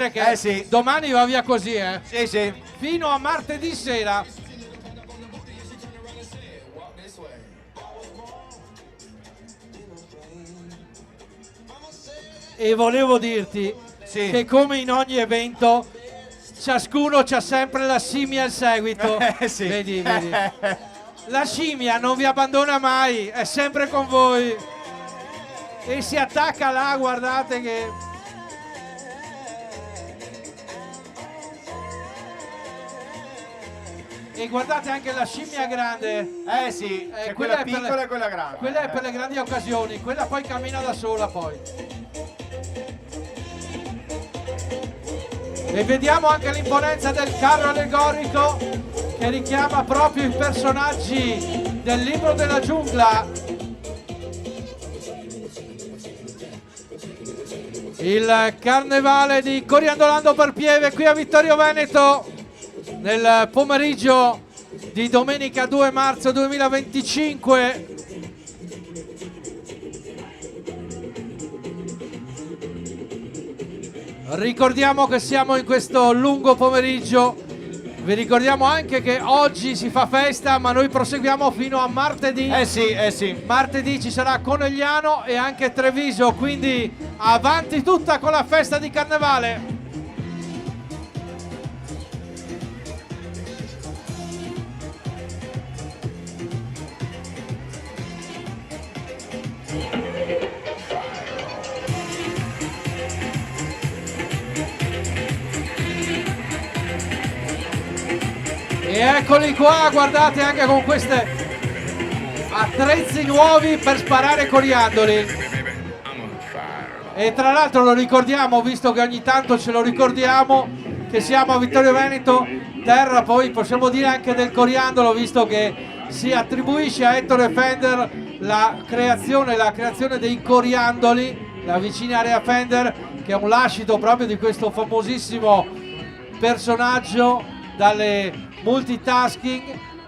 Speaker 2: che domani va via così,
Speaker 1: Sì.
Speaker 2: Fino a martedì sera. E volevo dirti che come in ogni evento ciascuno c'ha sempre la scimmia al seguito. Vedi. La scimmia non vi abbandona mai, è sempre con voi. E si attacca là, guardate che... E guardate anche la scimmia grande.
Speaker 1: Sì, c'è quella piccola e quella grande.
Speaker 2: Quella è per le grandi occasioni, quella poi cammina da sola poi. E vediamo anche l'imponenza del carro allegorico che richiama proprio i personaggi del libro della giungla. Il carnevale di Coriandolando per Pieve qui a Vittorio Veneto nel pomeriggio di domenica 2 marzo 2025. Ricordiamo che siamo in questo lungo pomeriggio, vi ricordiamo anche che oggi si fa festa ma noi proseguiamo fino a martedì.
Speaker 1: Sì.
Speaker 2: Martedì ci sarà Conegliano e anche Treviso, quindi avanti tutta con la festa di carnevale. E eccoli qua, guardate anche con questi attrezzi nuovi per sparare coriandoli. E tra l'altro lo ricordiamo, visto che ogni tanto ce lo ricordiamo, che siamo a Vittorio Veneto, terra poi possiamo dire anche del coriandolo, visto che si attribuisce a Ettore Fender la creazione dei coriandoli, la vicina Area Fender, che è un lascito proprio di questo famosissimo personaggio dalle multitasking,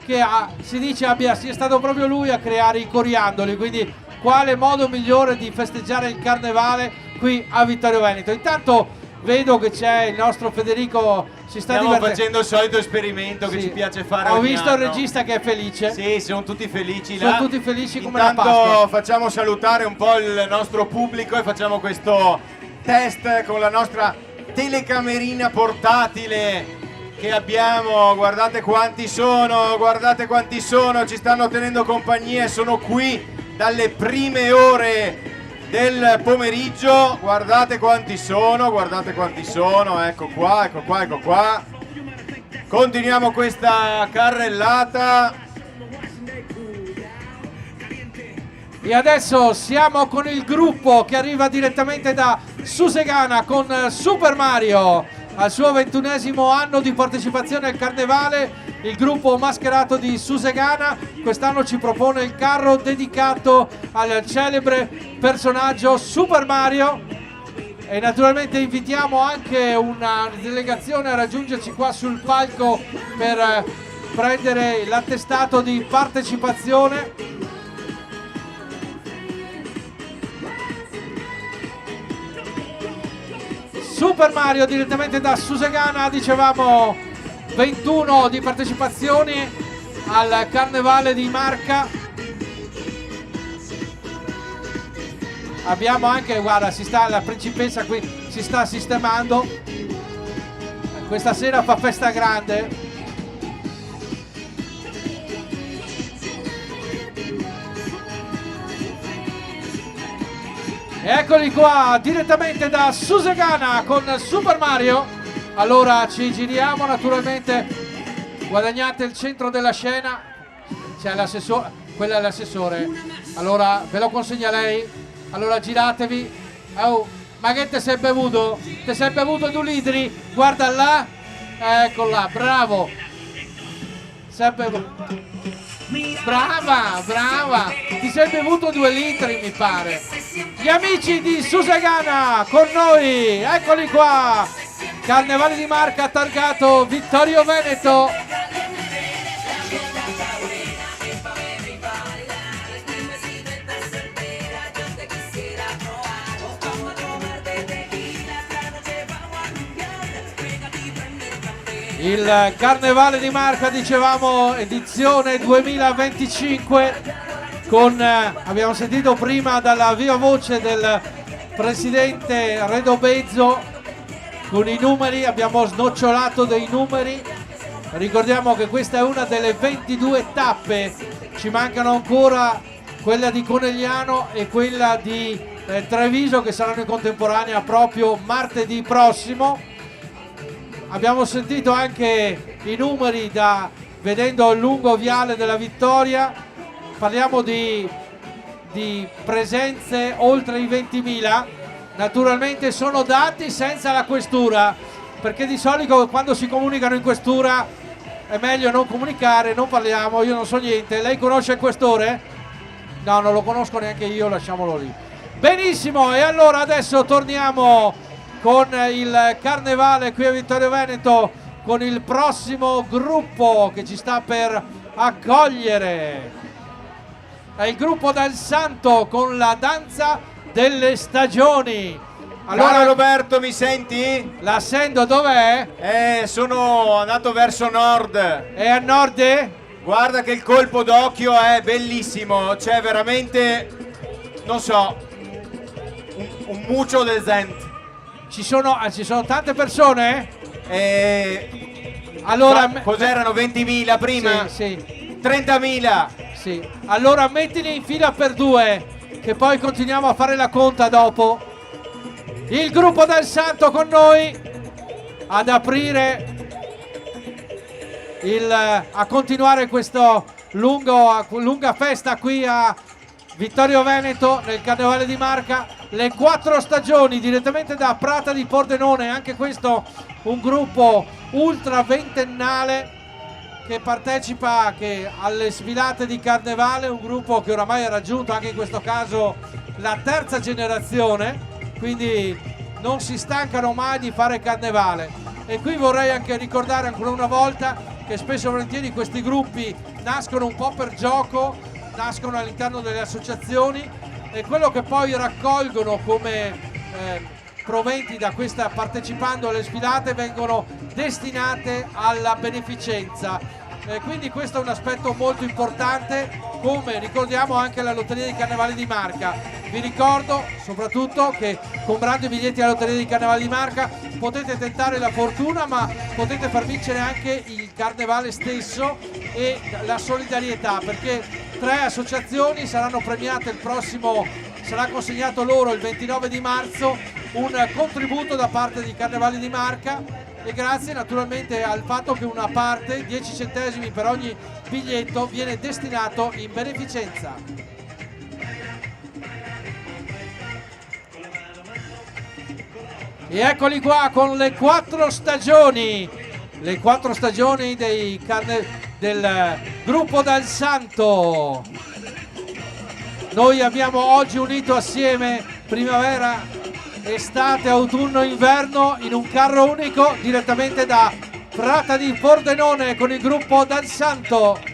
Speaker 2: che si dice sia stato proprio lui a creare i coriandoli, quindi quale modo migliore di festeggiare il carnevale qui a Vittorio Veneto. Intanto vedo che c'è il nostro Federico, si sta divertendo.
Speaker 1: Stiamo facendo il solito esperimento che ci piace fare.
Speaker 2: Ho visto il regista che è felice.
Speaker 1: Sì, sono tutti felici
Speaker 2: là. Sono tutti felici come la Pasqua.
Speaker 1: Intanto facciamo salutare un po' il nostro pubblico e facciamo questo test con la nostra telecamerina portatile che abbiamo, guardate quanti sono, ci stanno tenendo compagnia, sono qui dalle prime ore del pomeriggio, guardate quanti sono, ecco qua. Continuiamo questa carrellata.
Speaker 2: E adesso siamo con il gruppo che arriva direttamente da Susegana con Super Mario. Al suo 21esimo anno di partecipazione al Carnevale, il gruppo mascherato di Susegana quest'anno ci propone il carro dedicato al celebre personaggio Super Mario. E naturalmente invitiamo anche una delegazione a raggiungerci qua sul palco per prendere l'attestato di partecipazione. Super Mario direttamente da Susegana, dicevamo 21 di partecipazioni al Carnevale di Marca. Abbiamo anche, guarda, la principessa qui si sta sistemando. Questa sera fa festa grande. Eccoli qua, direttamente da Susegana con Super Mario. Allora ci giriamo, naturalmente guadagnate il centro della scena. C'è l'assessore, quella è l'assessore. Allora ve lo consegna lei. Allora giratevi. Oh, ma che te sei bevuto? Te sei bevuto 2 litri? Guarda là. Ecco là, bravo. Brava, ti sei bevuto 2 litri mi pare. Gli amici di Susegana con noi, eccoli qua. Carnevale di Marca targato Vittorio Veneto. Il Carnevale di Marca, dicevamo, edizione 2025 con, abbiamo sentito prima dalla viva voce del presidente Redo Bezzo, con i numeri, abbiamo snocciolato dei numeri. Ricordiamo che questa è una delle 22 tappe, ci mancano ancora quella di Conegliano e quella di Treviso che saranno in contemporanea proprio martedì prossimo. Abbiamo sentito anche i numeri vedendo il lungo viale della vittoria, parliamo di presenze oltre i 20.000, naturalmente sono dati senza la questura, perché di solito quando si comunicano in questura è meglio non comunicare, non parliamo, io non so niente. Lei conosce il questore? No, non lo conosco neanche io, lasciamolo lì. Benissimo, e allora adesso torniamo con il Carnevale qui a Vittorio Veneto, con il prossimo gruppo che ci sta per accogliere. È il gruppo del Santo con la danza delle stagioni.
Speaker 1: Allora, caro Roberto, mi senti?
Speaker 2: La sento, dov'è?
Speaker 1: Sono andato verso nord.
Speaker 2: È a nord?
Speaker 1: Guarda che il colpo d'occhio è bellissimo, c'è veramente, non so, un muccio del Zent.
Speaker 2: Ci sono tante persone?
Speaker 1: Allora, cos'erano 20.000 prima?
Speaker 2: Sì.
Speaker 1: 30.000.
Speaker 2: Sì. Allora mettili in fila per 2, che poi continuiamo a fare la conta dopo. Il gruppo del Santo con noi ad aprire, a continuare questa lunga festa qui a Vittorio Veneto nel Carnevale di Marca. Le 4 stagioni direttamente da Prata di Pordenone, anche questo un gruppo ultra ventennale che partecipa alle sfilate di Carnevale, un gruppo che oramai ha raggiunto anche in questo caso la 3ª generazione, quindi non si stancano mai di fare Carnevale. E qui vorrei anche ricordare ancora una volta che spesso e volentieri questi gruppi nascono un po' per gioco, nascono all'interno delle associazioni, e quello che poi raccolgono come proventi da questa, partecipando alle sfilate, vengono destinate alla beneficenza. Quindi questo è un aspetto molto importante, come ricordiamo anche la Lotteria dei Carnevali di Marca. Vi ricordo soprattutto che comprando i biglietti alla Lotteria di Carnevale di Marca potete tentare la fortuna, ma potete far vincere anche il carnevale stesso e la solidarietà, perché 3 associazioni saranno premiate il prossimo, sarà consegnato loro il 29 di marzo un contributo da parte di Carnevali di Marca, e grazie naturalmente al fatto che una parte, 10 centesimi per ogni biglietto, viene destinato in beneficenza. E eccoli qua con le 4 stagioni, del gruppo Dal Santo. Noi abbiamo oggi unito assieme primavera, estate, autunno, inverno in un carro unico direttamente da Prata di Pordenone con il gruppo Dal Santo.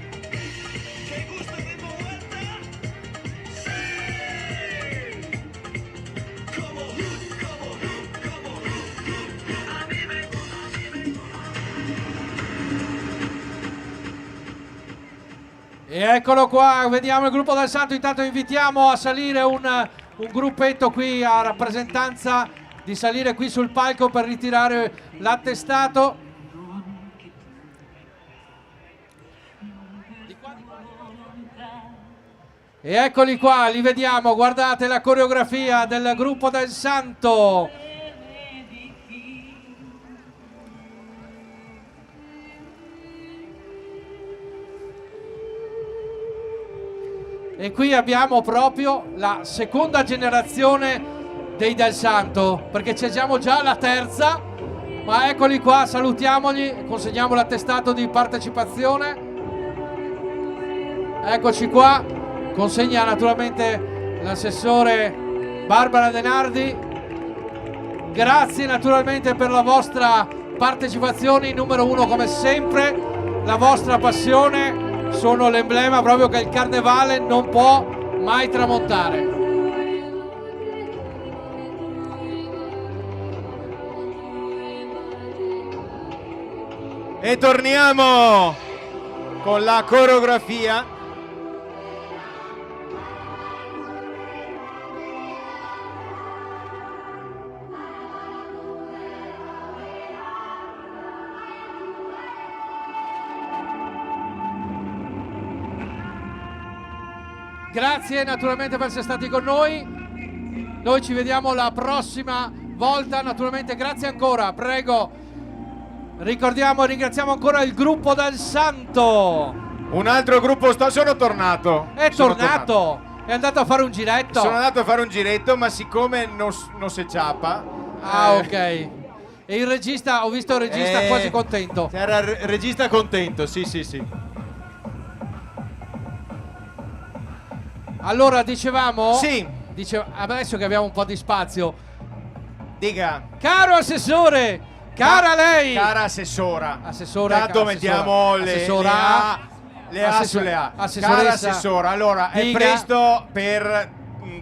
Speaker 2: E eccolo qua, vediamo il gruppo Dal Santo. Intanto invitiamo a salire un gruppetto qui a rappresentanza, di salire qui sul palco per ritirare l'attestato. E eccoli qua, li vediamo, guardate la coreografia del gruppo Dal Santo. E qui abbiamo proprio la seconda generazione dei Dal Santo, perché ci siamo già la terza, ma eccoli qua, salutiamoli, consegniamo l'attestato di partecipazione. Eccoci qua, consegna naturalmente l'assessore Barbara Denardi. Grazie naturalmente per la vostra partecipazione, numero 1 come sempre, la vostra passione sono l'emblema proprio che il carnevale non può mai tramontare.
Speaker 1: E torniamo con la coreografia.
Speaker 2: Grazie naturalmente per essere stati con noi. Noi ci vediamo la prossima volta. Naturalmente grazie ancora, prego. Ricordiamo e ringraziamo ancora il gruppo Dal Santo.
Speaker 1: Un altro gruppo, sono tornato.
Speaker 2: È andato a fare un giretto.
Speaker 1: Sono andato a fare un giretto, ma siccome non si ciapa.
Speaker 2: Ok. E il regista, ho visto il regista quasi contento.
Speaker 1: Era il regista contento, sì.
Speaker 2: Allora dicevamo?
Speaker 1: Sì.
Speaker 2: Adesso che abbiamo un po' di spazio.
Speaker 1: Dica.
Speaker 2: Caro assessore, cara lei.
Speaker 1: Cara assessora.
Speaker 2: Assessore.
Speaker 1: Tanto mettiamo le A sulle A. Cara assessora, allora
Speaker 2: dica.
Speaker 1: è presto per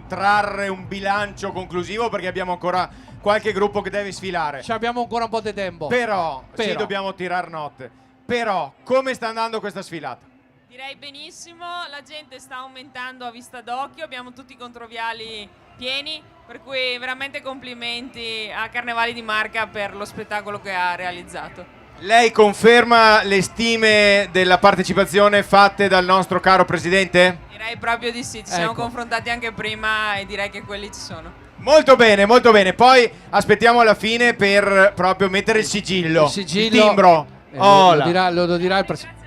Speaker 1: trarre un bilancio conclusivo perché abbiamo ancora qualche gruppo che deve sfilare.
Speaker 2: Ci abbiamo ancora un po' di tempo.
Speaker 1: Però sì, dobbiamo tirar notte. Però come sta andando questa sfilata?
Speaker 11: Direi benissimo, la gente sta aumentando a vista d'occhio, abbiamo tutti i controviali pieni, per cui veramente complimenti a Carnevali di Marca per lo spettacolo che ha realizzato.
Speaker 1: Lei conferma le stime della partecipazione fatte dal nostro caro presidente?
Speaker 11: Direi proprio di sì, ci siamo confrontati anche prima e direi che quelli ci sono.
Speaker 1: Molto bene, poi aspettiamo alla fine per proprio mettere il sigillo, il timbro.
Speaker 2: Lo dirà il presidente.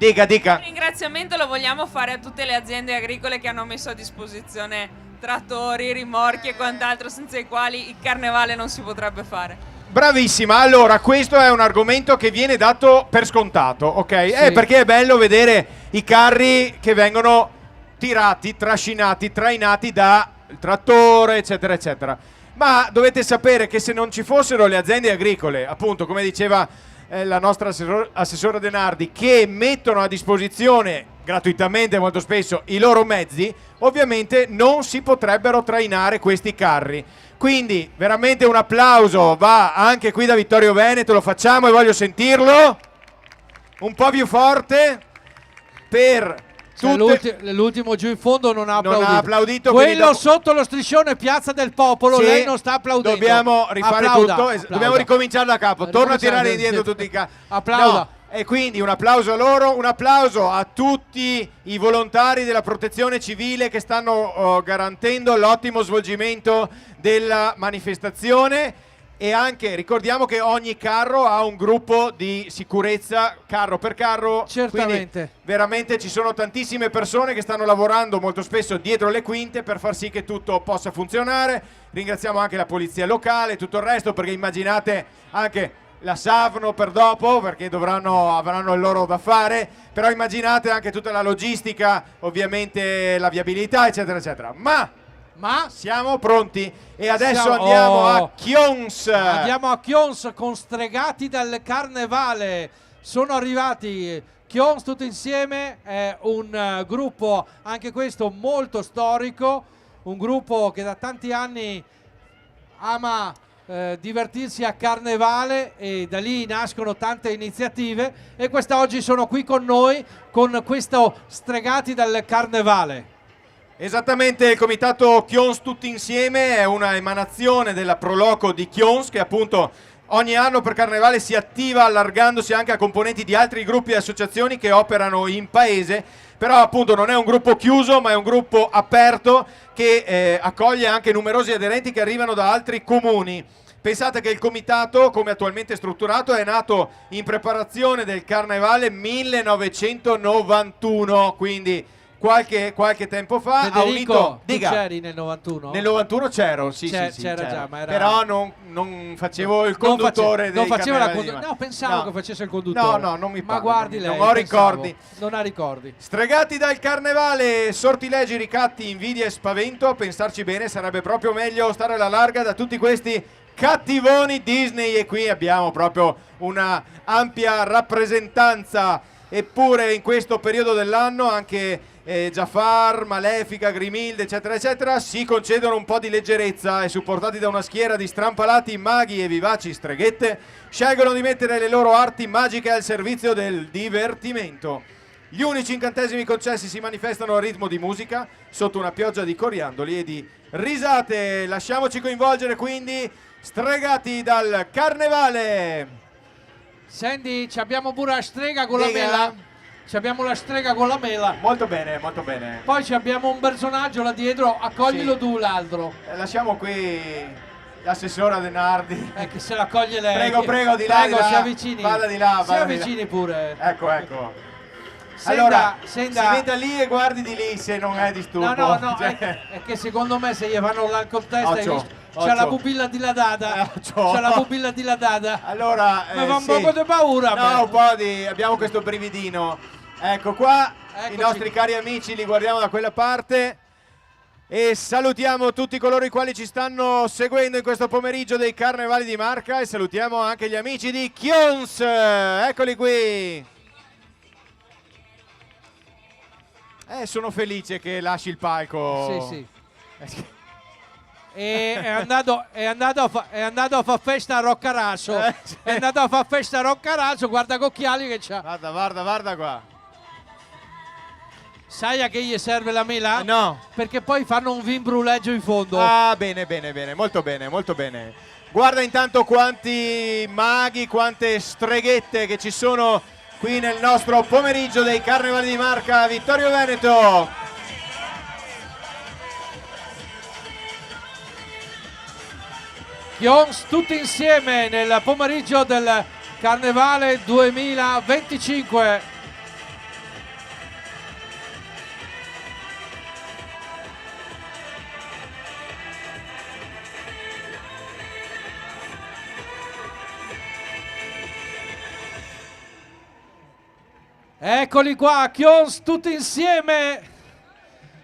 Speaker 1: Dica.
Speaker 11: Un ringraziamento lo vogliamo fare a tutte le aziende agricole che hanno messo a disposizione trattori, rimorchi e quant'altro, senza i quali il carnevale non si potrebbe fare.
Speaker 1: Bravissima, allora questo è un argomento che viene dato per scontato, ok?
Speaker 2: Sì.
Speaker 1: Perché è bello vedere i carri che vengono tirati, trascinati, trainati dal trattore, eccetera, eccetera. Ma dovete sapere che se non ci fossero le aziende agricole, appunto, come diceva la nostra assessora Denardi, che mettono a disposizione gratuitamente molto spesso i loro mezzi, ovviamente non si potrebbero trainare questi carri. Quindi veramente un applauso va anche qui da Vittorio Veneto, lo facciamo e voglio sentirlo un po' più forte per
Speaker 2: L'ultimo giù in fondo non ha applaudito.
Speaker 1: Non ha applaudito,
Speaker 2: quello sotto lo striscione Piazza del Popolo,
Speaker 1: sì,
Speaker 2: lei non sta applaudendo.
Speaker 1: Dobbiamo rifare tutto, dobbiamo ricominciare da capo. Torno a tirare indietro tutti i
Speaker 2: applauda.
Speaker 1: No. E quindi un applauso a loro, un applauso a tutti i volontari della protezione civile che stanno garantendo l'ottimo svolgimento della manifestazione. E anche ricordiamo che ogni carro ha un gruppo di sicurezza carro per carro.
Speaker 2: Certamente.
Speaker 1: Quindi veramente ci sono tantissime persone che stanno lavorando molto spesso dietro le quinte per far sì che tutto possa funzionare. Ringraziamo anche la polizia locale e tutto il resto, perché immaginate anche la Savno per dopo, perché avranno il loro da fare, però immaginate anche tutta la logistica, ovviamente la viabilità, eccetera eccetera. Ma siamo pronti e adesso andiamo a Chions.
Speaker 2: Andiamo a Chions con Stregati dal Carnevale. Sono arrivati Chions tutti insieme, è un gruppo anche questo molto storico, un gruppo che da tanti anni ama divertirsi a Carnevale e da lì nascono tante iniziative e quest'oggi sono qui con noi con questo Stregati dal Carnevale.
Speaker 1: Esattamente, il comitato Chions tutti insieme è una emanazione della Proloco di Chions che appunto ogni anno per Carnevale si attiva allargandosi anche a componenti di altri gruppi e associazioni che operano in paese, però appunto non è un gruppo chiuso ma è un gruppo aperto che accoglie anche numerosi aderenti che arrivano da altri comuni. Pensate che il comitato, come attualmente strutturato, è nato in preparazione del Carnevale 1991, quindi qualche tempo fa.
Speaker 2: Federico,
Speaker 1: ha unito,
Speaker 2: tu c'eri nel 91?
Speaker 1: Nel 91 c'ero, sì,
Speaker 2: c'era già, ma era...
Speaker 1: però non facevo il conduttore
Speaker 2: non faceva
Speaker 1: dei Carnevali.
Speaker 2: No, pensavo che facesse il conduttore.
Speaker 1: No, non mi pare.
Speaker 2: Ma guardi lei,
Speaker 1: non ho ricordi.
Speaker 2: Non ha ricordi.
Speaker 1: Stregati dal Carnevale, sortilegi, ricatti, invidia e spavento. A pensarci bene sarebbe proprio meglio stare alla larga da tutti questi cattivoni Disney, e qui abbiamo proprio una ampia rappresentanza. Eppure in questo periodo dell'anno anche Jafar, Malefica, Grimilde eccetera eccetera si concedono un po' di leggerezza e, supportati da una schiera di strampalati maghi e vivaci streghette, scelgono di mettere le loro arti magiche al servizio del divertimento. Gli unici incantesimi concessi si manifestano al ritmo di musica sotto una pioggia di coriandoli e di risate. Lasciamoci coinvolgere quindi, Stregati dal Carnevale.
Speaker 2: Sandy, abbiamo pure la strega con la mela. Abbiamo la strega con la mela.
Speaker 1: Molto bene, molto bene.
Speaker 2: Poi abbiamo un personaggio là dietro, accoglilo tu l'altro.
Speaker 1: Lasciamo qui l'assessora De Nardi.
Speaker 2: Che se la accoglie lei.
Speaker 1: Prego, di là.
Speaker 2: Prego, si avvicini.
Speaker 1: Vada di là,
Speaker 2: si avvicini pure.
Speaker 1: Ecco.
Speaker 2: Senda,
Speaker 1: si metta lì e guardi di lì se non è disturbo.
Speaker 2: No, è che secondo me se gli fanno l'alcol test c'ha la pupilla dilatata. C'ha la pupilla dilatata.
Speaker 1: Allora,
Speaker 2: mi fa un poco di paura.
Speaker 1: No, un po' abbiamo questo brividino. Ecco qua, i nostri cari amici li guardiamo da quella parte. E salutiamo tutti coloro i quali ci stanno seguendo in questo pomeriggio dei Carnevali di Marca e salutiamo anche gli amici di Chions. Eccoli qui. Sono felice che lasci il palco.
Speaker 2: Sì. È andato a far festa a Roccaraso. È andato a far festa a Roccaraso, guarda che occhiali che c'ha.
Speaker 1: Guarda qua.
Speaker 2: Sai a che gli serve la mela?
Speaker 1: No.
Speaker 2: Perché poi fanno un vin bruleggio in fondo.
Speaker 1: Ah, bene, molto bene. Guarda intanto quanti maghi, quante streghette che ci sono qui nel nostro pomeriggio dei Carnevali di Marca Vittorio Veneto.
Speaker 2: Chions tutti insieme nel pomeriggio del Carnevale 2025. Eccoli qua, Chions tutti insieme.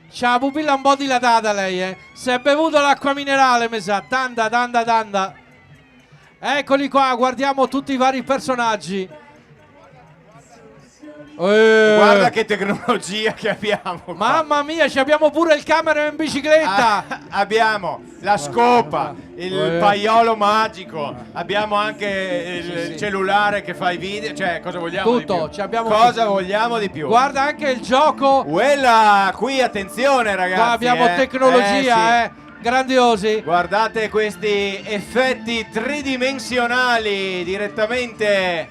Speaker 2: C'ha la pupilla un po' dilatata lei, Si è bevuto l'acqua minerale, mi sa. Tanta. Eccoli qua, guardiamo tutti i vari personaggi.
Speaker 1: Guarda che tecnologia che abbiamo qua.
Speaker 2: Mamma mia, abbiamo pure il camera in bicicletta.
Speaker 1: abbiamo la scopa, il paiolo magico, abbiamo anche il cellulare che fa i video, cioè cosa vogliamo
Speaker 2: tutto,
Speaker 1: di più? Cosa vogliamo di più?
Speaker 2: Guarda anche il gioco.
Speaker 1: Quella qui, attenzione ragazzi.
Speaker 2: Qua abbiamo tecnologia,
Speaker 1: sì.
Speaker 2: Grandiosi.
Speaker 1: Guardate questi effetti tridimensionali direttamente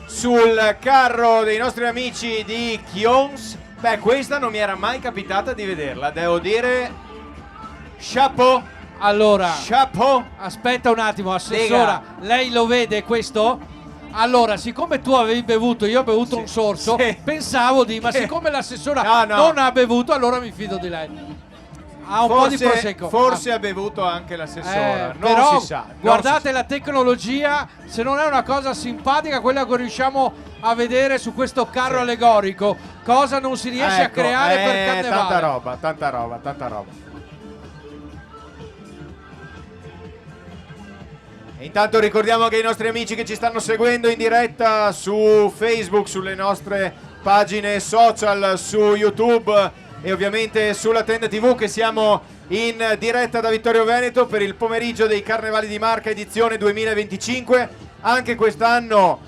Speaker 1: sul carro dei nostri amici di Kions. Beh, questa non mi era mai capitata di vederla, devo dire. Chapeau.
Speaker 2: Allora,
Speaker 1: chapeau.
Speaker 2: Aspetta un attimo, assessora, lei lo vede questo? Allora, siccome tu avevi bevuto, io ho bevuto un sorso, pensavo ma siccome l'assessora non ha bevuto, allora mi fido di lei. Ha un po' di prosecco.
Speaker 1: Forse ha bevuto anche l'assessora, non
Speaker 2: però
Speaker 1: si sa.
Speaker 2: Guardate la tecnologia, se non è una cosa simpatica quella che riusciamo a vedere su questo carro allegorico, cosa non si riesce a creare per Carnevale.
Speaker 1: Tanta roba. E intanto ricordiamo che i nostri amici che ci stanno seguendo in diretta su Facebook, sulle nostre pagine social, su YouTube e ovviamente sulla Tenda TV, che siamo in diretta da Vittorio Veneto per il pomeriggio dei Carnevali di Marca edizione 2025. Anche quest'anno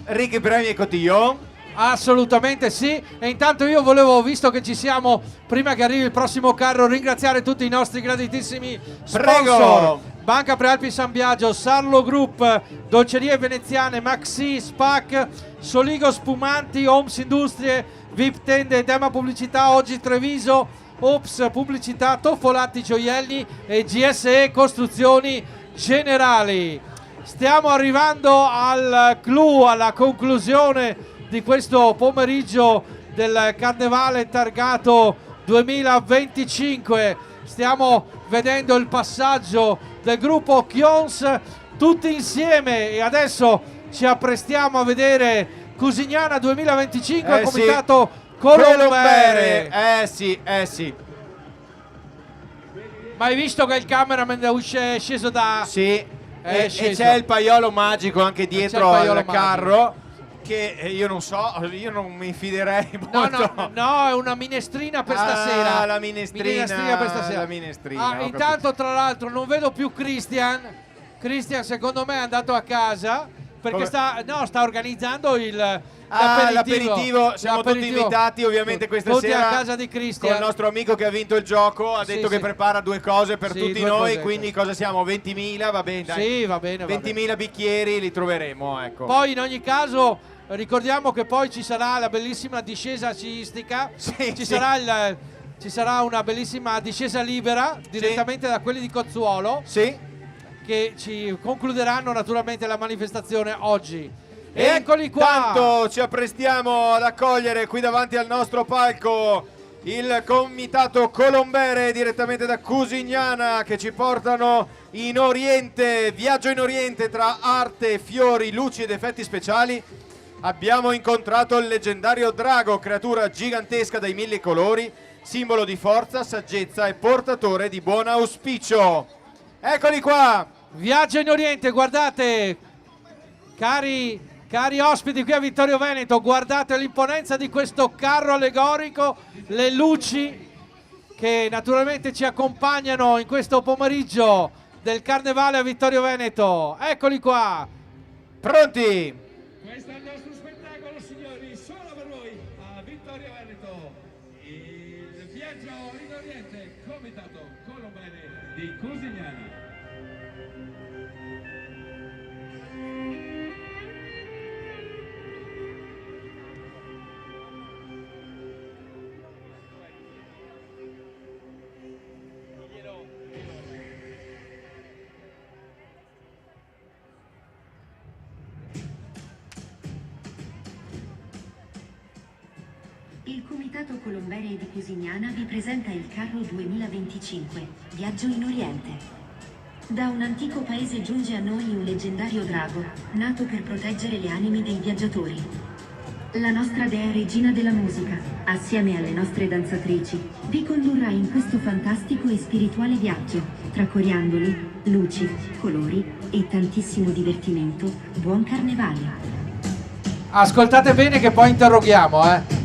Speaker 1: ricchi premi e cotillon.
Speaker 2: Assolutamente sì. E intanto io volevo, visto che ci siamo, prima che arrivi il prossimo carro, ringraziare tutti i nostri graditissimi sponsor.
Speaker 1: Prego.
Speaker 2: Banca Prealpi San Biagio, Sarlo Group, Dolcerie Veneziane, Maxi, Spac, Soligo Spumanti, Homes Industrie, VIP Tende, Tema Pubblicità, Oggi Treviso, Ops Pubblicità, Toffolatti Gioielli e GSE Costruzioni Generali. Stiamo arrivando al clou, alla conclusione di questo pomeriggio del Carnevale targato 2025. Stiamo vedendo il passaggio del gruppo Kions tutti insieme e adesso ci apprestiamo a vedere Cusignana 2025, comitato Colombere.
Speaker 1: Sì.
Speaker 2: Ma hai visto che il cameraman è sceso da...
Speaker 1: Sì, e c'è il paiolo magico anche dietro al carro. Che io non so, io non mi fiderei molto.
Speaker 2: No, è una minestrina per stasera.
Speaker 1: La minestrina
Speaker 2: per stasera.
Speaker 1: La minestrina.
Speaker 2: Intanto, tra l'altro, non vedo più Christian. Christian, secondo me, è andato a casa perché sta organizzando l'aperitivo.
Speaker 1: Siamo tutti invitati, ovviamente, questa
Speaker 2: tutti
Speaker 1: sera
Speaker 2: a casa di Christian.
Speaker 1: Con il nostro amico che ha vinto il gioco. Ha detto che prepara 2 cose per tutti noi. Quindi cosa siamo? 20.000? Va bene, dai.
Speaker 2: Sì, va bene.
Speaker 1: 20.000 bicchieri li troveremo, ecco.
Speaker 2: Poi, in ogni caso, ricordiamo che poi ci sarà la bellissima discesa sciistica. Ci sarà una bellissima discesa libera direttamente da quelli di Cozzuolo.
Speaker 1: Sì.
Speaker 2: Che ci concluderanno naturalmente la manifestazione oggi. E eccoli qua.
Speaker 1: Intanto ci apprestiamo ad accogliere qui davanti al nostro palco il comitato Colombere direttamente da Cusignana, che ci portano in Oriente, viaggio in Oriente tra arte, fiori, luci ed effetti speciali. Abbiamo incontrato il leggendario drago, creatura gigantesca dai 1000 colori, simbolo di forza, saggezza e portatore di buon auspicio. Eccoli qua.
Speaker 2: Viaggio in Oriente, guardate, cari ospiti qui a Vittorio Veneto, guardate l'imponenza di questo carro allegorico, le luci che naturalmente ci accompagnano in questo pomeriggio del Carnevale a Vittorio Veneto. Eccoli qua.
Speaker 1: Pronti?
Speaker 15: Questo è il nostro spettacolo, signori, solo per voi a Vittorio Veneto. Il viaggio in Oriente, comitato Colombere di Cusignana.
Speaker 16: Il comitato Colombere di Cusignana vi presenta il carro 2025, Viaggio in Oriente. Da un antico paese giunge a noi un leggendario drago, nato per proteggere le anime dei viaggiatori. La nostra dea regina della musica, assieme alle nostre danzatrici, vi condurrà in questo fantastico e spirituale viaggio, tra coriandoli, luci, colori e tantissimo divertimento. Buon Carnevale!
Speaker 2: Ascoltate bene che poi interroghiamo,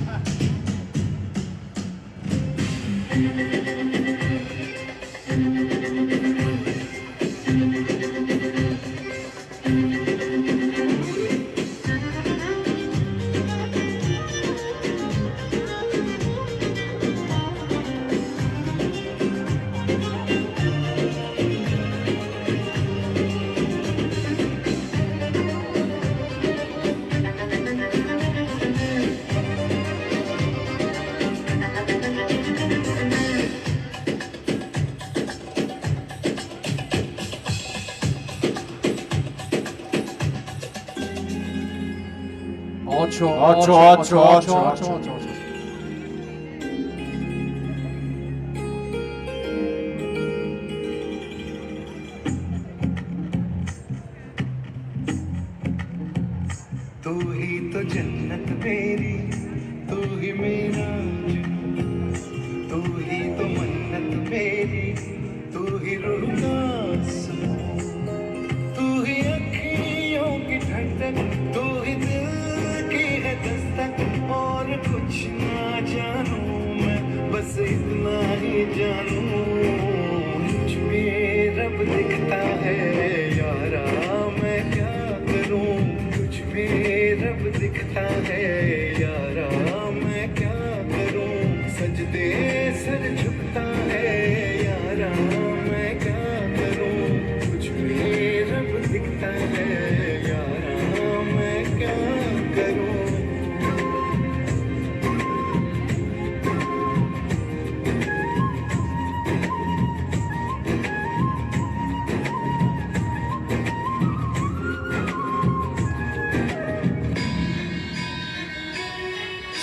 Speaker 10: 8.
Speaker 12: तू ही तो जन्नत मेरी, तू ही मेरा जुनून, तू ही तो मन्नत मेरी, तू ही रूह का सुकून, तू ही अखियों की ठंडक, तू ही दिल की है दस्तक, और कुछ ना जानूं मैं, बस इतना ही जानूं, मुझ में रब दिखता है यारा, मैं क्या करूं, रब दिखता है यारा, मैं क्या करूं, सजदे सर झुकता है यारा, मैं क्या करूं, कुछ भी रब दिखता है यारा, मैं क्या करूं।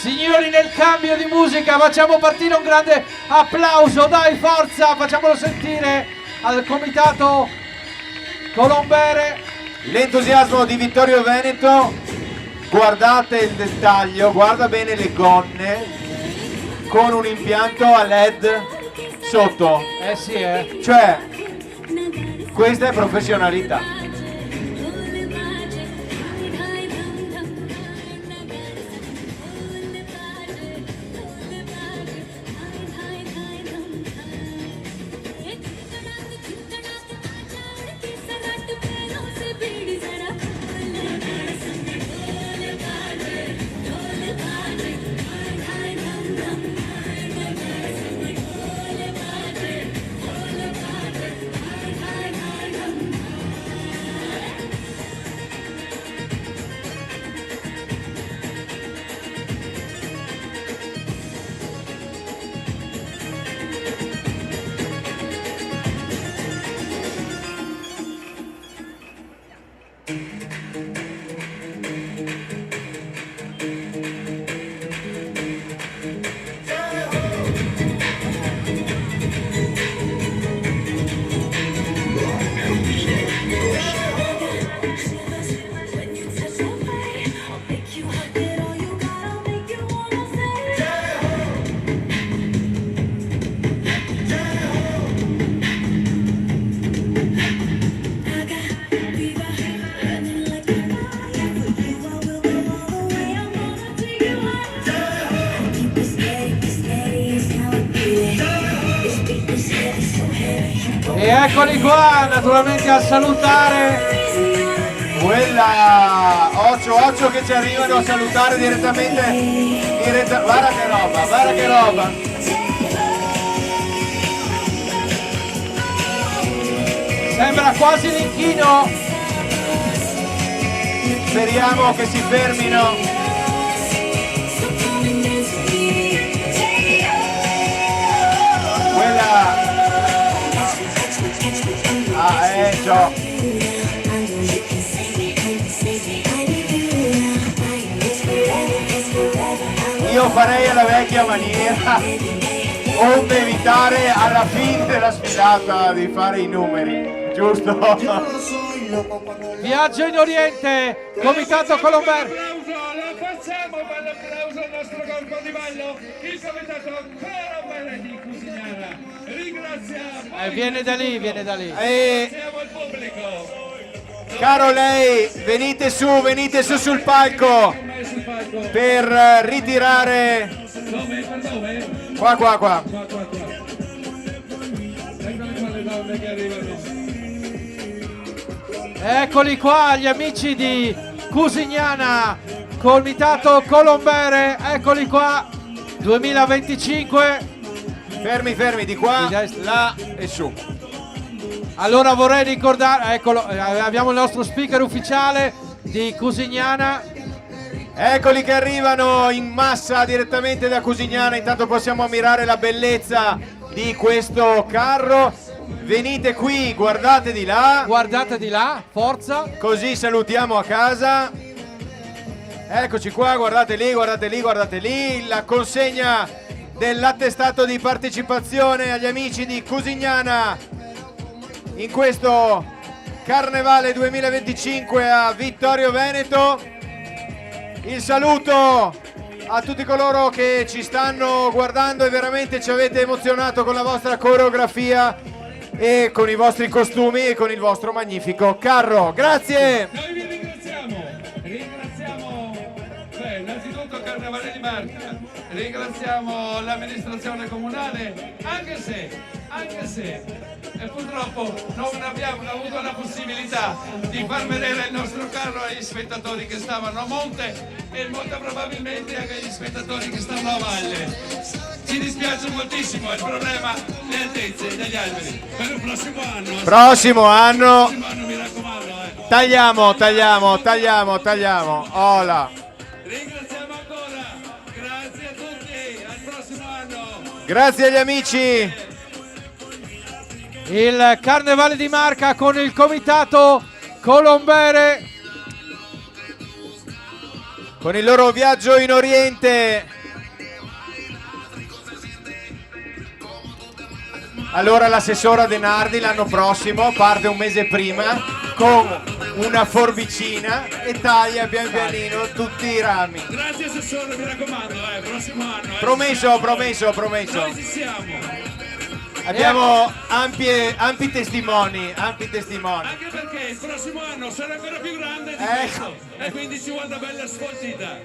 Speaker 2: Signori, nel cambio di musica facciamo partire un grande applauso, dai, forza, facciamolo sentire al comitato Colombere.
Speaker 1: L'entusiasmo di Vittorio Veneto, guardate il dettaglio, guarda bene le gonne con un impianto a LED sotto.
Speaker 2: Sì,
Speaker 1: Cioè, questa è professionalità.
Speaker 2: E eccoli qua, naturalmente a salutare
Speaker 1: quella 8 che ci arrivano a salutare direttamente. Guarda che roba, guarda che roba.
Speaker 2: Sembra quasi l'inchino.
Speaker 1: Speriamo che si fermino. Quella Gio. Io farei alla vecchia maniera, onde evitare alla fine della sfilata di fare i numeri, giusto?
Speaker 2: Viaggio in Oriente, comitato Colombere.
Speaker 15: Facciamo un bel applauso al nostro corpo di ballo, il comitato Colombere di Cusignana. Ringraziamo.
Speaker 2: Viene da lì, viene da lì.
Speaker 15: Ringraziamo il pubblico.
Speaker 1: Caro lei, venite su sul palco per ritirare. Qua.
Speaker 15: Eccole qua le donne che arrivano.
Speaker 2: Eccoli qua gli amici di Cusignana, comitato Colombere, eccoli qua, 2025.
Speaker 1: Fermi, di qua, là e su.
Speaker 2: Allora vorrei ricordare, eccolo, abbiamo il nostro speaker ufficiale di Cusignana.
Speaker 1: Eccoli che arrivano in massa direttamente da Cusignana, intanto possiamo ammirare la bellezza di questo carro. Venite qui, guardate di là.
Speaker 2: Guardate di là, forza.
Speaker 1: Così salutiamo a casa. Eccoci qua, guardate lì, la consegna dell'attestato di partecipazione agli amici di Cusignana in questo Carnevale 2025 a Vittorio Veneto. Il saluto a tutti coloro che ci stanno guardando e veramente ci avete emozionato con la vostra coreografia e con i vostri costumi e con il vostro magnifico carro. Grazie!
Speaker 15: Noi vi ringraziamo innanzitutto Carnevale di Marca, ringraziamo l'amministrazione comunale, anche se purtroppo non abbiamo avuto la possibilità di far vedere il nostro carro agli spettatori che stavano a monte e molto probabilmente anche agli spettatori che stanno a valle. Ci dispiace moltissimo, il problema le altezze degli alberi. Per il
Speaker 1: prossimo anno
Speaker 15: mi raccomando.
Speaker 1: Tagliamo. Ola.
Speaker 15: Ringraziamo ancora, grazie a tutti, al prossimo anno.
Speaker 1: Grazie agli amici.
Speaker 2: Il Carnevale di Marca con il comitato Colombere,
Speaker 1: con il loro viaggio in Oriente. Allora l'assessora De Nardi l'anno prossimo parte un mese prima con una forbicina e taglia pian pianino tutti i rami.
Speaker 15: Grazie assessore, mi raccomando, prossimo anno.
Speaker 1: Promesso.
Speaker 15: Noi ci siamo.
Speaker 1: Abbiamo ampi testimoni.
Speaker 15: Anche perché il prossimo anno sarà ancora più grande di questo e quindi ci vuole una bella sfoltita.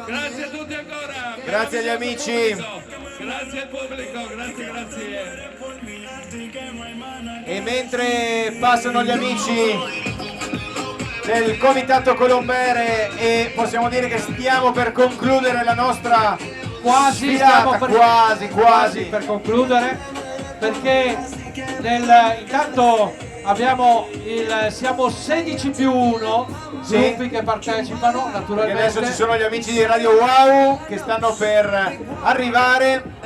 Speaker 15: Grazie a tutti ancora.
Speaker 1: Grazie agli amici.
Speaker 15: Grazie al pubblico, grazie.
Speaker 1: E mentre passano gli amici del comitato Colombere e possiamo dire che stiamo per concludere la nostra
Speaker 2: quasi per concludere, perché intanto siamo 16 più 1 gruppi che partecipano naturalmente.
Speaker 1: E adesso ci sono gli amici di Radio Wow che stanno per arrivare.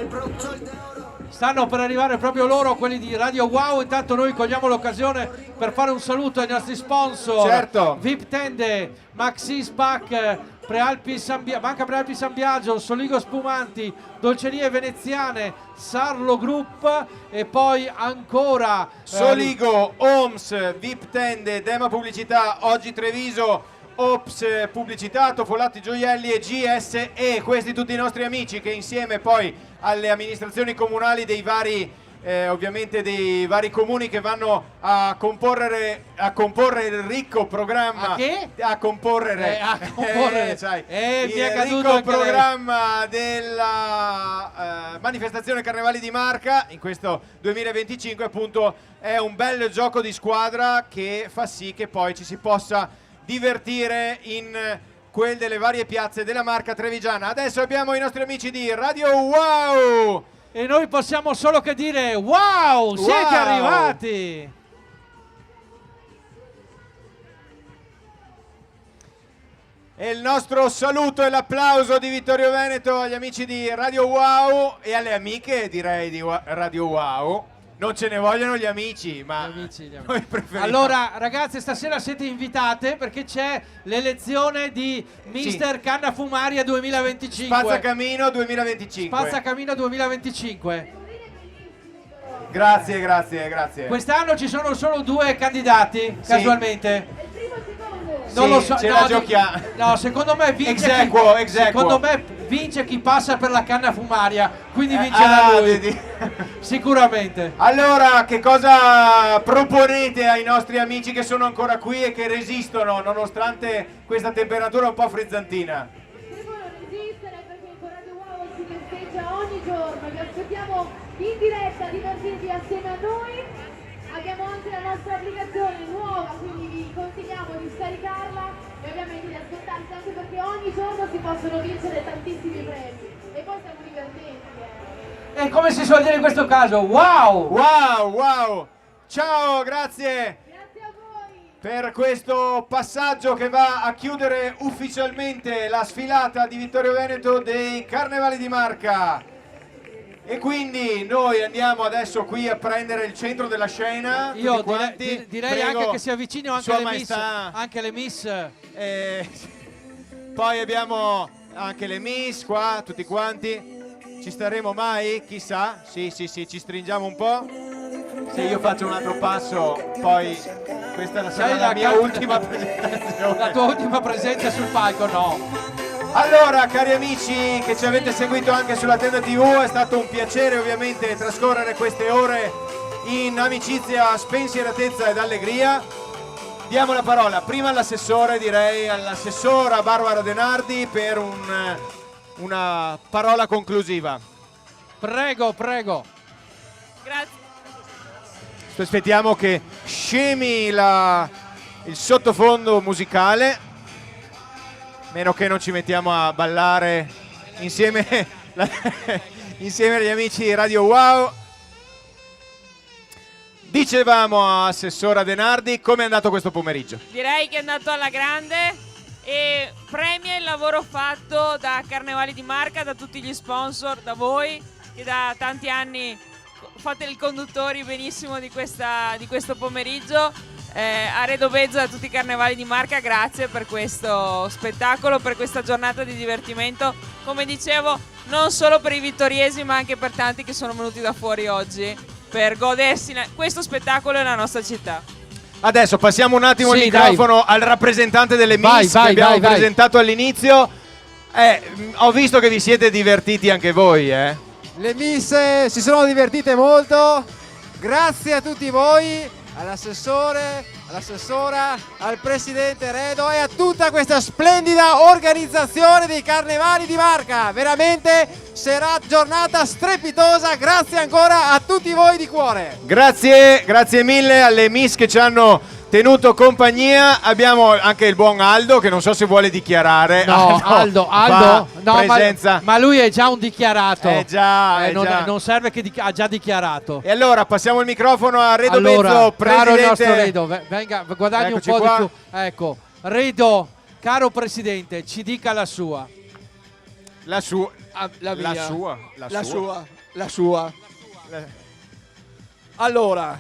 Speaker 2: Stanno per arrivare proprio loro, quelli di Radio Wow. Intanto noi cogliamo l'occasione per fare un saluto ai nostri sponsor.
Speaker 1: Certo.
Speaker 2: VIP Tende, Maxis Pack, Banca Prealpi San Biagio, Soligo Spumanti, Dolcerie Veneziane, Sarlo Group e poi ancora
Speaker 1: Soligo, Oms, VIP Tende, Dema Pubblicità, Oggi Treviso, Ops Pubblicità, Tofolatti Gioielli e GSE. Questi tutti i nostri amici che insieme poi alle amministrazioni comunali dei vari ovviamente dei vari comuni che vanno a comporre il ricco programma il ricco programma della manifestazione Carnevali di Marca in questo 2025. Appunto è un bel gioco di squadra che fa sì che poi ci si possa divertire in quelle delle varie piazze della Marca trevigiana. Adesso abbiamo i nostri amici di Radio Wow
Speaker 2: e noi possiamo solo che dire wow, siete arrivati!
Speaker 1: E il nostro saluto e l'applauso di Vittorio Veneto agli amici di Radio Wow e alle amiche, direi, di Radio Wow. Non ce ne vogliono gli amici, ma noi preferiamo.
Speaker 2: Allora, ragazze, stasera siete invitate perché c'è l'elezione di Mister Canna Fumaria 2025.
Speaker 1: Spazzacamino 2025.
Speaker 2: Spazzacamino 2025.
Speaker 1: Grazie.
Speaker 2: Quest'anno ci sono solo 2 candidati, casualmente. Non lo so, no, secondo me vince secondo me vince chi passa per la canna fumaria, quindi vincerà lui. Sicuramente.
Speaker 1: Allora, che cosa proponete ai nostri amici che sono ancora qui e che resistono nonostante questa temperatura un po' frizzantina?
Speaker 17: Devono resistere perché con Radio Wow si festeggia ogni giorno, vi aspettiamo in diretta a divertirvi assieme a noi. Abbiamo anche la nostra applicazione nuova, quindi vi consigliamo di scaricarla e ovviamente di ascoltarci, anche perché ogni giorno si possono vincere tantissimi premi e poi siamo divertenti.
Speaker 2: E come si suol dire in questo caso? Wow!
Speaker 1: Ciao, grazie
Speaker 17: a voi
Speaker 1: per questo passaggio che va a chiudere ufficialmente la sfilata di Vittorio Veneto dei Carnevali di Marca. E quindi noi andiamo adesso qui a prendere il centro della scena.
Speaker 2: Io direi anche che si avvicino anche le miss.
Speaker 1: Poi abbiamo anche le Miss qua, tutti quanti. Ci staremo mai? Chissà. Sì, ci stringiamo un po'. Se io faccio un altro passo, poi questa sarà la mia ultima presentazione.
Speaker 2: La tua ultima presenza sul palco, no.
Speaker 1: Allora, cari amici che ci avete seguito anche sulla Tenda TV, è stato un piacere ovviamente trascorrere queste ore in amicizia, spensieratezza ed allegria. Diamo la parola prima all'assessore, direi all'assessora Barbara Denardi per una parola conclusiva.
Speaker 2: Prego.
Speaker 11: Grazie.
Speaker 1: Aspettiamo che scemi il sottofondo musicale, meno che non ci mettiamo a ballare insieme agli amici di Radio Wow. Dicevamo, assessora Denardi, come è andato questo pomeriggio?
Speaker 11: Direi che è andato alla grande e premia il lavoro fatto da Carnevali di Marca, da tutti gli sponsor, da voi che da tanti anni fate il conduttori benissimo di questo pomeriggio. A Redo Bezzo e a tutti i Carnevali di Marca, grazie per questo spettacolo, per questa giornata di divertimento, come dicevo, non solo per i vittoriesi ma anche per tanti che sono venuti da fuori oggi per godersi questo spettacolo nella nostra città.
Speaker 1: Adesso passiamo un attimo il microfono al rappresentante delle Miss che abbiamo presentato all'inizio. Ho visto che vi siete divertiti anche voi,
Speaker 4: Le Miss si sono divertite molto, grazie a tutti voi, all'assessore, all'assessora, al presidente Redo e a tutta questa splendida organizzazione dei Carnevali di Marca. Veramente sarà giornata strepitosa, grazie ancora a tutti voi di cuore.
Speaker 1: Grazie mille alle Miss che ci hanno tenuto compagnia. Abbiamo anche il buon Aldo che non so se vuole dichiarare.
Speaker 2: Aldo, no, ma lui è già un dichiarato. Non serve che ha già dichiarato.
Speaker 1: E allora passiamo il microfono a Redo Bezzo, presidente.
Speaker 2: Caro il nostro Redo, venga, guadagni un po' di più. Ecco, Redo, caro presidente, ci dica la sua.
Speaker 3: La sua. Allora,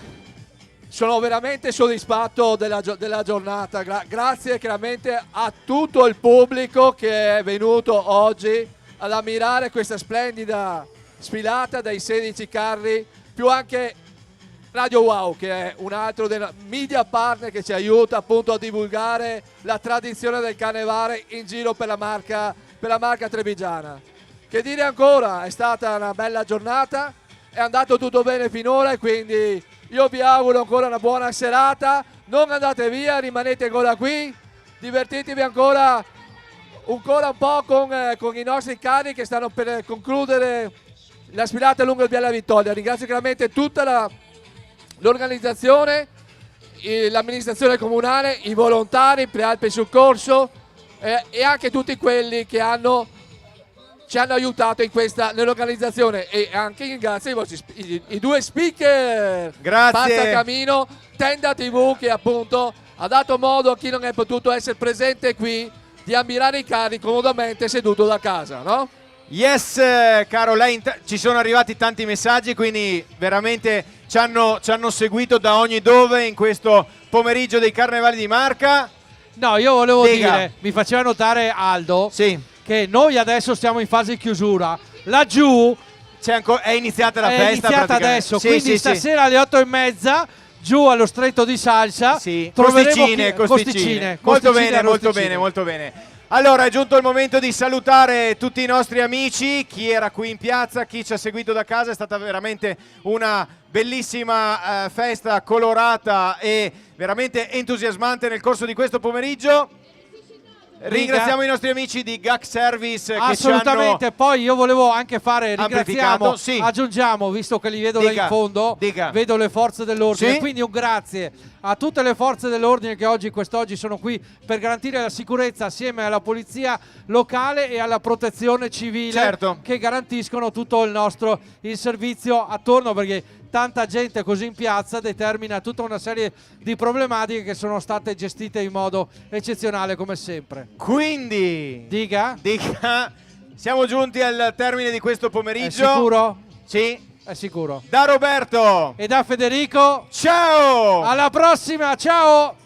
Speaker 3: sono veramente soddisfatto della giornata. Grazie chiaramente a tutto il pubblico che è venuto oggi ad ammirare questa splendida sfilata dai 16 carri, più anche Radio Wow, che è un altro dei media partner che ci aiuta appunto a divulgare la tradizione del carnevale in giro per la marca trevigiana. Che dire ancora, è stata una bella giornata, è andato tutto bene finora e quindi io vi auguro ancora una buona serata, non andate via, rimanete ancora qui, divertitevi ancora un po' con i nostri carri che stanno per concludere la sfilata lungo il Viale della Vittoria. Ringrazio chiaramente tutta l'organizzazione, l'amministrazione comunale, i volontari, Prealpe Soccorso e anche tutti quelli che ci hanno aiutato nell'organizzazione, e anche ringrazio i due speaker.
Speaker 1: Grazie.
Speaker 3: Pasta Camino, Tenda TV, che appunto ha dato modo a chi non è potuto essere presente qui di ammirare i carri comodamente seduto da casa, no?
Speaker 1: Yes, caro lei, ci sono arrivati tanti messaggi, quindi veramente ci hanno seguito da ogni dove in questo pomeriggio dei Carnevali di Marca.
Speaker 2: No, io volevo dire, mi faceva notare Aldo, che noi adesso stiamo in fase di chiusura. Laggiù
Speaker 1: è iniziata la festa.
Speaker 2: È iniziata adesso, quindi stasera alle 8:30 giù allo Stretto di Salsa
Speaker 1: Costicine. Molto
Speaker 2: Costicine.
Speaker 1: bene. Allora è giunto il momento di salutare tutti i nostri amici, chi era qui in piazza, chi ci ha seguito da casa. È stata veramente una bellissima festa colorata e veramente entusiasmante nel corso di questo pomeriggio. Ringraziamo i nostri amici di GAC Service
Speaker 2: assolutamente,
Speaker 1: che ci hanno
Speaker 2: poi io volevo anche aggiungiamo, visto che li vedo là in fondo, vedo le forze dell'ordine, quindi un grazie a tutte le forze dell'ordine che quest'oggi sono qui per garantire la sicurezza assieme alla polizia locale e alla protezione civile, che garantiscono tutto il servizio attorno, perché tanta gente così in piazza determina tutta una serie di problematiche che sono state gestite in modo eccezionale come sempre.
Speaker 1: Quindi
Speaker 2: dica,
Speaker 1: siamo giunti al termine di questo pomeriggio.
Speaker 2: È sicuro?
Speaker 1: Sì,
Speaker 2: è sicuro.
Speaker 1: Da Roberto
Speaker 2: e da Federico,
Speaker 1: ciao,
Speaker 2: alla prossima, ciao.